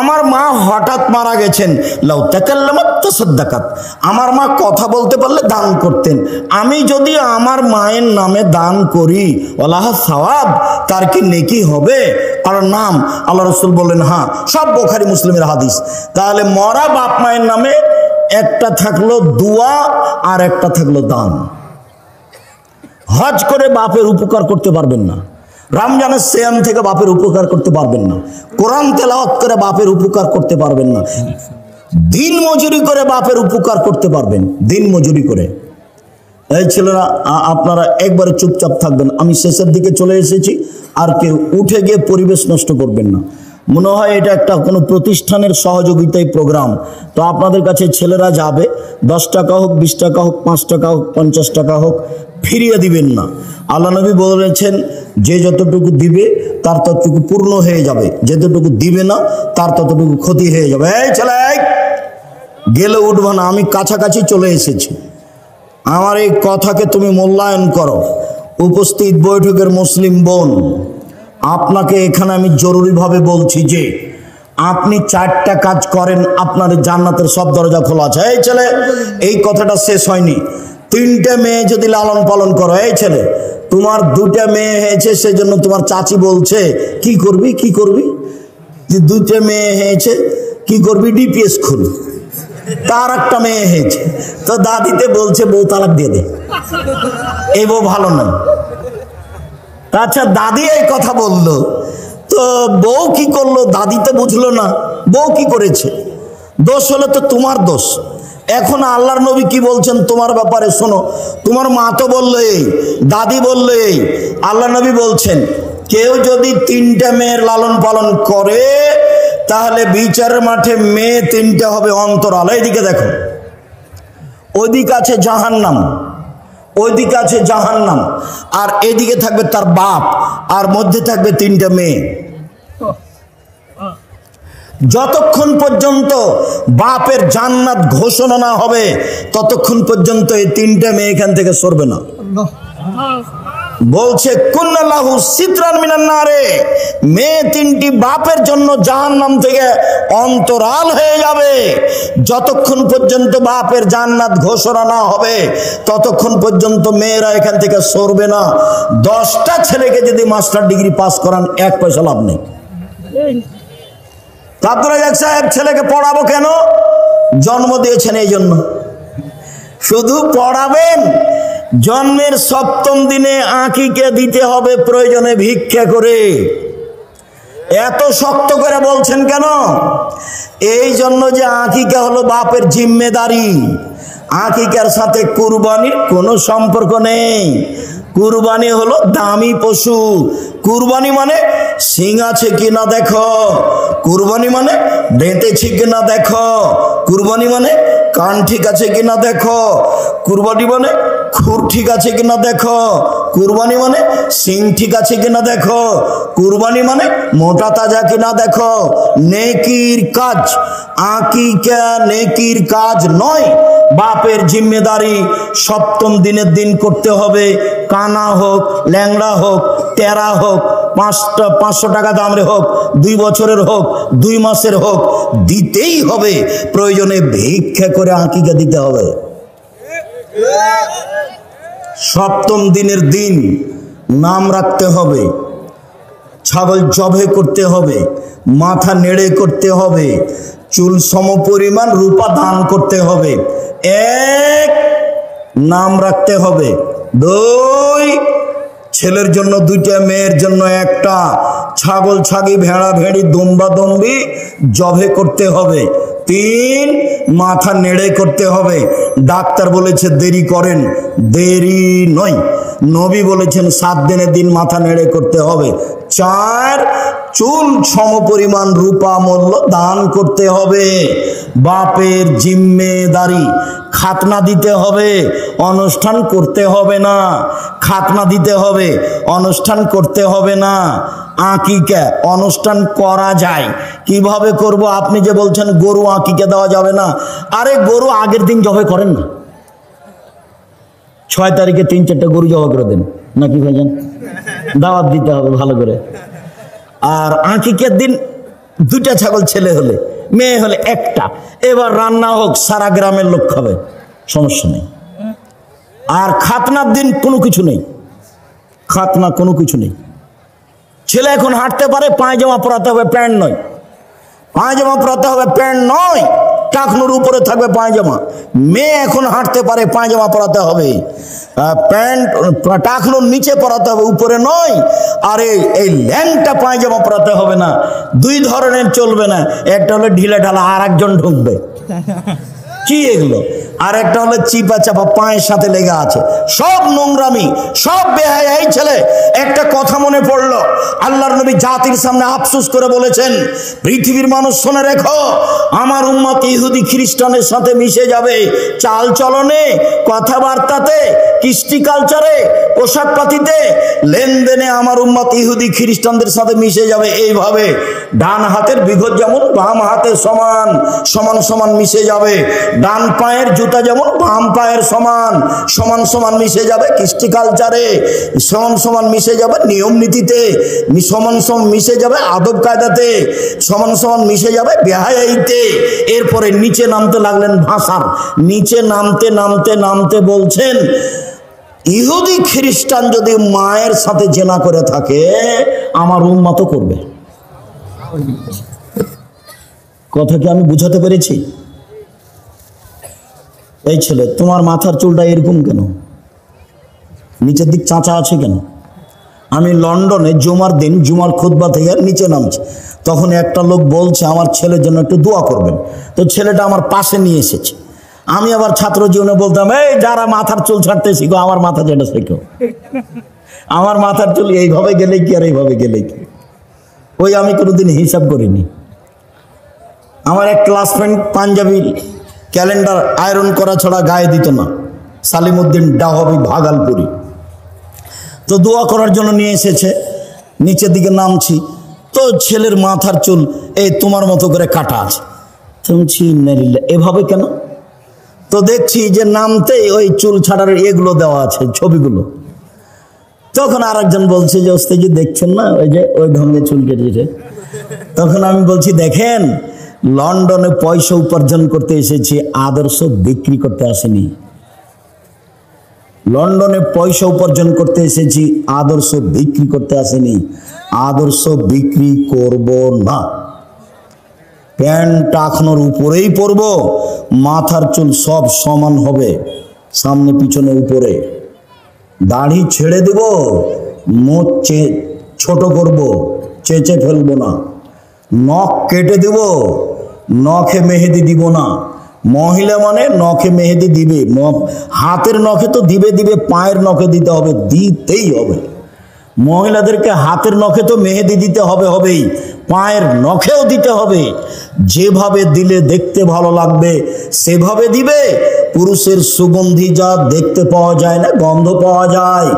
আমার মা হঠাৎ মারা গেছেন, লাউ তাকাল্লামাত তাসাদ্দাকাত, আমার মা কথা বলতে পারলে দান করতেন, আমি যদি আমার মায়ের নামে দান করি ওয়ালাহা সওয়াব, তার কি নেকি হবে? আর নাম। আল্লাহ রাসূল বললেন হ্যাঁ। সব বুখারী মুসলিমের হাদিস। তাহলে মরা বাপ মায়ের নামে একটা থাকলো দোয়া আর একটা থাকলো দান। হজ করে বাপের উপকার করতে পারবেন না, রমজানের সিয়াম থেকে বাপের উপকার করতে পারবেন না, কোরআন তেলাওয়াত করে বাপের উপকার করতে পারবেন না, দিন মজুরি করে বাপের উপকার করতে পারবেন, দিন মজুরি করে। এই ছেলেরা আপনারা একবারে চুপচাপ থাকবেন, আমি শেষের দিকে চলে এসেছি, আর কেউ উঠে গিয়ে পরিবেশ নষ্ট করবেন না। মনে হয় এটা একটা কোনো প্রতিষ্ঠানের সহযোগিতায় প্রোগ্রাম, তো আপনাদের কাছে ছেলেরা যাবে, 10 টাকা হোক, 20 টাকা হোক, 5 টাকা হোক, 50 টাকা হোক, ফিরিয়ে দিবেন না। আল্লাহ নবী বলেছেন যে যতটুকু দিবে তার ততটুকু পূর্ণ হয়ে যাবে, যতটুকু দিবে না তার ততটুকু ক্ষতি হয়ে যাবে। এই ছেলে গেলে উঠবো না, আমি কাছাকাছি চলে এসেছি, আমার এই কথাকে তুমি মূল্যায়ন করো। উপস্থিত বৈঠকের মুসলিম বোন, আপনাকে এখানে আমি জরুরিভাবে বলছি যে আপনি 4টা কাজ করেন, আপনার জান্নাতের সব দরজা খোলা আছে। এই ছেলে, এই কথাটা শেষ হয়নি। 3টে মেয়ে যদি লালন পালন করো, এই ছেলে তোমার 2টা মেয়ে হয়েছে, সেজন্য তোমার চাচি বলছে কি করবি কি করবি, যে 2টে মেয়ে হয়েছে কি করবি, ডিপিএস খুলবি। তার একটা মেয়ে হয়েছে, তো দাদিতে বলছে বউ তালাক দিয়ে দে, এই বউ ভালো নয়। আচ্ছা দাদি এই কথা বললো, তো বউ কি করলো? দাদি তো বুঝলো না বউ কি করেছে, দোষ হলো তো তোমার দোষ। এখন আল্লাহর নবী কি বলছেন তোমার ব্যাপারে শোনো। তোমার মা তো বললো এই, দাদি বললো এই, আল্লাহ নবী বলছেন কেউ যদি 3টে মেয়ের লালন পালন করে তাহলে বিচারের মাঠে মেয়ে 3টে হবে অন্তরাল। এইদিকে দেখো, ওইদিকে আছে জাহান্নাম, ওইদিকে আছে জাহান্নাম, আর এদিকে থাকবে তার বাপ, আর মধ্যে থাকবে 3টে মেয়ে। যতক্ষণ পর্যন্ত বাপের জান্নাত ঘোষণা না হবে ততক্ষণ পর্যন্ত এই 3টে মেয়ে এখান থেকে সরবে না। বলছে কুন্নাল্লাহু সিতরান মিনান নারে, মেয়ে 3টি বাপের জন্য জাহান্নাম থেকে অন্তরাল হয়ে যাবে। যতক্ষণ পর্যন্ত বাপের জান্নাত ঘোষণা না হবে ততক্ষণ পর্যন্ত মেয়েরা এখান থেকে সরবে না। 10টা ছেলেকে যদি মাস্টার ডিগ্রি পাস করান 1 পয়সা লাভ নেই। আব্দুল রাজ্জাক সাহেব ছেলেকে পড়াবো কেন? জন্ম দিয়েছেন এই জন্য। শুধু পড়াবেন, জন্মের 7ম দিনে আঁকিকে দিতে হবে প্রয়োজনে ভিক্ষা করে। এত শক্ত করে বলছেন কেন? এই জন্য যে আঁকিকা হলো বাপের জিম্মেদারি, আঁকিকার সাথে কুরবানির কোনো সম্পর্ক নেই। কুরবানি হলো দামি পশু। কুরবানি মানে সিং আছে কিনা দেখো, কুরবানি মানে ডেঁটেছে কিনা দেখো, কুরবানি মানে কান ঠিক আছে কিনা দেখো, কুরবানি মানে খুর ঠিক আছে কিনা দেখো, কুরবানি মানে সিং ঠিক আছে কিনা দেখো, কুরবানি মানে মোটা তাজা কিনা দেখো। নেকির কাজ, আকিকা নেকির কাজ নয়, বাপের জিম্মেদারি। 7ম দিনের দিন করতে হবে, কানা হোক, ল্যাংড়া হোক, টেরা হোক, 500 টাকা দামের হোক, 2 বছরের হোক, 2 মাসের হোক, দিতেই হবে। প্রয়োজনে ভিক্ষা করে আকিকা দিতে হবে। 7ম দিনের দিন নাম রাখতে হবে। ছাগল জবে করতে হবে, মাথা নেড়ে করতে হবে, চুল সমপরিমাণ রূপা দান করতে হবে, এক নাম রাখতে হবে, দুই ছেলের জন্য দুইটা, মেয়ের জন্য একটা, ছাগল ছাগি ভেড়া ভেড়ি দুম্বা দুম্বি জবে করতে হবে, তিন মাথা নেড়ে করতে হবে। ডাক্তার বলেছে দেরি করেন, দেরি নয়, নবী বলেছেন 7 দিনের দিন মাথা নেড়ে করতে হবে। চার চুল সমপরিমাণ রূপা মূল্য দান করতে হবে। বাপের জিম্মেদারি, খাতনা দিতে হবে, অনুষ্ঠান করতে হবে না, খাতনা দিতে হবে, অনুষ্ঠান করতে হবে না। আকিকা অনুষ্ঠান করা যায়, কিভাবে করব? আপনি যে বলছেন গরু আকিকা দেওয়া যাবে না, আরে গরু আগের দিন জবে করেন না, 6 তারিখে 3-4টা গরু জবা করে দেন নাকি ভাইজান, দাওয়াত দিতে হবে ভালো করে। আর আকিকের দিন 2টা ছাগল, ছেলে হলে, মেয়ে হলে 1টা, এবার রান্না হোক, সারা গ্রামের লোক খাবে, সমস্যা নেই। আর খাতনার দিন কোনো কিছু নেই, খাতনা কোনো কিছু নেই। ছেলে এখন হাঁটতে পারে, পায়জামা পরাতে হবে, প্যান্ট নয়, পায়জামা পরাতে হবে, প্যান্ট নয়, টাকনুর উপরে থাকবে পায়জামা। মেয়ে এখন হাঁটতে পারে, পায়জামা পরাতে হবে, প্যান্ট টাকনুর নিচে পরাতে হবে, উপরে নয়। আর এই ল্যাংটা পায়জামা পরাতে হবে না। 2 ধরনের চলবে না, একটা হলো ঢিলা ঢালা, আর একজন ঢুকবে, কি এগুলো? আর একটা হলো চিপা চাপা, পায়ের সাথে লেগে আছে, সব নোংরামি, সব বেহায়া। এই ছেলে, একটা কথা মনে পড়লো, আল্লাহর নবী জাতির সামনে আফসোস করে বলেছেন, পৃথিবীর মানুষ শুনে রেখো, আমার উম্মত ইহুদি খ্রিস্টানের সাথে মিশে যাবে, চাল চলনে, কথাবার্তাতে, কৃষ্টি কালচারে, পোশাক পাতিতে, লেনদেনে আমার উম্মত ইহুদি খ্রিস্টানদের সাথে মিশে যাবে। এইভাবে ডান হাতের বিঘত যেমন বাম হাতের সমান, সমান সমান মিশে যাবে। ডান পায়ের জুতা যেমন বাম পায়ের সমান, সমান সমান মিশে যাবে কৃষ্টি কালচারে, সমান সমান মিশে যাবে নিয়ম নীতিতে, সমান সমান মিশে যাবে আদব কায়দাতে, সমান সমান মিশে যাবে বেহায়াইতে। এরপরে নিচে নামতে লাগলেন ভাষার, নিচে নামতে নামতে নামতে বলছেন, ইহুদি খ্রিস্টান যদি মায়ের সাথে জেনা করে থাকে, আমার উম্মত করবে। কথা কি আমি বুঝাতে পেরেছি? এই ছেলে, তোমার মাথার চুলটা এরকম কেন, নিচের দিক চাঁচা আছে কেন? আমি লন্ডনে জুমার দিন, জুমার খুতবা থেকে নিচে নামছি, তখন একটা লোক বলছে আমার ছেলের জন্য একটু দোয়া করবেন। তো ছেলেটা আমার পাশে নিয়ে এসেছে। আমি আবার ছাত্র জীবনে বলতাম, এই যারা মাথার চুল ছাড়তে শিখো, আমার মাথা যেটা শেখো, আমার মাথার চুল এইভাবে গেলে কি আর এইভাবে গেলে কি, ওই আমি কোনোদিন হিসাব করিনি। আমার এক ক্লাসমেট পাঞ্জাবি ক্যালেন্ডার আয়রন করা ছাড়া গায়ে দিত না, সালিমউদ্দিন ডাহবি ভাগালপুরি। তো দোয়া করার জন্য নিয়ে এসেছে, নিচের দিকে নামছি, তো ছেলের মাথার চুল এই তোমার মতো করে কাটা আছে। এভাবে কেন? তো দেখছি যে নামতেই ওই চুল ছাড়ার এগুলো দেওয়া আছে, ছবিগুলো। তখন আর একজন বলছে যে ওস্তাদজি দেখছেন না, ওই যে ওই ঢঙ্গে চুল কেটেছে। তখন আমি বলছি, দেখেন, লন্ডনে পয়সা উপার্জন করতে এসেছি, আদর্শ বিক্রি করতে আসেনি। লন্ডনে পয়সা উপার্জন করতে এসেছি, আদর্শ বিক্রি করতে আসেনি। আদর্শ বিক্রি করব না। প্যান্ট টাকনোর উপরেই পরব, মাথার চুল সব সমান হবে, সামনে পিছনে উপরে। দাড়ি ছেড়ে দেব, মোচ ছোট করব, চেঁচে ফেলবো না। নখ কেটে দেব, নখে মেহেদি দিব না। মহিলা মানে নখে মেহেদি দিবে, হাতের নখে তো দিবে দিবে, পায়ের নখে দিতে হবে, দিতেই হবে। মহিলাদেরকে হাতের নখে তো মেহেদি দিতে হবে হবেই, পায়ের নখেও দিতে হবে। যেভাবে দিলে দেখতে ভালো লাগবে সেভাবে দিবে। পুরুষের সুগন্ধি যা দেখতে পাওয়া যায় না, গন্ধ পাওয়া যায়।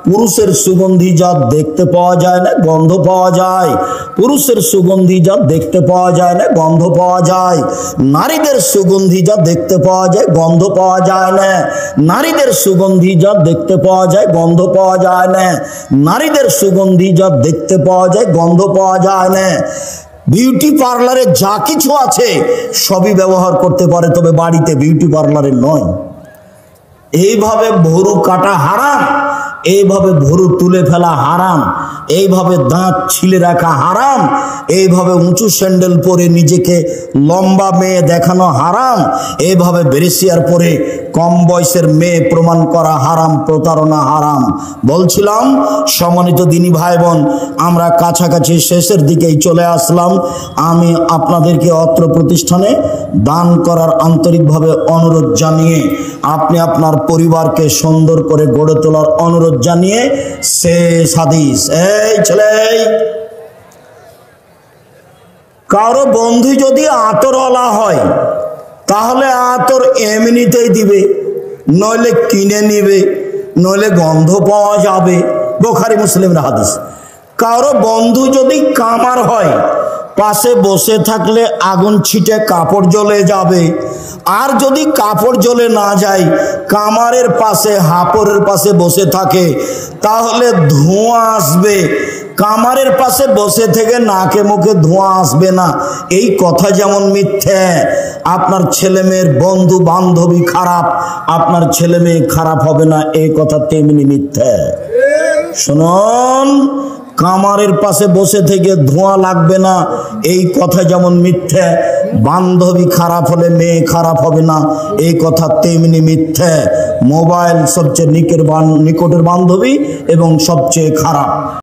পুরুষের সুগন্ধি যা দেখতে পাওয়া যায় না, গন্ধ পাওয়া যায়। পুরুষের সুগন্ধি যা দেখতে পাওয়া যায় না, গন্ধ পাওয়া যায়। নারীদের সুগন্ধি যা দেখতে পাওয়া যায়, গন্ধ পাওয়া যায় না। নারীদের সুগন্ধি যা দেখতে পাওয়া যায়, গন্ধ পাওয়া যায় না। নারীদের সুগন্ধি যা দেখতে পাওয়া যায়, গন্ধ পাওয়া যায় না। বিউটি পার্লারে যা কিছু আছে সবই ব্যবহার করতে পারে, তবে বাড়িতে বিউটি পার্লারে নয়। এইভাবে ভরু কাটা হারাম, এইভাবে ভুরু তুলে ফেলা হারাম, এইভাবে দাঁত ছিলে রাখা হারাম, এইভাবে উঁচু স্যান্ডেল পরে নিজেকে লম্বা মেয়ে দেখানো হারাম, এইভাবে ব্রেসিয়ার পরে কম বয়সের মেয়ে প্রমাণ করা হারাম, প্রতারণা হারাম। বলছিলাম সম্মানিত দিনী ভাই বোন, আমরা কাছাকাছি শেষের দিকেই চলে আসলাম। আমি আপনাদেরকে অত্র প্রতিষ্ঠানে দান করার আন্তরিকভাবে অনুরোধ জানিয়ে, আপনি আপনার পরিবারকে সুন্দর করে গড়ে তোলার অনুরোধ জানিয়ে শেষ হাদিস। এই ছেলে, কারো বন্ধু যদি আতরওয়ালা হয় তাহলে আতর এমনিতেই দিবে, নইলে কিনে নিবে, নইলে গন্ধ পাওয়া যাবে। বুখারী মুসলিমের হাদিস। কারো বন্ধু যদি কামার হয়, পাশে বসে থাকলে আগুন ছিটে কাপড় জ্বলে যাবে। আর যদি কাপড় জ্বলে না যায়, কামারের পাশে হাপড়ের পাশে বসে থাকে, তাহলে ধোঁয়া আসবে। কামারের পাশে বসে থেকে নাকে মুখে ধোঁয়া আসবে না, এই কথা যেমন মিথ্যে, আপনার ছেলে মেয়ের বন্ধু বান্ধবী খারাপ, আপনার ছেলে মেয়ে খারাপ হবে না, এই কথা তেমনি মিথ্যে। শুনুন, কামারের পাশে বসে থেকে ধোঁয়া লাগবে না, এই কথা যেমন মিথ্যে, বান্ধবী খারাপ হলে মেয়ে খারাপ হবে না, এই কথা তেমনি মিথ্যে। মোবাইল সবচেয়ে নিকটের বান্ধবী এবং সবচেয়ে খারাপ।